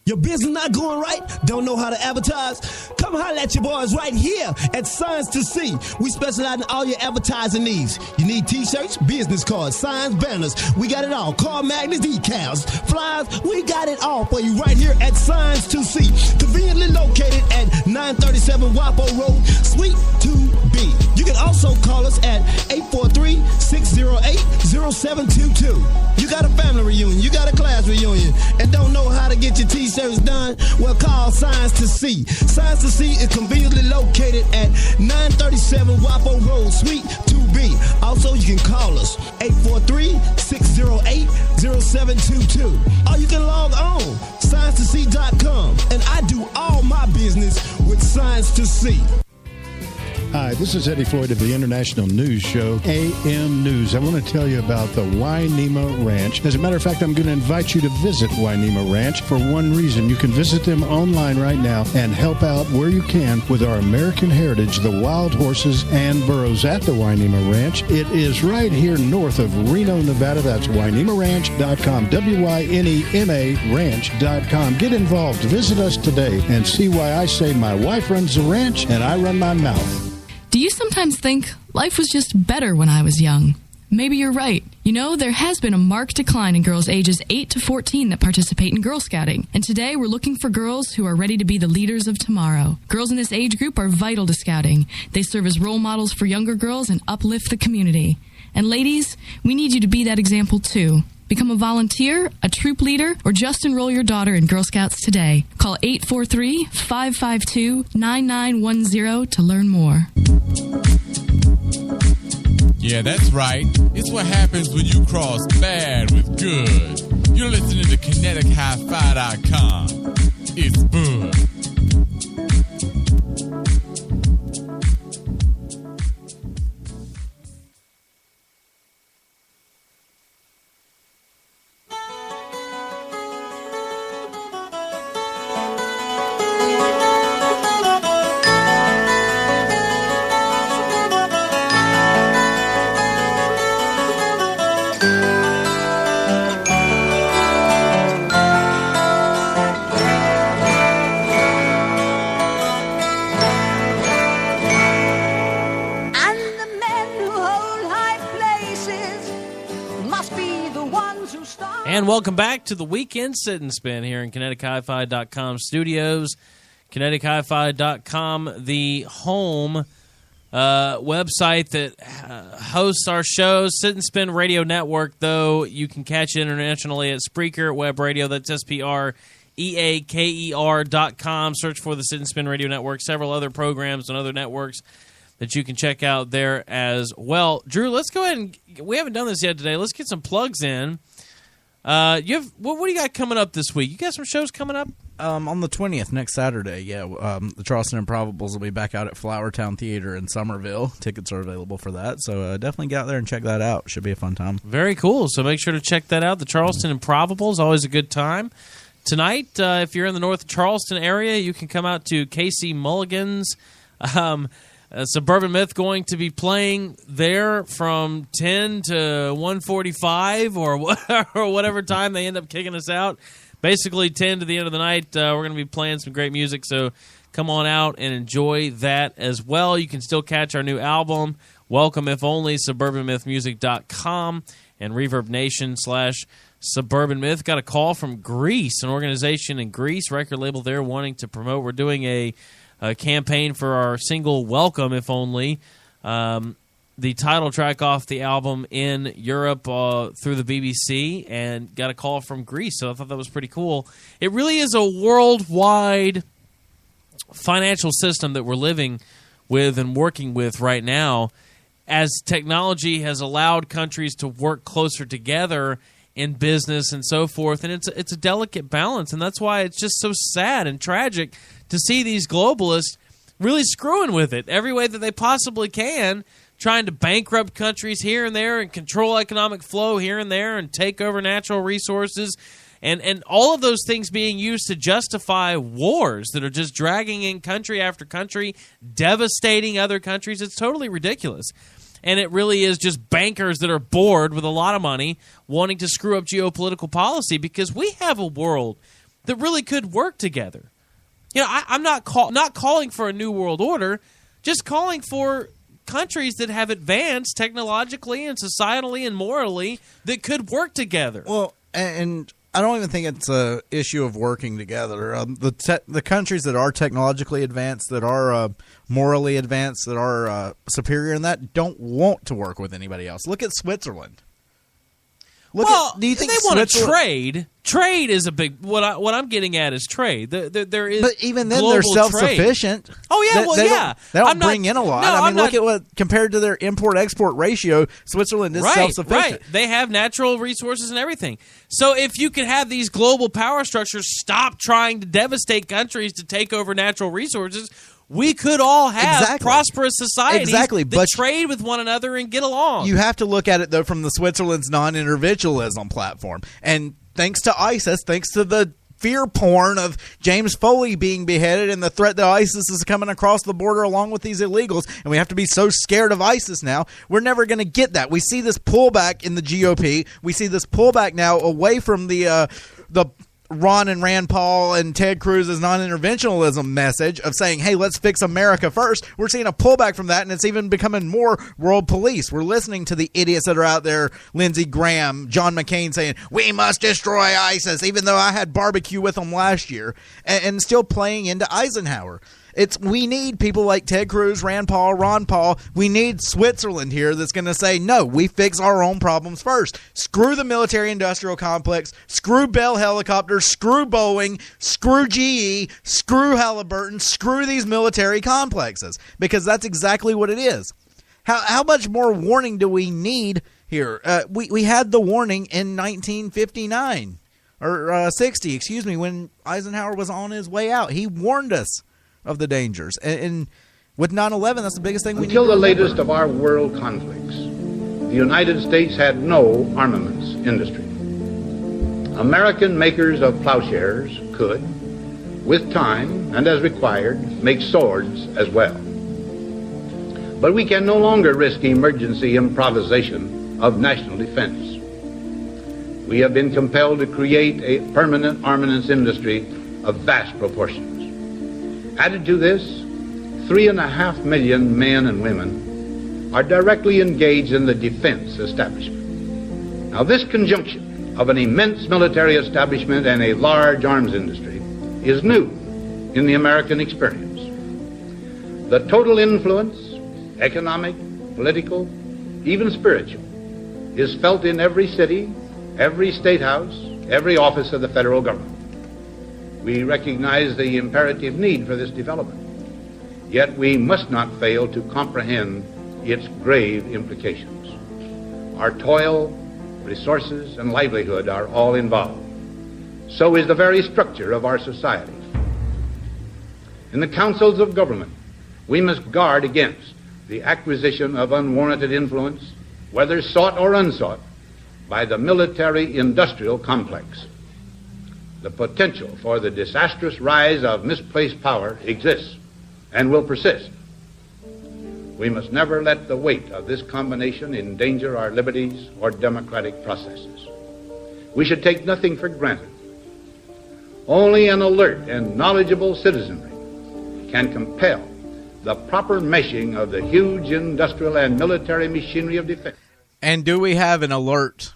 Your business not going right? Don't know how to advertise? Come holler at your boys right here at Signs to See. We specialize in all your advertising needs. You need t-shirts, business cards, signs, banners. We got it all. Car magnets, decals, flyers. We got it all for you right here at Signs to See. Conveniently located at 937 Wapo Road, Suite 2B. You can also call us at 843-608-0722. You got a family reunion, you got a class reunion, and don't know how to get your t-shirts done? Well, call Signs to See. Signs to See is conveniently located at 937 Wapo Road, Suite 2B. Also, you can call us 843-608-0722. Or you can log on, signs2see.com. And I do all my business with Signs to See. Hi, this is Eddie Floyd of the International News Show, AM News. I want to tell you about the Wainema Ranch. As a matter of fact, I'm going to invite you to visit Wainema Ranch for one reason. You can visit them online right now and help out where you can with our American heritage, the wild horses and burros at the Wainema Ranch. It is right here north of Reno, Nevada. That's WaiNemaRanch.com, WYNEMA Ranch.com. Get involved. Visit us today and see why I say my wife runs the ranch and I run my mouth. Do you sometimes think life was just better when I was young? Maybe you're right. You know, there has been a marked decline in girls ages 8 to 14 that participate in Girl Scouting. And today we're looking for girls who are ready to be the leaders of tomorrow. Girls in this age group are vital to Scouting. They serve as role models for younger girls and uplift the community. And ladies, we need you to be that example too. Become a volunteer, a troop leader, or just enroll your daughter in Girl Scouts today. Call 843-552-9910 to learn more. Yeah, that's right. It's what happens when you cross bad with good. You're listening to KineticHiFi.com. It's Bud. And welcome back to the Weekend Sit and Spin here in KineticHiFi.com studios. KineticHiFi.com, the home website that hosts our shows. Sit and Spin Radio Network, though, you can catch it internationally at Spreaker Web Radio. That's SPREAKER.com. Search for the Sit and Spin Radio Network. Several other programs and other networks that you can check out there as well. Drew, let's go ahead and we haven't done this yet today. Let's get some plugs in. What do you got coming up this week? You got some shows coming up? On the 20th, next Saturday, the Charleston Improbables will be back out at Flowertown Theater in Somerville. Tickets are available for that, so definitely get out there and check that out. Should be a fun time. Very cool, so make sure to check that out. The Charleston Improbables, always a good time. Tonight, if you're in the North Charleston area, you can come out to Casey Mulligan's. Suburban Myth going to be playing there from 10 to 1:45 or whatever time they end up kicking us out. Basically 10 to the end of the night. We're going to be playing some great music, so come on out and enjoy that as well. You can still catch our new album, Welcome If Only, SuburbanMythMusic.com and Reverb Nation /Suburban Myth. Got a call from Greece, an organization in Greece, record label there wanting to promote. We're doing a campaign for our single Welcome If Only, the title track off the album in Europe through the BBC, and got a call from Greece, so I thought that was pretty cool. It really is a worldwide financial system that we're living with and working with right now, as technology has allowed countries to work closer together in business and so forth, and it's a delicate balance, and that's why it's just so sad and tragic to see these globalists really screwing with it every way that they possibly can, trying to bankrupt countries here and there and control economic flow here and there and take over natural resources, and all of those things being used to justify wars that are just dragging in country after country, devastating other countries. It's totally ridiculous. And it really is just bankers that are bored with a lot of money wanting to screw up geopolitical policy, because we have a world that really could work together. You know, I'm not calling for a new world order, just calling for countries that have advanced technologically and societally and morally that could work together. Well, and I don't even think it's a issue of working together. The countries that are technologically advanced, that are morally advanced, that are superior in that, don't want to work with anybody else. Look at Switzerland. Do you think they want to trade? Trade is a big. What I'm getting at is trade. There is, but even then they're self-sufficient. Trade. Oh yeah, they don't bring in a lot. No, I mean, look at what compared to their import-export ratio, Switzerland is self-sufficient. Right, they have natural resources and everything. So if you could have these global power structures stop trying to devastate countries to take over natural resources, we could all have prosperous societies that but trade with one another and get along. You have to look at it, though, from the Switzerland's non-interventionism platform. And thanks to ISIS, thanks to the fear porn of James Foley being beheaded and the threat that ISIS is coming across the border along with these illegals, and we have to be so scared of ISIS now, we're never going to get that. We see this pullback in the GOP. We see this pullback now away from the Ron and Rand Paul and Ted Cruz's non-interventionism message of saying, hey, let's fix America first. We're seeing a pullback from that, and it's even becoming more world police. We're listening to the idiots that are out there, Lindsey Graham, John McCain, saying, we must destroy ISIS, even though I had barbecue with them last year, and still playing into Eisenhower. We need people like Ted Cruz, Rand Paul, Ron Paul. We need Switzerland here that's going to say, no, we fix our own problems first. Screw the military-industrial complex. Screw Bell Helicopters. Screw Boeing. Screw GE. Screw Halliburton. Screw these military complexes, because that's exactly what it is. How much more warning do we need here? We had the warning in 1959 or 60, excuse me, when Eisenhower was on his way out. He warned us of the dangers. And with 9/11, that's the biggest thing we need to remember. Until the latest of our world conflicts, the United States had no armaments industry. American makers of plowshares could, with time and as required, make swords as well. But we can no longer risk emergency improvisation of national defense. We have been compelled to create a permanent armaments industry of vast proportions. Added to this, 3.5 million men and women are directly engaged in the defense establishment. Now, this conjunction of an immense military establishment and a large arms industry is new in the American experience. The total influence, economic, political, even spiritual, is felt in every city, every state house, every office of the federal government. We recognize the imperative need for this development, yet we must not fail to comprehend its grave implications. Our toil, resources, and livelihood are all involved. So is the very structure of our society. In the councils of government, we must guard against the acquisition of unwarranted influence, whether sought or unsought, by the military-industrial complex. The potential for the disastrous rise of misplaced power exists and will persist. We must never let the weight of this combination endanger our liberties or democratic processes. We should take nothing for granted. Only an alert and knowledgeable citizenry can compel the proper meshing of the huge industrial and military machinery of defense. And do we have an alert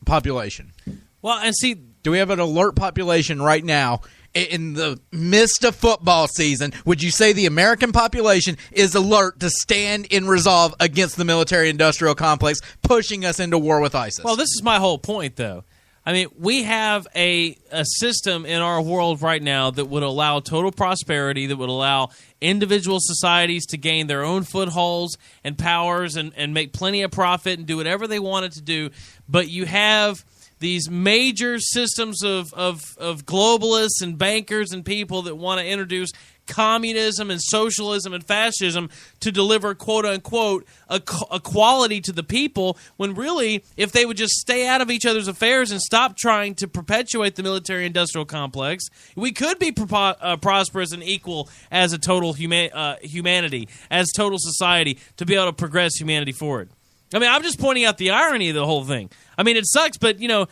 population? Well, and see, do we have an alert population right now in the midst of football season? Would you say the American population is alert to stand in resolve against the military-industrial complex pushing us into war with ISIS? Well, this is my whole point, though. I mean, we have a system in our world right now that would allow total prosperity, that would allow individual societies to gain their own footholds and powers and make plenty of profit and do whatever they wanted to do. But you have these major systems of globalists and bankers and people that want to introduce communism and socialism and fascism to deliver, quote-unquote, equality to the people, when really, if they would just stay out of each other's affairs and stop trying to perpetuate the military-industrial complex, we could be prosperous and equal as a total humanity, as total society, to be able to progress humanity forward. I mean, I'm just pointing out the irony of the whole thing. I mean, it sucks, but, you know,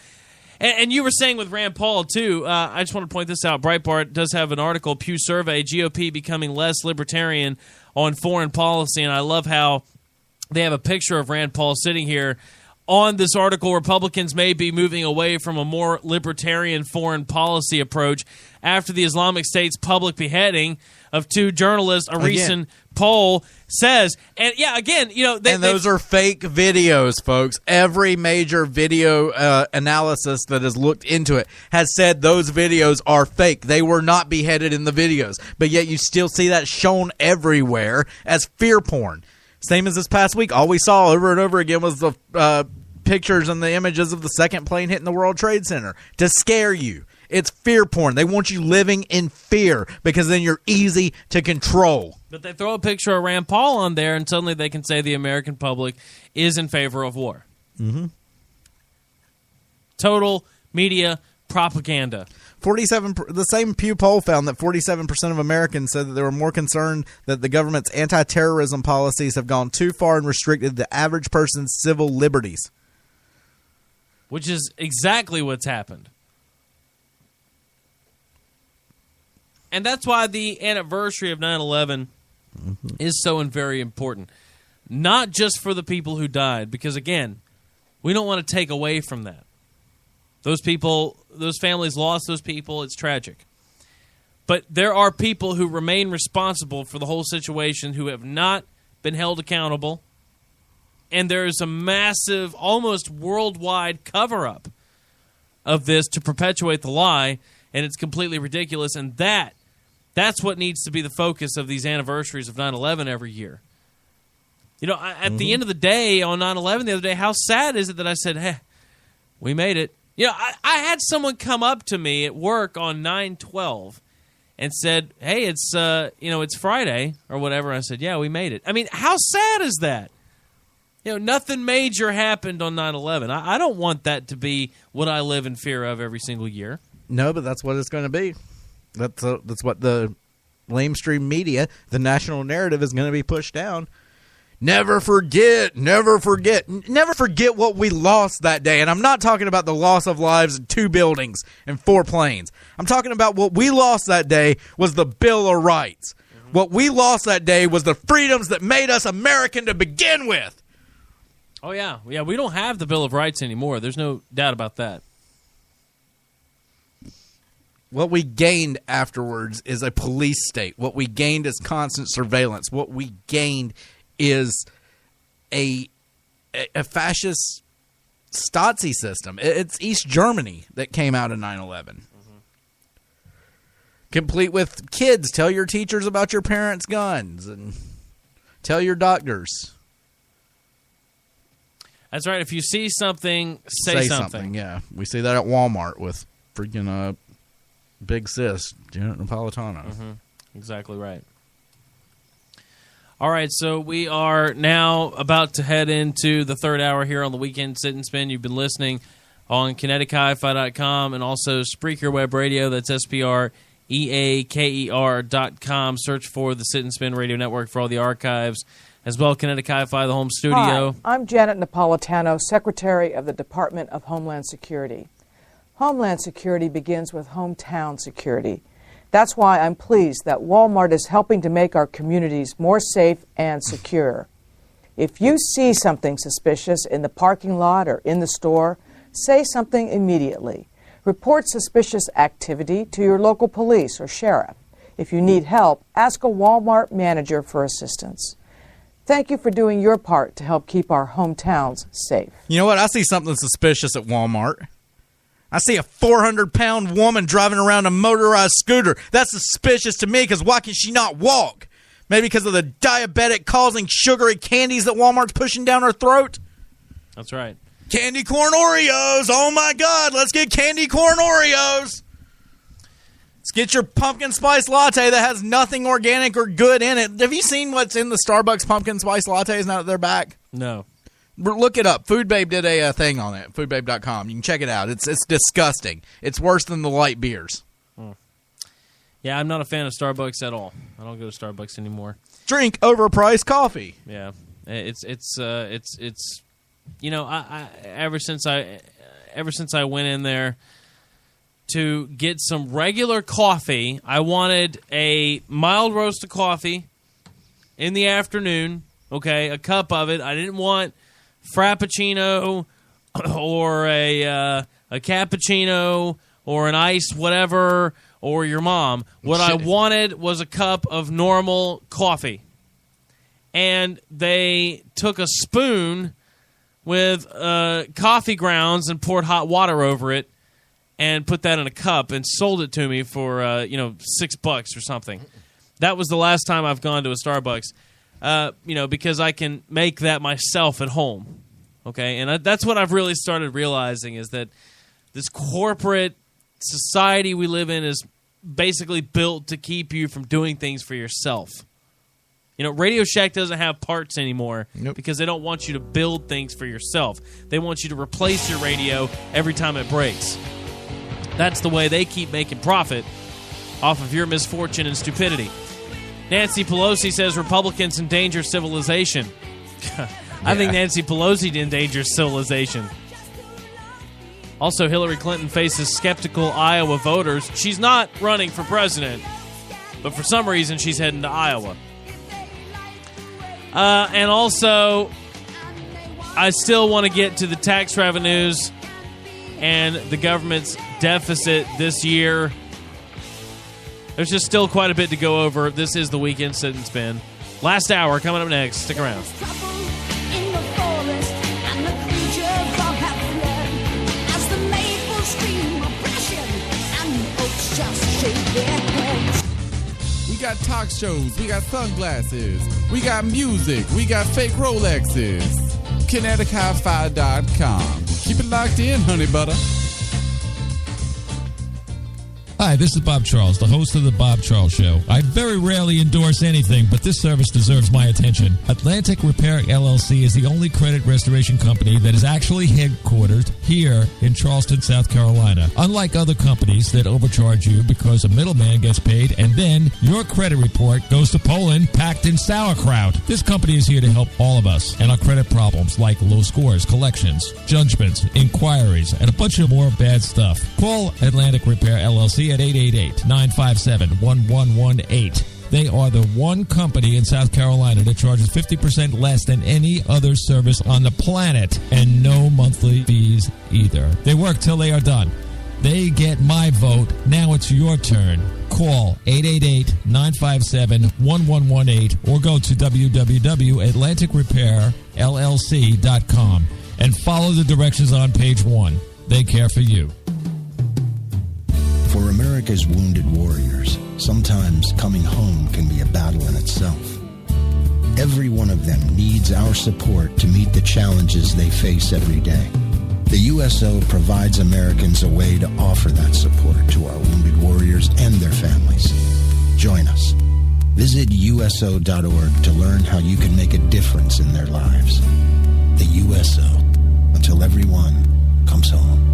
and you were saying with Rand Paul, too, I just want to point this out. Breitbart does have an article, Pew Survey, GOP becoming less libertarian on foreign policy, and I love how they have a picture of Rand Paul sitting here. On this article, Republicans may be moving away from a more libertarian foreign policy approach after the Islamic State's public beheading of two journalists. A recent poll says, and yeah, again, you know, those are fake videos, folks. Every major video analysis that has looked into it has said those videos are fake. They were not beheaded in the videos, but yet you still see that shown everywhere as fear porn. Same as this past week, all we saw over and over again was the pictures and the images of the second plane hitting the World Trade Center to scare you. It's fear porn. They want you living in fear because then you're easy to control. But they throw a picture of Rand Paul on there, and suddenly they can say the American public is in favor of war. Mm-hmm. Total media propaganda. The same Pew poll found that 47% of Americans said that they were more concerned that the government's anti-terrorism policies have gone too far and restricted the average person's civil liberties. Which is exactly what's happened. And that's why the anniversary of 9/11 is so very important. Not just for the people who died, because, again, we don't want to take away from that. Those people, those families lost those people. It's tragic. But there are people who remain responsible for the whole situation who have not been held accountable. And there is a massive, almost worldwide cover-up of this to perpetuate the lie. And it's completely ridiculous. And that's what needs to be the focus of these anniversaries of 9/11 every year. You know, at the end of the day, on 9/11 the other day, how sad is it that I said, hey, we made it. You know, I had someone come up to me at work on 9/12 and said, hey, it's Friday or whatever. I said, yeah, we made it. I mean, how sad is that? You know, nothing major happened on 9/11. I don't want that to be what I live in fear of every single year. No, but that's what it's going to be. That's what the lamestream media, the national narrative, is going to be pushed down. Never forget what we lost that day. And I'm not talking about the loss of lives in 2 buildings and 4 planes. I'm talking about what we lost that day was the Bill of Rights. Mm-hmm. What we lost that day was the freedoms that made us American to begin with. Oh, yeah. Yeah, we don't have the Bill of Rights anymore. There's no doubt about that. What we gained afterwards is a police state. What we gained is constant surveillance. What we gained is a fascist Stasi system. It's East Germany that came out of 9/11. Complete with kids. Tell your teachers about your parents' guns and tell your doctors. That's right. If you see something, say something. Yeah, we see that at Walmart with freaking Big Sis, Janet Napolitano. Mm-hmm. Exactly right. All right, so we are now about to head into the third hour here on the Weekend Sit and Spin. You've been listening on KineticHiFi.com and also Spreaker Web Radio. That's SpreakerEAKER.com. Search for the Sit and Spin Radio Network for all the archives. As well, Kinetic Hi-Fi, the home studio. Hi, I'm Janet Napolitano, Secretary of the Department of Homeland Security. Homeland Security begins with hometown security. That's why I'm pleased that Walmart is helping to make our communities more safe and secure. If you see something suspicious in the parking lot or in the store, say something immediately. Report suspicious activity to your local police or sheriff. If you need help, ask a Walmart manager for assistance. Thank you for doing your part to help keep our hometowns safe. You know what? I see something suspicious at Walmart. I see a 400-pound woman driving around a motorized scooter. That's suspicious to me because why can she not walk? Maybe because of the diabetic-causing sugary candies that Walmart's pushing down her throat? That's right. Candy corn Oreos. Oh, my God. Let's get candy corn Oreos. Let's get your pumpkin spice latte that has nothing organic or good in it. Have you seen what's in the Starbucks pumpkin spice lattes now that they're back? No. Look it up. Food Babe did a thing on it. Foodbabe.com. You can check it out. It's disgusting. It's worse than the light beers. Yeah, I'm not a fan of Starbucks at all. I don't go to Starbucks anymore. Drink overpriced coffee. Yeah, it's you know, I ever since I went in there to get some regular coffee, I wanted a mild roast of coffee in the afternoon. Okay, a cup of it. I didn't want Frappuccino or a cappuccino or an ice whatever or your mom. What I wanted was a cup of normal coffee. And they took a spoon with coffee grounds and poured hot water over it and put that in a cup and sold it to me for $6 or something. That was the last time I've gone to a Starbucks. Because I can make that myself at home, okay? And that's what I've really started realizing is that this corporate society we live in is basically built to keep you from doing things for yourself. You know, Radio Shack doesn't have parts anymore because they don't want you to build things for yourself. They want you to replace your radio every time it breaks. That's the way they keep making profit off of your misfortune and stupidity. Nancy Pelosi says Republicans endanger civilization. I think Nancy Pelosi endangers civilization. Also, Hillary Clinton faces skeptical Iowa voters. She's not running for president, but for some reason she's heading to Iowa. And also, I still want to get to the tax revenues and the government's deficit this year. There's just still quite a bit to go over. This is the Weekend Sit and Spin. Last hour coming up next. Stick around. We got talk shows, we got sunglasses, we got music, we got fake Rolexes. KineticHiFi.com. Keep it locked in, honey butter. Hi, this is Bob Charles, the host of The Bob Charles Show. I very rarely endorse anything, but this service deserves my attention. Atlantic Repair LLC is the only credit restoration company that is actually headquartered here in Charleston, South Carolina. Unlike other companies that overcharge you because a middleman gets paid and then your credit report goes to Poland packed in sauerkraut. This company is here to help all of us and our credit problems like low scores, collections, judgments, inquiries, and a bunch of more bad stuff. Call Atlantic Repair LLC at 888-957-1118. They are the one company in South Carolina that charges 50% less than any other service on the planet, and no monthly fees either. They work till they are done. They get my vote. Now it's your turn. Call 888-957-1118 or go to www.atlanticrepairllc.com and follow the directions on page 1. They care for you. For America's wounded warriors, sometimes coming home can be a battle in itself. Every one of them needs our support to meet the challenges they face every day. The USO provides Americans a way to offer that support to our wounded warriors and their families. Join us. Visit USO.org to learn how you can make a difference in their lives. The USO, until everyone comes home.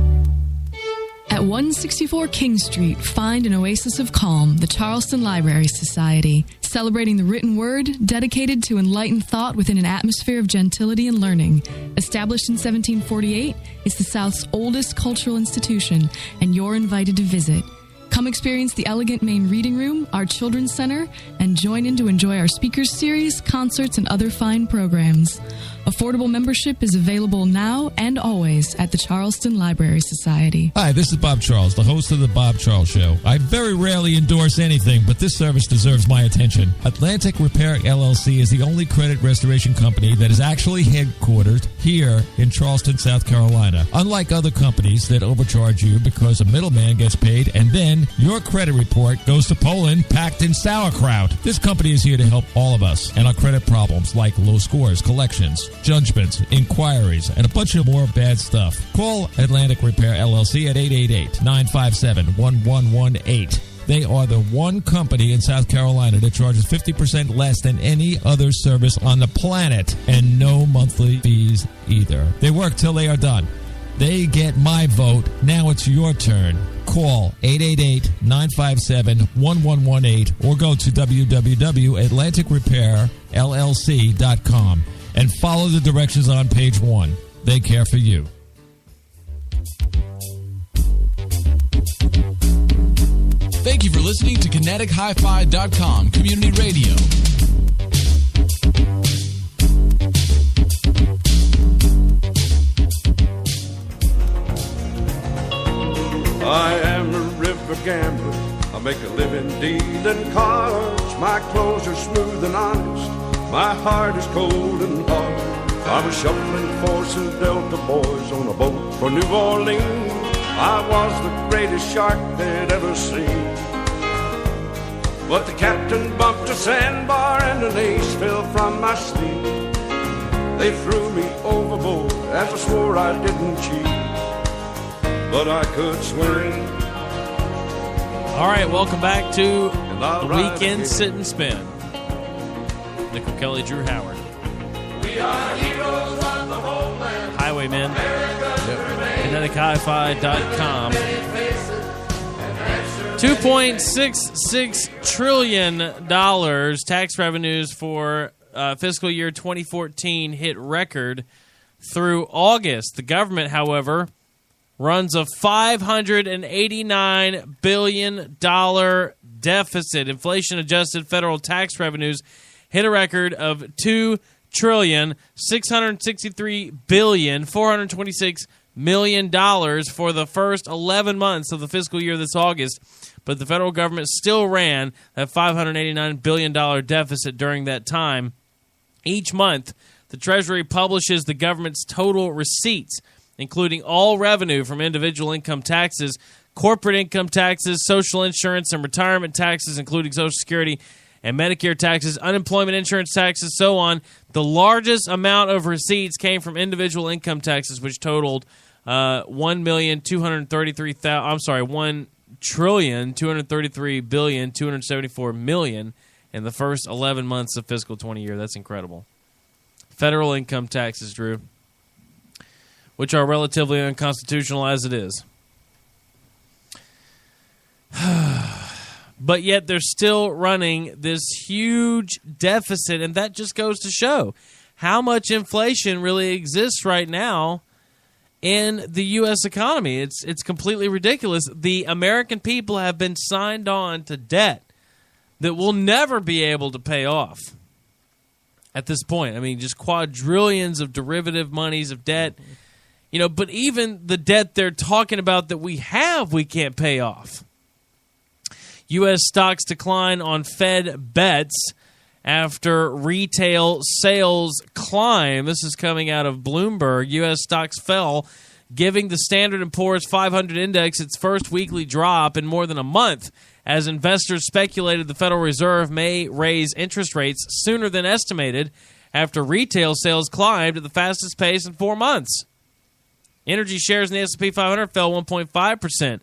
At 164 King Street, find an oasis of calm, the Charleston Library Society, celebrating the written word, dedicated to enlightened thought within an atmosphere of gentility and learning. Established in 1748, it's the South's oldest cultural institution, and you're invited to visit. Come experience the elegant main reading room, our children's center, and join in to enjoy our speakers series, concerts, and other fine programs. Affordable membership is available now and always at the Charleston Library Society. Hi, this is Bob Charles, the host of The Bob Charles Show. I very rarely endorse anything, but this service deserves my attention. Atlantic Repair LLC is the only credit restoration company that is actually headquartered here in Charleston, South Carolina. Unlike other companies that overcharge you because a middleman gets paid and then your credit report goes to Poland packed in sauerkraut. This company is here to help all of us and our credit problems like low scores, collections, judgments, inquiries, and a bunch of more bad stuff. Call Atlantic Repair LLC at 888-957-1118. They are the one company in South Carolina that charges 50% less than any other service on the planet, and no monthly fees either. They work till they are done. They get my vote. Now it's your turn. Call 888-957-1118 or go to www.atlanticrepairllc.com and follow the directions on page 1. They care for you. Thank you for listening to KineticHiFi.com Community Radio. I am a river gambler. I make a living dealing cards. My clothes are smooth and honest. My heart is cold and hard. I'm a shuffling force of Delta boys on a boat for New Orleans. I was the greatest shark they'd ever seen. But the captain bumped a sandbar and an ace fell from my sleeve. They threw me overboard as I swore I didn't cheat. But I could swim All right, welcome back to the Weekend Sit and Spin. Nickel Kelly, Drew Howard. We are heroes of the homeland. Highwaymen. KineticHiFi.com. $2.66 trillion tax revenues for fiscal year 2014 hit record through August. The government, however, runs a $589 billion deficit. Inflation-adjusted federal tax revenues hit a record of $2,663,426,000,000 for the first 11 months of the fiscal year this August. But the federal government still ran that $589 billion deficit during that time. Each month, the Treasury publishes the government's total receipts, including all revenue from individual income taxes, corporate income taxes, social insurance, and retirement taxes, including Social Security and Medicare taxes, unemployment insurance taxes, so on. The largest amount of receipts came from individual income taxes, which totaled $1,233,274,000,000 in the first 11 months of fiscal 20 year. That's incredible. Federal income taxes, Drew, which are relatively unconstitutional as it is. But yet they're still running this huge deficit, and that just goes to show how much inflation really exists right now in the U.S. economy. It's completely ridiculous. The American people have been signed on to debt that will never be able to pay off at this point. I mean, just quadrillions of derivative monies of debt. You know, but even the debt they're talking about that we have, we can't pay off. U.S. stocks decline on Fed bets after retail sales climb. This is coming out of Bloomberg. U.S. stocks fell, giving the Standard & Poor's 500 index its first weekly drop in more than a month, as investors speculated the Federal Reserve may raise interest rates sooner than estimated after retail sales climbed at the fastest pace in 4 months. Energy shares in the S&P 500 fell 1.5%,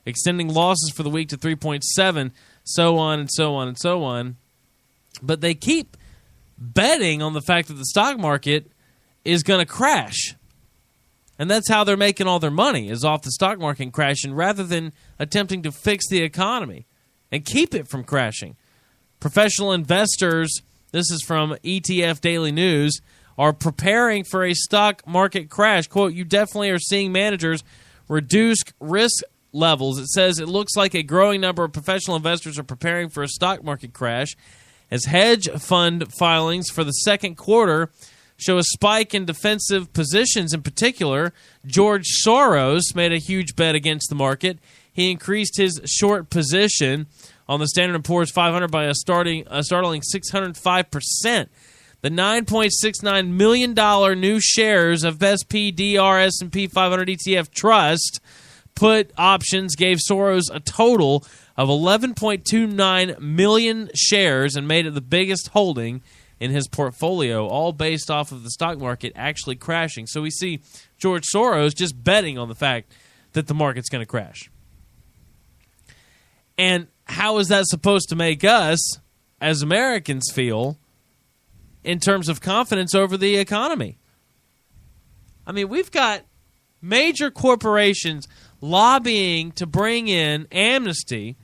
extending losses for the week to 3.7%, so on and so on and so on. But they keep betting on the fact that the stock market is going to crash. And that's how they're making all their money, is off the stock market crashing, rather than attempting to fix the economy and keep it from crashing. Professional investors, this is from ETF Daily News, are preparing for a stock market crash. Quote, you definitely are seeing managers reduce risk levels. It says it looks like a growing number of professional investors are preparing for a stock market crash, as hedge fund filings for the second quarter show a spike in defensive positions. In particular, George Soros made a huge bet against the market. He increased his short position on the Standard & Poor's 500 by a startling 605%. The $9.69 million new shares of SPDR S&P 500 ETF Trust put options gave Soros a total of 11.29 million shares and made it the biggest holding in his portfolio, all based off of the stock market actually crashing. So we see George Soros just betting on the fact that the market's going to crash. And how is that supposed to make us, as Americans, feel in terms of confidence over the economy? I mean, we've got major corporations lobbying to bring in amnesty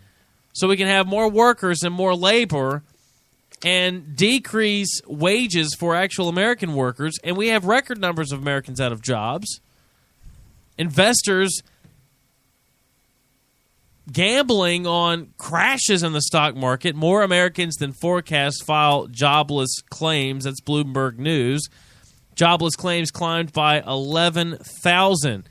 so we can have more workers and more labor and decrease wages for actual American workers, and we have record numbers of Americans out of jobs. Investors gambling on crashes in the stock market. More Americans than forecast file jobless claims. That's Bloomberg News. Jobless claims climbed by 11,000.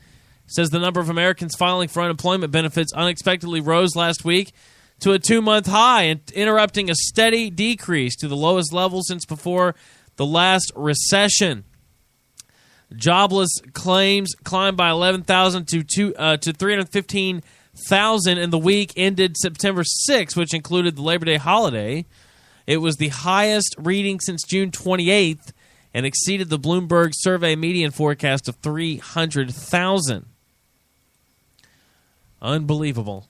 Says the number of Americans filing for unemployment benefits unexpectedly rose last week to a 2-month high, interrupting a steady decrease to the lowest level since before the last recession. Jobless claims climbed by 11,000 to 315,000 in the week ended September 6, which included the Labor Day holiday. It was the highest reading since June 28th and exceeded the Bloomberg survey median forecast of 300,000. Unbelievable.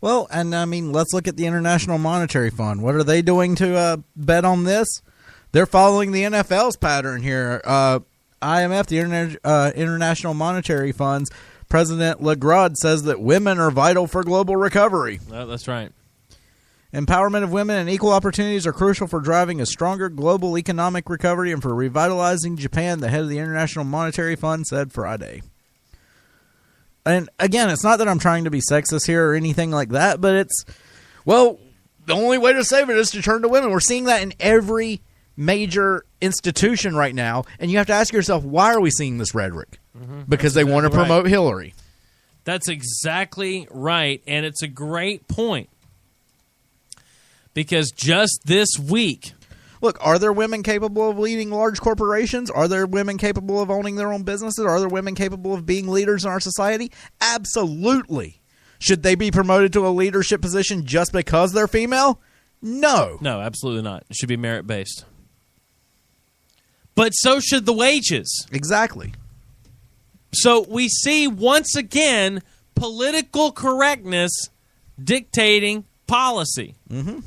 Well, and I mean, let's look at the International Monetary Fund. What are they doing to bet on this? They're following the NFL's pattern here. IMF, the International Monetary Fund's President Lagarde says that women are vital for global recovery. That's right. Empowerment of women and equal opportunities are crucial for driving a stronger global economic recovery and for revitalizing Japan, the head of the International Monetary Fund said Friday. And again, it's not that I'm trying to be sexist here or anything like that, but it's, well, the only way to save it is to turn to women. We're seeing that in every major institution right now, and you have to ask yourself, why are we seeing this rhetoric? Because they want to promote Hillary. That's exactly right, and it's a great point. Because just this week... Look, are there women capable of leading large corporations? Are there women capable of owning their own businesses? Are there women capable of being leaders in our society? Absolutely. Should they be promoted to a leadership position just because they're female? No. No, absolutely not. It should be merit-based. But so should the wages. Exactly. So we see, once again, political correctness dictating policy. Mm-hmm.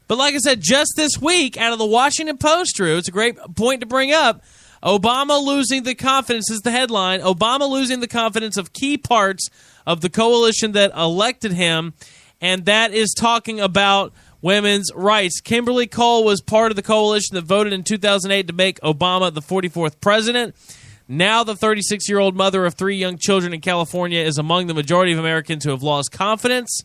But like I said, just this week, out of the Washington Post, Drew, it's a great point to bring up, Obama losing the confidence is the headline. Obama losing the confidence of key parts of the coalition that elected him, and that is talking about women's rights. Kimberly Cole was part of the coalition that voted in 2008 to make Obama the 44th president. Now the 36-year-old mother of 3 young children in California is among the majority of Americans who have lost confidence.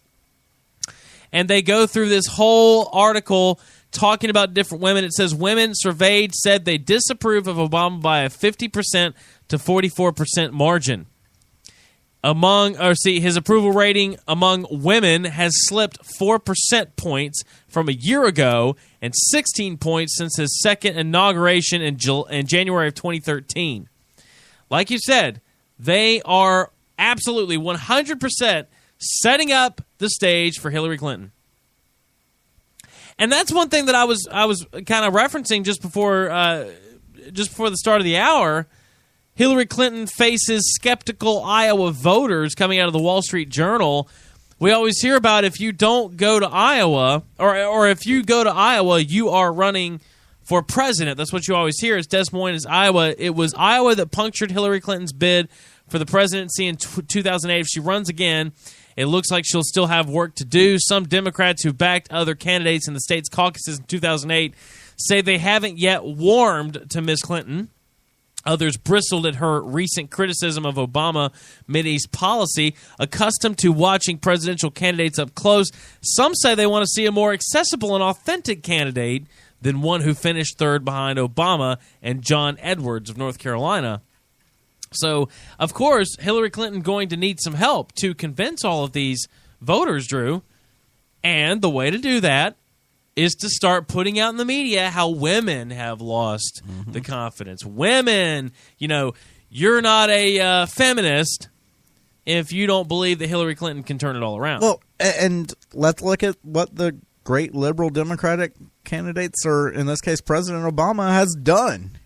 And they go through this whole article talking about different women. It says women surveyed said they disapprove of Obama by a 50% to 44% margin. His approval rating among women has slipped 4% points from a year ago and 16 points since his second inauguration in January of 2013. Like you said, they are absolutely 100% setting up the stage for Hillary Clinton. And that's one thing that I was kind of referencing just before the start of the hour. Hillary Clinton faces skeptical Iowa voters coming out of the Wall Street Journal. We always hear about if you don't go to Iowa, or if you go to Iowa, you are running for president. That's what you always hear. It's Des Moines, is Iowa. It was Iowa that punctured Hillary Clinton's bid for the presidency in 2008. If she runs again, it looks like she'll still have work to do. Some Democrats who backed other candidates in the state's caucuses in 2008 say they haven't yet warmed to Ms. Clinton. Others bristled at her recent criticism of Obama Mideast policy. Accustomed to watching presidential candidates up close, some say they want to see a more accessible and authentic candidate than one who finished third behind Obama and John Edwards of North Carolina. So, of course, Hillary Clinton going to need some help to convince all of these voters, Drew. And the way to do that is to start putting out in the media how women have lost the confidence. Women, you're not a feminist if you don't believe that Hillary Clinton can turn it all around. Well, and let's look at what the great liberal Democratic candidates, or in this case President Obama, has done.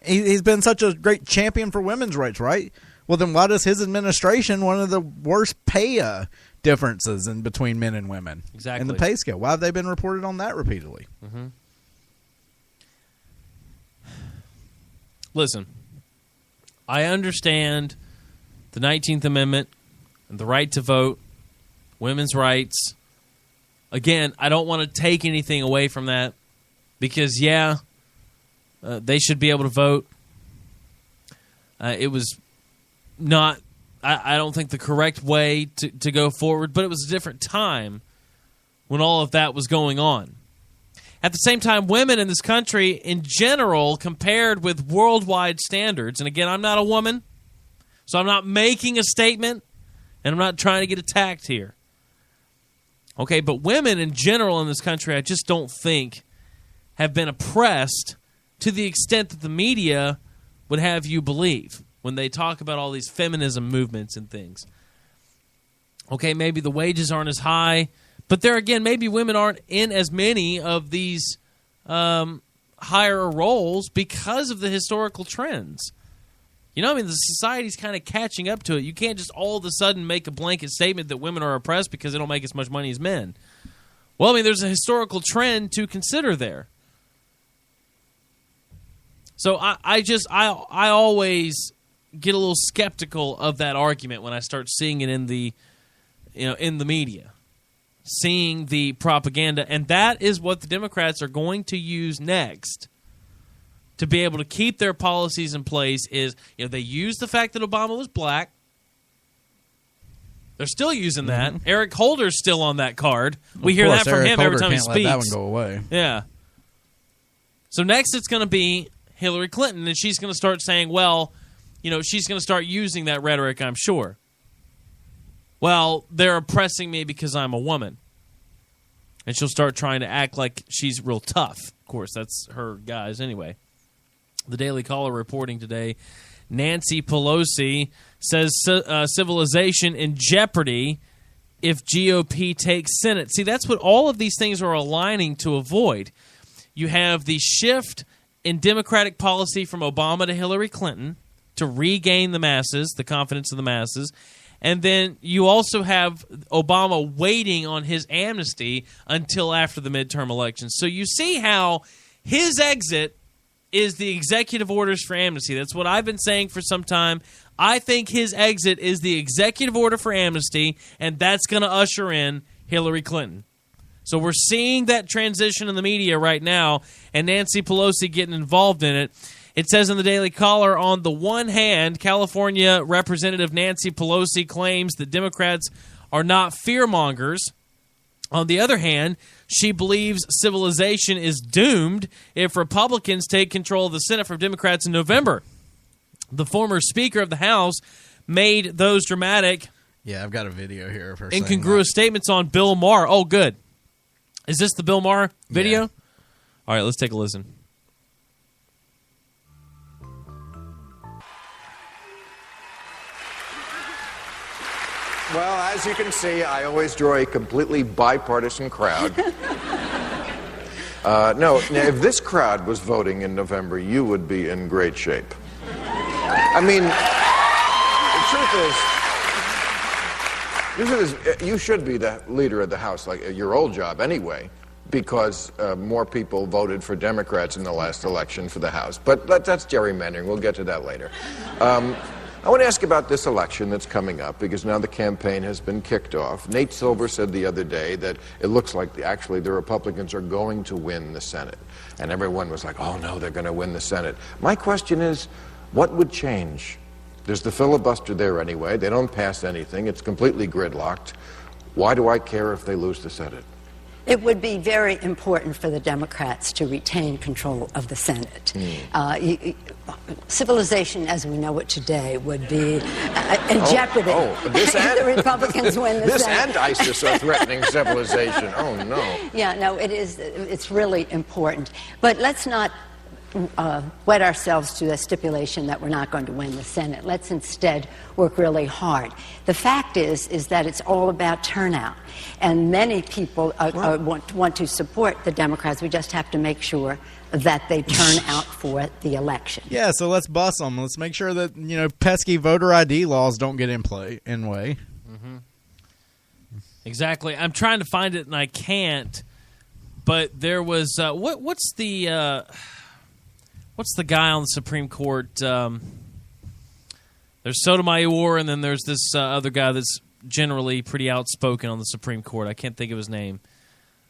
He's been such a great champion for women's rights, right? Well, then why does his administration one of the worst pay differences in between men and women in the pay scale? Why have they been reported on that repeatedly? Mm-hmm. Listen, I understand the 19th Amendment and the right to vote, women's rights. Again, I don't want to take anything away from that because, they should be able to vote. It was not, I don't think, the correct way to go forward, but it was a different time when all of that was going on. At the same time, women in this country, in general, compared with worldwide standards, and again, I'm not a woman, so I'm not making a statement, and I'm not trying to get attacked here. Okay, but women in general in this country, I just don't think have been oppressed to the extent that the media would have you believe when they talk about all these feminism movements and things. Okay, maybe the wages aren't as high, but there again, maybe women aren't in as many of these higher roles because of the historical trends. You know, I mean, the society's kind of catching up to it. You can't just all of a sudden make a blanket statement that women are oppressed because they don't make as much money as men. Well, I mean, there's a historical trend to consider there. So I always get a little skeptical of that argument when I start seeing it in the media, seeing the propaganda, and that is what the Democrats are going to use next to be able to keep their policies in place. Is, they use the fact that Obama was black. They're still using that. Mm-hmm. Eric Holder's still on that card. We hear that from him every time he speaks. Let that one go away. Yeah. So next it's going to be Hillary Clinton, and she's going to start saying, well, she's going to start using that rhetoric, I'm sure. Well, they're oppressing me because I'm a woman. And she'll start trying to act like she's real tough. Of course, that's her guys anyway. The Daily Caller reporting today, Nancy Pelosi says civilization in jeopardy if GOP takes Senate. See, that's what all of these things are aligning to avoid. You have the shift in Democratic policy from Obama to Hillary Clinton to regain the masses, the confidence of the masses. And then you also have Obama waiting on his amnesty until after the midterm elections. So you see how his exit is the executive orders for amnesty. That's what I've been saying for some time. I think his exit is the executive order for amnesty, and that's going to usher in Hillary Clinton. So we're seeing that transition in the media right now, and Nancy Pelosi getting involved in it. It says in the Daily Caller, on the one hand, California Representative Nancy Pelosi claims that Democrats are not fearmongers. On the other hand, she believes civilization is doomed if Republicans take control of the Senate from Democrats in November. The former Speaker of the House made those dramatic, I've got a video here of her incongruous statements on Bill Maher. Oh, good. Is this the Bill Maher video? Yeah. All right, let's take a listen. Well, as you can see, I always draw a completely bipartisan crowd. Now, if this crowd was voting in November, you would be in great shape. I mean, the truth is, you should be the leader of the House, like your old job anyway, because more people voted for Democrats in the last election for the House. But that's gerrymandering. We'll get to that later. I want to ask about this election that's coming up, because now the campaign has been kicked off. Nate Silver said the other day that it looks like actually the Republicans are going to win the Senate. And everyone was like, oh no, they're going to win the Senate. My question is, what would change? There's the filibuster there anyway. They don't pass anything. It's completely gridlocked. Why do I care if they lose the Senate? It would be very important for the Democrats to retain control of the Senate. Civilization, as we know it today, would be in jeopardy if the Republicans win the Senate. This Senate. and ISIS are threatening civilization. Oh, no. Yeah, no, it's really important. But let's not wed ourselves to the stipulation that we're not going to win the Senate. Let's instead work really hard. The fact is that it's all about turnout. And many people want to support the Democrats. We just have to make sure that they turn out for the election. Yeah, so let's bust them. Let's make sure that, pesky voter ID laws don't get in way. Mm-hmm. Exactly. I'm trying to find it and I can't. But there was what's the guy on the Supreme Court? There's Sotomayor, and then there's this other guy that's generally pretty outspoken on the Supreme Court. I can't think of his name.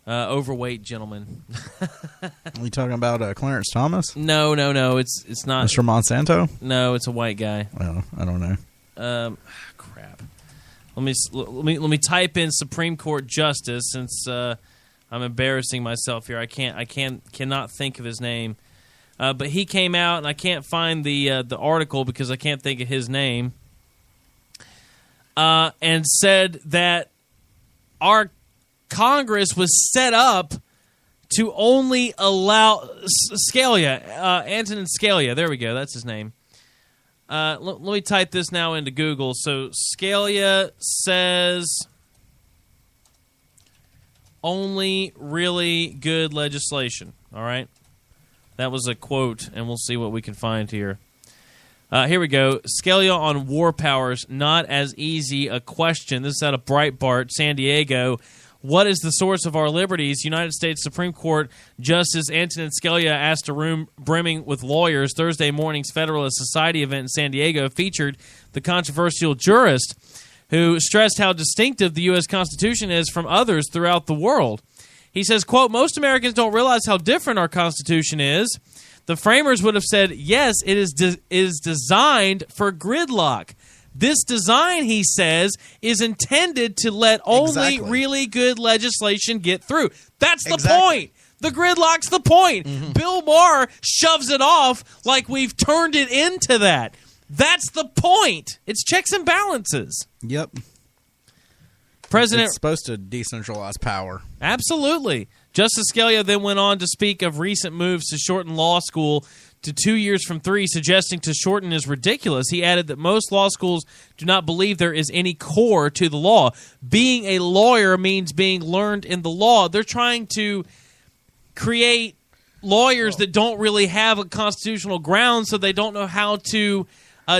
Overweight gentleman. Are you talking about Clarence Thomas? No. It's not. Mr. Monsanto? No, it's a white guy. Oh, I don't know. Crap. Let me type in Supreme Court Justice since I'm embarrassing myself here. I cannot think of his name. But he came out, and I can't find the article because I can't think of his name, and said that our Congress was set up to only allow Scalia, Antonin Scalia. There we go. That's his name. Let me type this now into Google. So Scalia says only really good legislation. All right. That was a quote, and we'll see what we can find here. Here we go. Scalia on war powers, not as easy a question. This is out of Breitbart, San Diego. What is the source of our liberties? United States Supreme Court Justice Antonin Scalia asked a room brimming with lawyers. Thursday morning's Federalist Society event in San Diego featured the controversial jurist who stressed how distinctive the U.S. Constitution is from others throughout the world. He says, quote, most Americans don't realize how different our Constitution is. The framers would have said, yes, it is designed for gridlock. This design, he says, is intended to let only really good legislation get through. That's the point. The gridlock's the point. Mm-hmm. Bill Maher shoves it off like we've turned it into that. That's the point. It's checks and balances. Yep. President, it's supposed to decentralize power. Absolutely. Justice Scalia then went on to speak of recent moves to shorten law school to 2 years from 3, suggesting to shorten is ridiculous. He added that most law schools do not believe there is any core to the law. Being a lawyer means being learned in the law. They're trying to create lawyers that don't really have a constitutional ground, so they don't know how to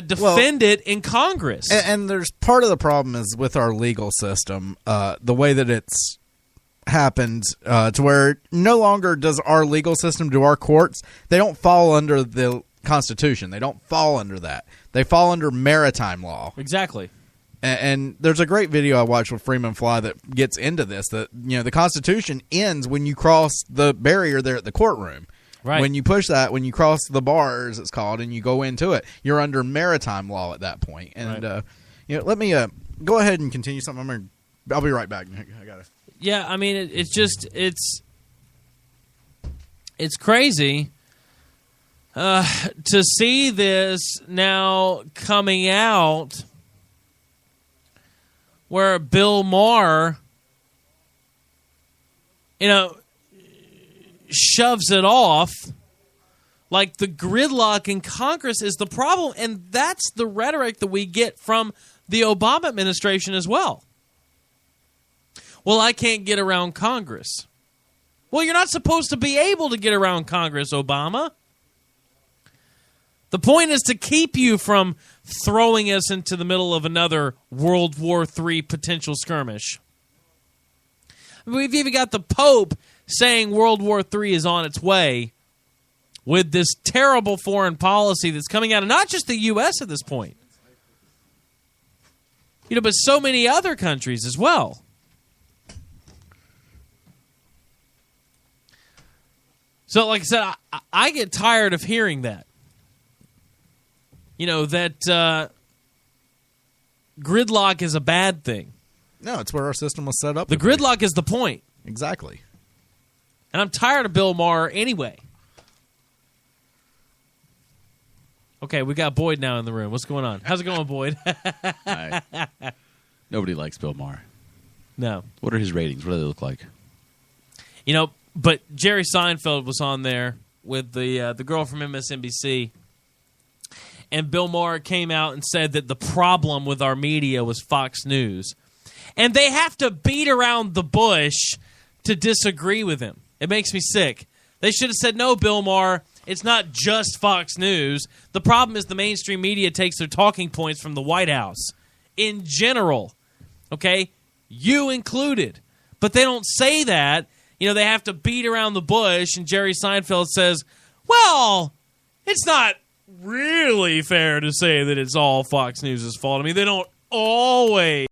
defend it in Congress. And there's part of the problem is with our legal system, the way that it's happened to where no longer does our legal system, do our courts, they don't fall under the Constitution. They don't fall under that. They fall under maritime law. Exactly. And there's a great video I watched with Freeman Fly that gets into this, that the Constitution ends when you cross the barrier there at the courtroom. Right. When you push that, when you cross the bar, as it's called, and you go into it, you're under maritime law at that point. And let me go ahead and continue something. I'll be right back. I got it. Yeah, I mean, it's crazy to see this now coming out where Bill Maher, shoves it off like the gridlock in Congress is the problem, and that's the rhetoric that we get from the Obama administration as well. Well, I can't get around Congress. Well, you're not supposed to be able to get around Congress, Obama. The point is to keep you from throwing us into the middle of another World War III potential skirmish. We've even got the Pope saying World War III is on its way with this terrible foreign policy that's coming out of not just the U.S. at this point, but so many other countries as well. So, like I said, I get tired of hearing that. That gridlock is a bad thing. No, it's where our system was set up. The gridlock is the point. Exactly. And I'm tired of Bill Maher anyway. Okay, we got Boyd now in the room. What's going on? How's it going, Boyd? Hi. Nobody likes Bill Maher. No. What are his ratings? What do they look like? But Jerry Seinfeld was on there with the girl from MSNBC, and Bill Maher came out and said that the problem with our media was Fox News. And they have to beat around the bush to disagree with him. It makes me sick. They should have said, no, Bill Maher, it's not just Fox News. The problem is the mainstream media takes their talking points from the White House in general. Okay? You included. But they don't say that. They have to beat around the bush, and Jerry Seinfeld says, well, it's not really fair to say that it's all Fox News' fault. I mean, they don't always